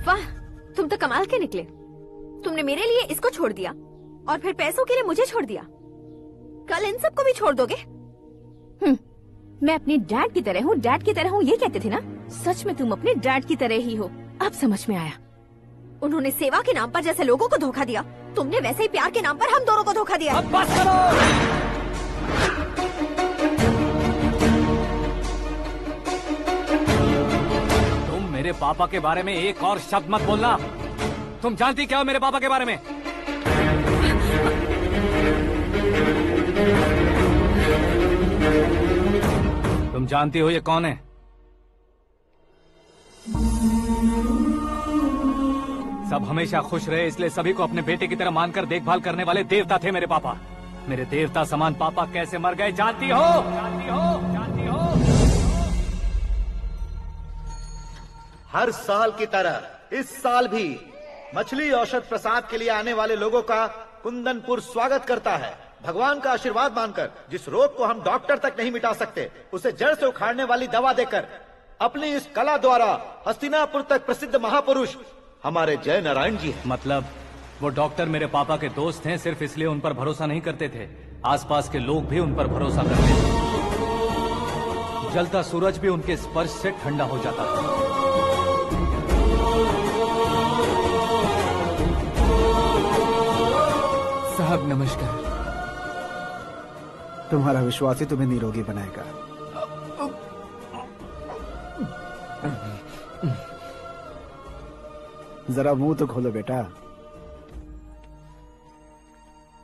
वाह, तुम तो कमाल के निकले। तुमने मेरे लिए इसको छोड़ दिया और फिर पैसों के लिए मुझे छोड़ दिया। कल इन सबको भी छोड़ दोगे? मैं अपने डैड की तरह हूँ, डैड की तरह हूँ, ये कहते थे ना। सच में तुम अपने डैड की तरह ही हो। अब समझ में आया। उन्होंने सेवा के नाम पर जैसे लोगों को धोखा दिया, तुमने वैसे ही प्यार के नाम पर हम दोनों को धोखा दिया। अब बस करो। तुम मेरे पापा के बारे में एक और शब्द मत बोलना। तुम जानती क्या हो मेरे पापा के बारे में? तुम जानती हो ये कौन है? सब हमेशा खुश रहे, इसलिए सभी को अपने बेटे की तरह मानकर देखभाल करने वाले देवता थे मेरे पापा। मेरे देवता समान पापा कैसे मर गए जानती हो? जानती हो? जानती हो? हर साल की तरह इस साल भी मछली औषध प्रसाद के लिए आने वाले लोगों का कुंदनपुर स्वागत करता है। भगवान का आशीर्वाद मानकर जिस रोग को हम डॉक्टर तक नहीं मिटा सकते, उसे जड़ से उखाड़ने वाली दवा देकर अपनी इस कला द्वारा हस्तिनापुर तक प्रसिद्ध महापुरुष हमारे जय नारायण जी हैं। मतलब वो डॉक्टर मेरे पापा के दोस्त हैं, सिर्फ इसलिए उन पर भरोसा नहीं करते थे। आसपास के लोग भी उन पर भरोसा करते थे। जलता सूरज भी उनके स्पर्श से ठंडा हो जाता था। साहब नमस्कार। तुम्हारा विश्वास ही तुम्हें निरोगी बनाएगा। जरा मुंह तो खोलो बेटा।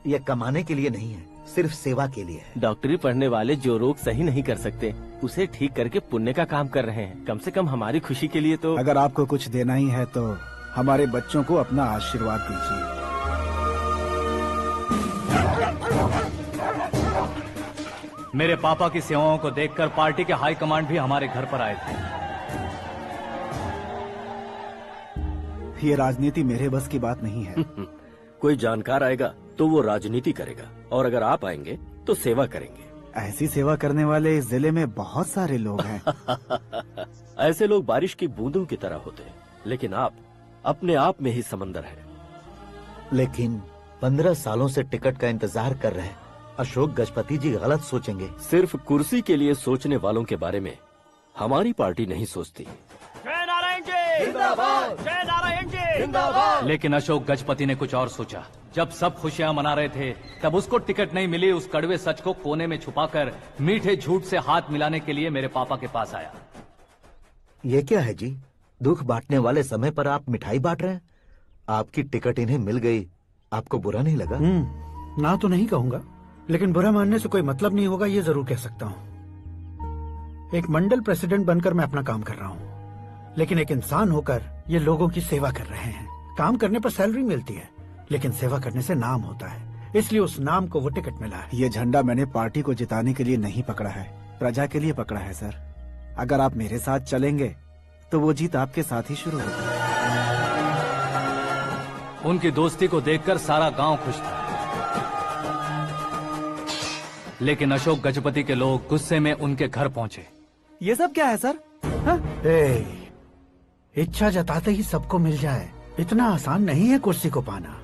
यह कमाने के लिए नहीं है, सिर्फ सेवा के लिए है। डॉक्टरी पढ़ने वाले जो रोग सही नहीं कर सकते, उसे ठीक करके पुण्य का काम कर रहे हैं। कम से कम हमारी खुशी के लिए तो। अगर आपको कुछ देना ही है तो हमारे बच्चों को अपना आशीर्वाद दीजिए। मेरे पापा की सेवाओं को देखकर पार्टी के हाई कमांड भी हमारे घर पर आए थे। ये राजनीति मेरे बस की बात नहीं है। कोई जानकार आएगा तो वो राजनीति करेगा, और अगर आप आएंगे तो सेवा करेंगे। ऐसी सेवा करने वाले इस जिले में बहुत सारे लोग हैं। ऐसे लोग बारिश की बूंदों की तरह होते हैं, लेकिन आप अपने आप में ही समंदर हैं। लेकिन 15 सालों से टिकट का इंतजार कर रहे अशोक गजपति जी गलत सोचेंगे। सिर्फ कुर्सी के लिए सोचने वालों के बारे में हमारी पार्टी नहीं सोचती। जय नारायण जी जिंदाबाद, जय नारायण जी जिंदाबाद। लेकिन अशोक गजपति ने कुछ और सोचा। जब सब खुशियां मना रहे थे तब उसको टिकट नहीं मिली। उस कड़वे सच को कोने में छुपाकर मीठे झूठ से हाथ मिलाने के लिए मेरे पापा के पास आया। ये क्या है जी? दुख बांटने वाले समय पर आप मिठाई बांट रहे हैं। आपकी टिकट इन्हें मिल गई, आपको बुरा नहीं लगा? ना तो नहीं कहूंगा, लेकिन बुरा मानने से कोई मतलब नहीं होगा, ये जरूर कह सकता हूँ। एक मंडल प्रेसिडेंट बनकर मैं अपना काम कर रहा हूँ, लेकिन एक इंसान होकर ये लोगों की सेवा कर रहे हैं। काम करने पर सैलरी मिलती है, लेकिन सेवा करने से नाम होता है, इसलिए उस नाम को वो टिकट मिला है। ये झंडा मैंने पार्टी को जिताने के लिए नहीं पकड़ा है, प्रजा के लिए पकड़ा है सर। अगर आप मेरे साथ चलेंगे तो वो जीत आपके साथ ही शुरू होगी। उनकी दोस्ती को देखकर सारा गांव खुश था, लेकिन अशोक गजपति के लोग गुस्से में उनके घर पहुंचे। ये सब क्या है सर? इच्छा जताते ही सबको मिल जाए, इतना आसान नहीं है कुर्सी को पाना।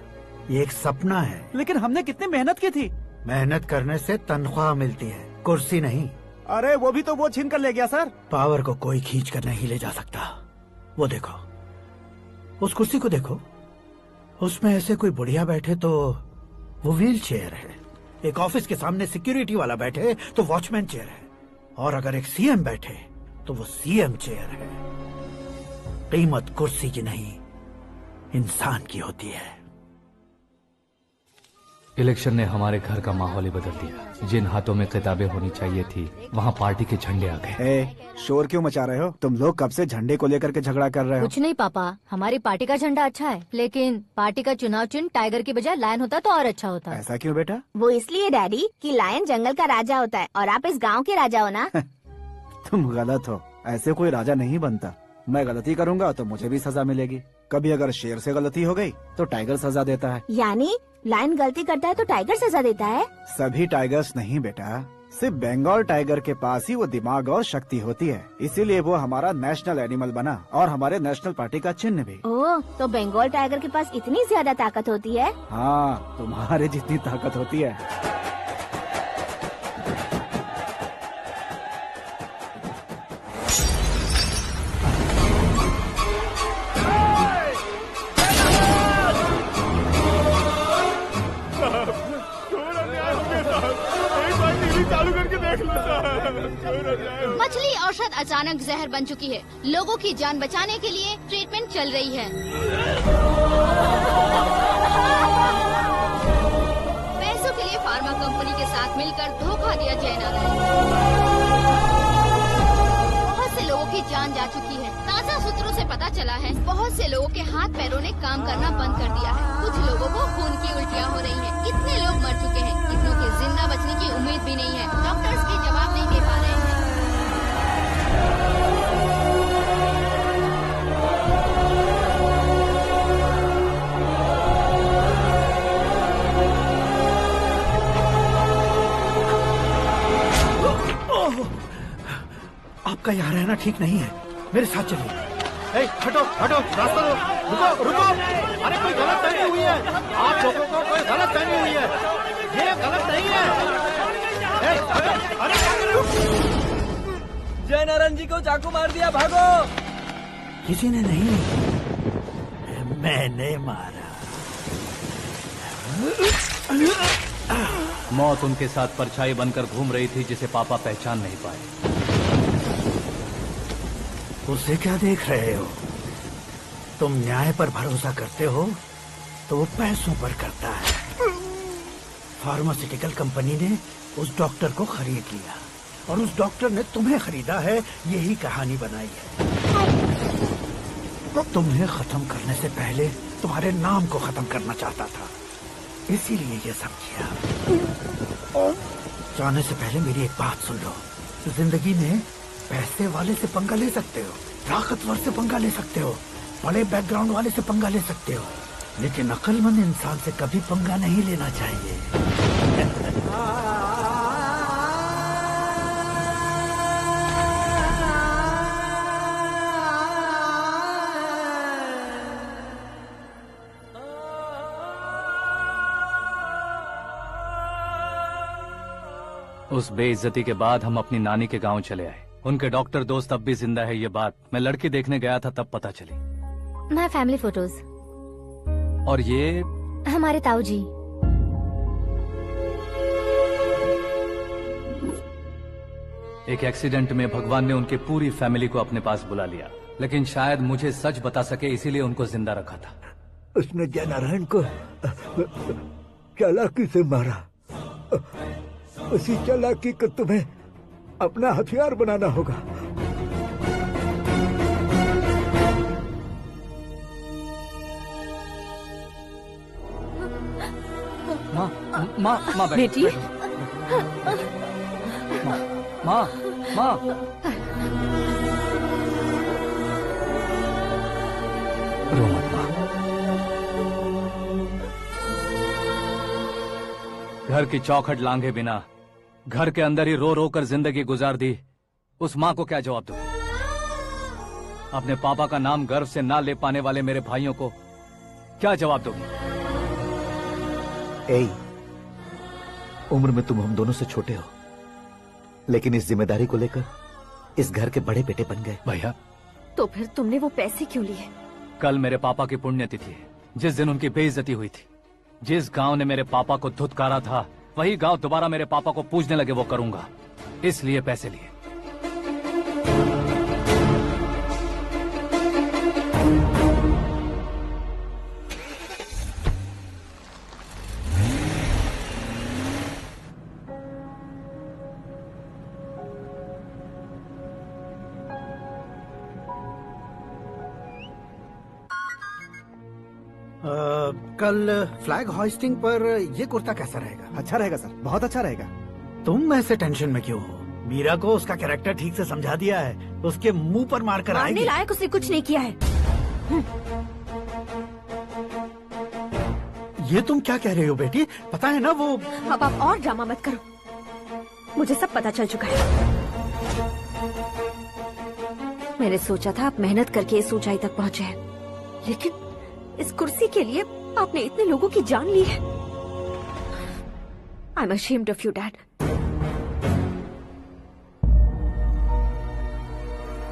ये एक सपना है। लेकिन हमने कितनी मेहनत की थी। मेहनत करने से तनख्वाह मिलती है, कुर्सी नहीं। अरे वो भी तो वो छीन कर ले गया सर। पावर को कोई खींच कर नहीं ले जा सकता। वो देखो, उस कुर्सी को देखो, उसमें ऐसे कोई बुढ़िया बैठे तो वो व्हील चेयर है। एक ऑफिस के सामने सिक्योरिटी वाला बैठे तो वॉचमैन चेयर है, और अगर एक सीएम बैठे तो वो सीएम चेयर है। कीमत कुर्सी की नहीं, इंसान की होती है। इलेक्शन ने हमारे घर का माहौल ही बदल दिया। जिन हाथों में किताबें होनी चाहिए थी, वहाँ पार्टी के झंडे आ गए। शोर क्यों मचा रहे हो? तुम लोग कब से झंडे को लेकर के झगड़ा कर रहे हो? कुछ नहीं पापा, हमारी पार्टी का झंडा अच्छा है, लेकिन पार्टी का चुनाव चिन्ह टाइगर की बजाय लायन होता तो और अच्छा होता। ऐसा क्यों बेटा? वो इसलिए डैडी कि लायन जंगल का राजा होता है और आप इस गांव के राजा हो ना। तुम गलत हो, ऐसे कोई राजा नहीं बनता। मैं गलती करूंगा तो मुझे भी सजा मिलेगी। कभी अगर शेर से गलती हो गई तो टाइगर सजा देता है। यानी लायन गलती करता है तो टाइगर सजा देता है? सभी टाइगर्स नहीं बेटा, सिर्फ बंगाल टाइगर के पास ही वो दिमाग और शक्ति होती है, इसीलिए वो हमारा नेशनल एनिमल बना और हमारे नेशनल पार्टी का चिन्ह भी। ओह, तो बंगाल टाइगर के पास इतनी ज्यादा ताकत होती है? हाँ, तुम्हारे जितनी ताकत होती है। मछली औषध अचानक जहर बन चुकी है। लोगों की जान बचाने के लिए ट्रीटमेंट चल रही है। पैसों के लिए फार्मा कंपनी के साथ मिलकर धोखा दिया जयनारायण। बहुत से लोगों की जान जा चुकी है। ताज़ा सूत्रों से पता चला है बहुत से लोगों के हाथ पैरों ने काम करना बंद कर दिया है। कुछ लोगों को खून की उल्टियाँ हो रही हैं। कितने लोग मर चुके हैं, कितनों के जिंदा बचने की उम्मीद भी नहीं है। डॉक्टर्स भी जवाब नहीं दे पा रहे हैं। आपका यहाँ रहना ठीक नहीं है, मेरे साथ चलिए। हटो हटो, रास्ता दो। रुको रुको, अरे कोई गलत फहमी हुई है। आप लोगों को कोई गलत फहमी हुई है, ये गलत नहीं है। जय नारायण जी को चाकू मार दिया, भागो। किसी ने नहीं, मैंने मारा। मौत उनके साथ परछाई बनकर घूम रही थी, जिसे पापा पहचान नहीं पाए। उसे क्या देख रहे हो? तुम न्याय पर भरोसा करते हो तो वो पैसों पर करता है। फार्मास्यूटिकल कंपनी ने उस डॉक्टर को खरीद लिया और उस डॉक्टर ने तुम्हें खरीदा है, यही कहानी बनाई है। तुम्हें खत्म करने से पहले तुम्हारे नाम को खत्म करना चाहता था, इसीलिए ये सब किया। जाने से पहले मेरी एक बात सुन लो। जिंदगी में पैसे वाले से पंगा ले सकते हो, ताकतवर से पंगा ले सकते हो, बड़े बैकग्राउंड वाले से पंगा ले सकते हो, लेकिन अक्लमंद इंसान से कभी पंगा नहीं लेना चाहिए। उस बेइज्जती के बाद हम अपनी नानी के गांव चले आए। उनके डॉक्टर दोस्त अब भी जिंदा है, ये बात मैं लड़की देखने गया था तब पता चली। My family photos. और ये हमारे ताऊ जी। एक एक्सीडेंट में भगवान ने उनकी पूरी फैमिली को अपने पास बुला लिया, लेकिन शायद मुझे सच बता सके इसीलिए उनको जिंदा रखा था। उसने जयनारायण को चालाकी से मारा। उसी चालाकी को तुम्हें अपना हथियार बनाना होगा। माँ बेटी। माँ रो मत माँ। घर की चौखट लांघे बिना घर के अंदर ही रो रो कर जिंदगी गुजार दी उस माँ को क्या जवाब दूं? अपने पापा का नाम गर्व से ना ले पाने वाले मेरे भाइयों को क्या जवाब दोगी? उम्र में तुम हम दोनों से छोटे हो, लेकिन इस जिम्मेदारी को लेकर इस घर के बड़े बेटे बन गए। भैया, तो फिर तुमने वो पैसे क्यों लिए? कल मेरे पापा की पुण्यतिथि है, जिस दिन उनकी बेइज्जती हुई थी। जिस गांव ने मेरे पापा को धुतकारा था, वही गांव दोबारा मेरे पापा को पूजने लगे वो करूंगा, इसलिए पैसे लिए। कल फ्लैग होइस्टिंग पर ये कुर्ता कैसा रहेगा? अच्छा रहेगा सर, बहुत अच्छा रहेगा। तुम ऐसे टेंशन में क्यों हो? मीरा को उसका कैरेक्टर ठीक से समझा दिया है, उसके मुंह पर मारकर आएगी। मारने लायक उसने कुछ नहीं किया है। ये तुम क्या कह रहे हो बेटी? पता है ना वो। अब आप और ड्रामा मत करो, मुझे सब पता चल चुका है। मैंने सोचा था आप मेहनत करके इस ऊंचाई तक पहुंचे हैं, लेकिन इस कुर्सी के लिए आपने इतने लोगों की जान ली है। I am ashamed of you, Dad.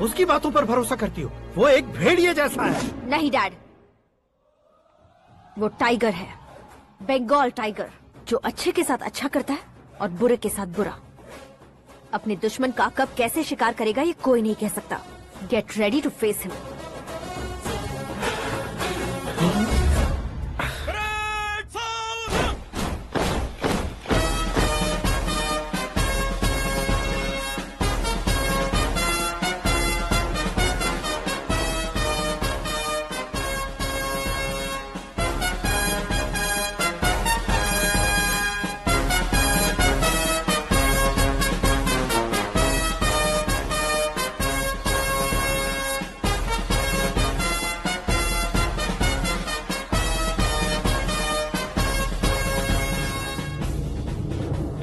उसकी बातों पर भरोसा करती हो? वो एक भेड़िए जैसा है। नहीं डैड, वो टाइगर है, बंगाल टाइगर, जो अच्छे के साथ अच्छा करता है और बुरे के साथ बुरा। अपने दुश्मन का कब कैसे शिकार करेगा ये कोई नहीं कह सकता। Get ready to face him.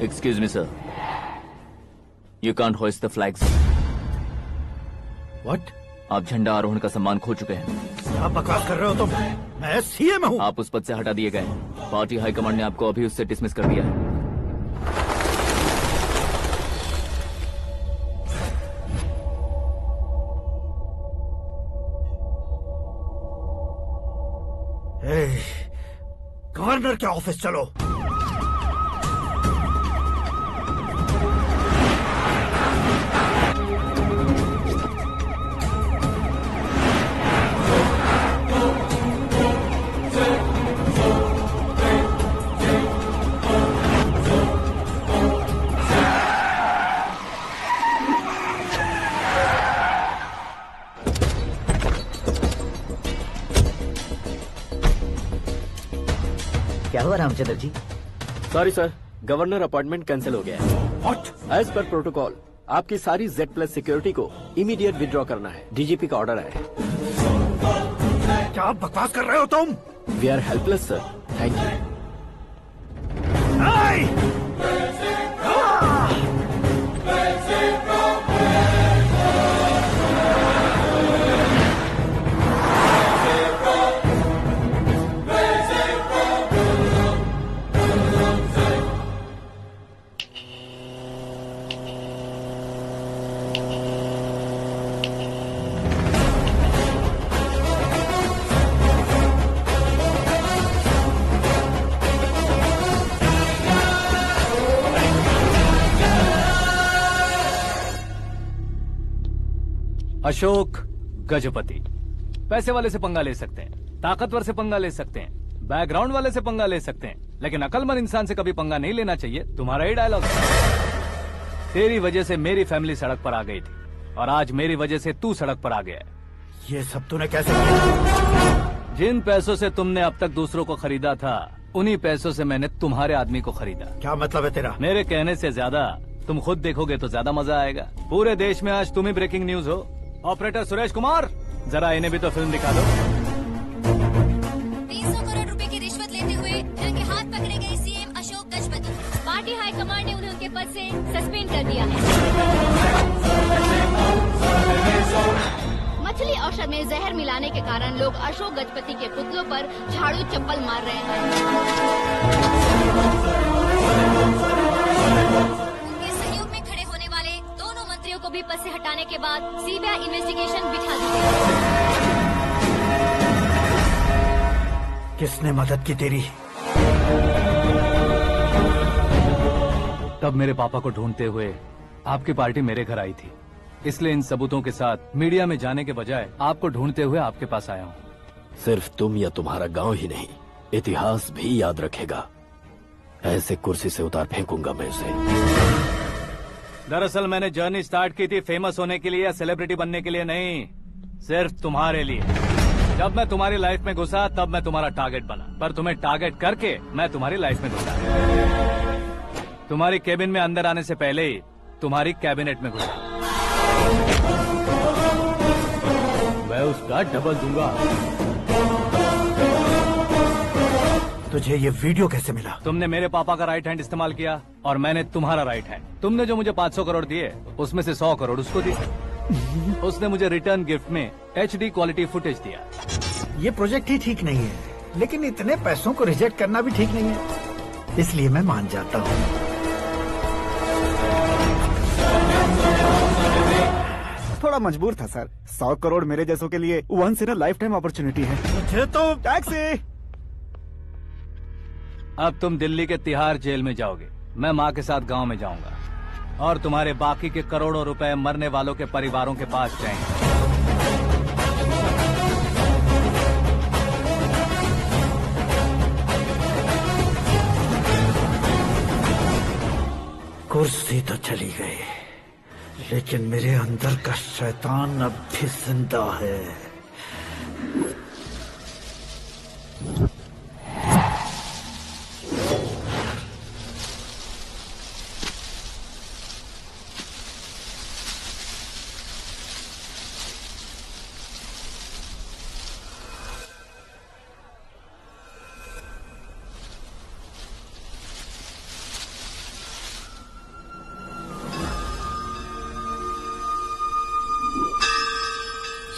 Excuse me, sir. You can't hoist the flags. What? आप झंडा आरोहण का सम्मान खो चुके हैं। आप बकवास कर रहे हो तुम? मैं सीएम हूँ। आप उस पद से हटा दिए गए। पार्टी हाईकमांड ने आपको अभी उससे डिसमिस कर दिया है। गवर्नर के ऑफिस चलो। क्या हुआ Ramchandra ji? Sorry sir, governor appointment cancel हो गया है। What? एज पर प्रोटोकॉल आपकी सारी Z+ सिक्योरिटी को इमीडिएट विड्रॉ करना है। डीजीपी का ऑर्डर है। क्या बकवास कर रहे हो तुम? We are helpless sir, thank you. Ashok Gajapati पैसे वाले से पंगा ले सकते हैं, ताकतवर से पंगा ले सकते हैं, बैकग्राउंड वाले से पंगा ले सकते हैं, लेकिन अकलमंद इंसान से कभी पंगा नहीं लेना चाहिए। तुम्हारा ही डायलॉग है। तेरी वजह से मेरी फैमिली सड़क पर आ गई थी और आज मेरी वजह से तू सड़क पर आ गया है। ये सब तूने कैसे किया? जिन पैसों से तुमने अब तक दूसरों को खरीदा था, उन्हीं पैसों से मैंने तुम्हारे आदमी को खरीदा। क्या मतलब है तेरा? मेरे कहने से ज्यादा तुम खुद देखोगे तो ज्यादा मजा आएगा। पूरे देश में आज तुम ही ब्रेकिंग न्यूज हो। ऑपरेटर सुरेश कुमार, जरा इन्हें भी तो फिल्म दिखा दो। 300 करोड़ रुपए की रिश्वत लेते हुए रंगे हाथ पकड़े गए CM Ashok Gajapati. Party high command ने उन्हें उनके पद से सस्पेंड कर दिया है। मछली औषध में जहर मिलाने के कारण लोग अशोक गजपति के पुतलों पर झाड़ू चप्पल मार रहे हैं। उनके सहयोग में खड़े होने वाले दोनों मंत्रियों को भी पद से हटाने के बाद सीबीआई इन्वेस्टिगेशन बिठा दी गई। किसने मदद की तेरी? तब मेरे पापा को ढूंढते हुए आपकी पार्टी मेरे घर आई थी, इसलिए इन सबूतों के साथ मीडिया में जाने के बजाय आपको ढूंढते हुए आपके पास आया हूँ। सिर्फ तुम या तुम्हारा गांव ही नहीं, इतिहास भी याद रखेगा। ऐसे कुर्सी से उतार फेंकूंगा मैं उसे। दरअसल मैंने जर्नी स्टार्ट की थी फेमस होने के लिए या सेलिब्रिटी बनने के लिए नहीं, सिर्फ तुम्हारे लिए। जब मैं तुम्हारी लाइफ में घुसा तब मैं तुम्हारा टारगेट बना, पर तुम्हें टारगेट करके मैं तुम्हारी लाइफ में घुसा। तुम्हारी केबिन में अंदर आने से पहले ही तुम्हारी कैबिनेट में घुसा। मैं उसका डबल दूंगा। तुझे ये वीडियो कैसे मिला? तुमने मेरे पापा का राइट हैंड इस्तेमाल किया और मैंने तुम्हारा राइट हैंड। तुमने जो मुझे 500 करोड़ दिए उसमें से 100 करोड़ उसको दिए। उसने मुझे रिटर्न गिफ्ट में HD क्वालिटी फुटेज दिया। ये प्रोजेक्ट ही ठीक नहीं है, लेकिन इतने पैसों को रिजेक्ट करना भी ठीक नहीं है, इसलिए मैं मान जाता हूँ। थोड़ा मजबूर था सर। 100 करोड़ मेरे जैसों के लिए once in a lifetime opportunity है। मुझे तो टैक्सी। अब तुम दिल्ली के तिहाड़ जेल में जाओगे, मैं माँ के साथ गांव में जाऊंगा और तुम्हारे बाकी के करोड़ों रुपए मरने वालों के परिवारों के पास जाएंगे। कुर्सी तो चली गई, लेकिन मेरे अंदर का शैतान अब भी जिंदा है।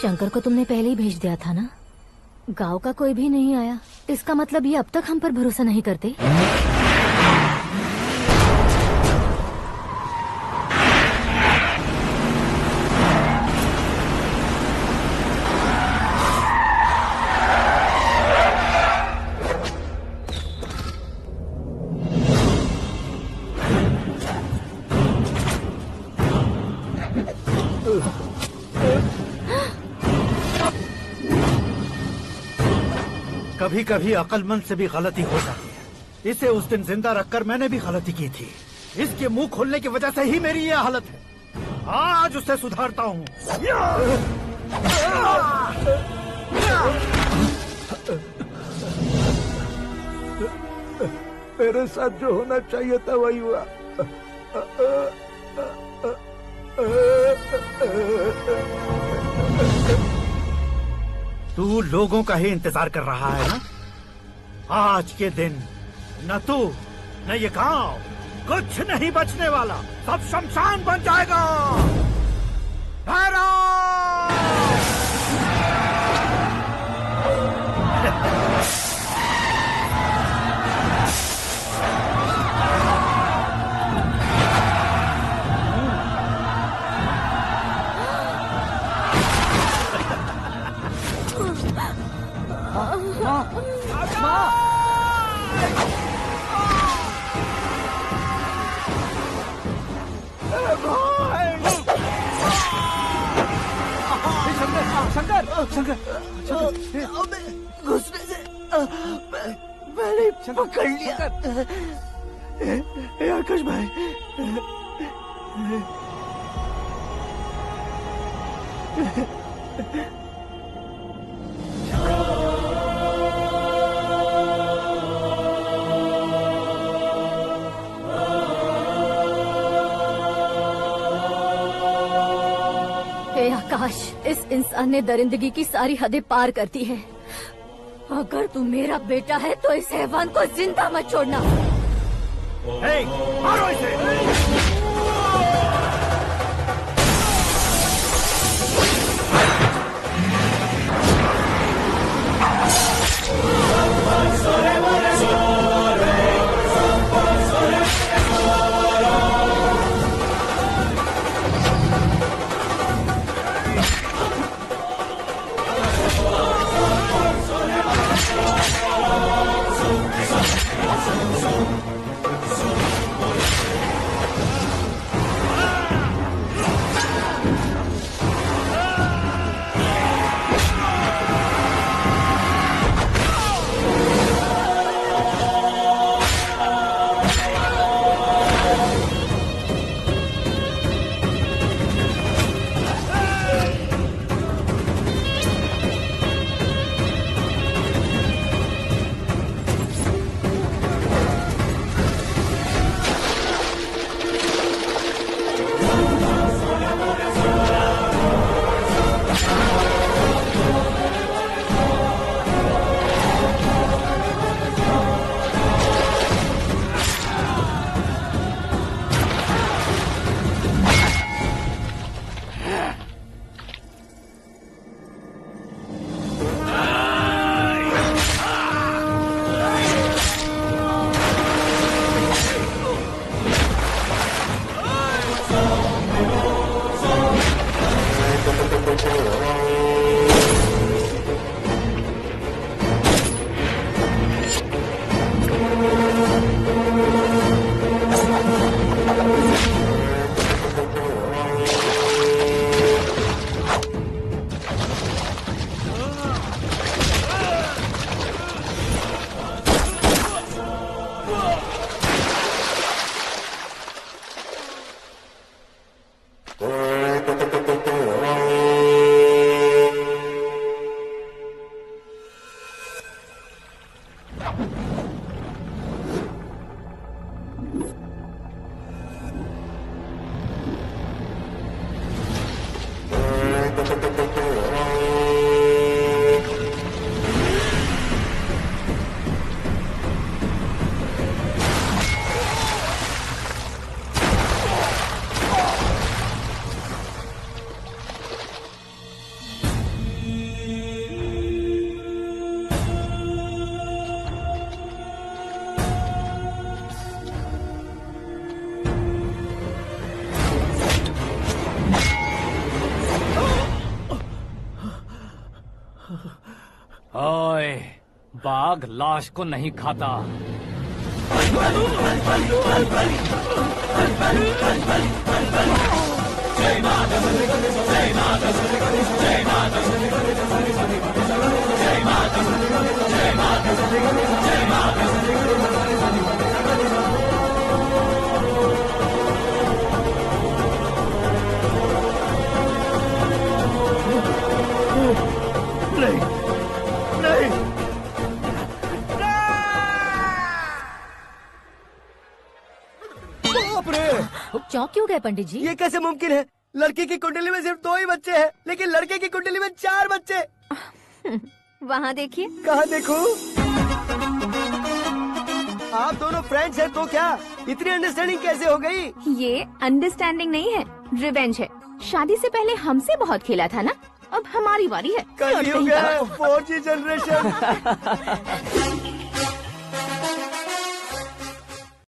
शंकर को तुमने पहले ही भेज दिया था ना? गांव का कोई भी नहीं आया, इसका मतलब ये अब तक हम पर भरोसा नहीं करते। कभी कभी अक्लमंद से भी गलती हो जाती है। इसे उस दिन जिंदा रखकर मैंने भी गलती की थी। इसके मुंह खोलने की वजह से ही मेरी ये हालत है। आज उसे सुधारता हूँ। मेरे साथ जो होना चाहिए था वही हुआ। तू लोगों का ही इंतजार कर रहा है ना? आज के दिन न तू न ये गांव कुछ नहीं बचने वाला, सब शमशान बन जाएगा। घुसने से मैंने पकड़ लिया। आकाश भाई, हे आकाश, इस इंसान ने दरिंदगी की सारी हदें पार कर दी है। अगर तू मेरा बेटा है तो इस हैवान को जिंदा मत छोड़ना। मारो इसे। ओए, बाघ लाश को नहीं खाता। नहीं, नहीं। बाप रे! चौंक क्यों गए पंडित जी? ये कैसे मुमकिन है? लड़की की कुंडली में सिर्फ 2 ही बच्चे हैं, लेकिन लड़के की कुंडली में 4 बच्चे। वहाँ देखिए। कहाँ देखूं? आप दोनों फ्रेंड्स हैं तो क्या इतनी अंडरस्टैंडिंग कैसे हो गई? ये अंडरस्टैंडिंग नहीं है, रिवेंज है। शादी से पहले हमसे बहुत खेला था ना, अब हमारी बारी है। कल 4G जनरेशन।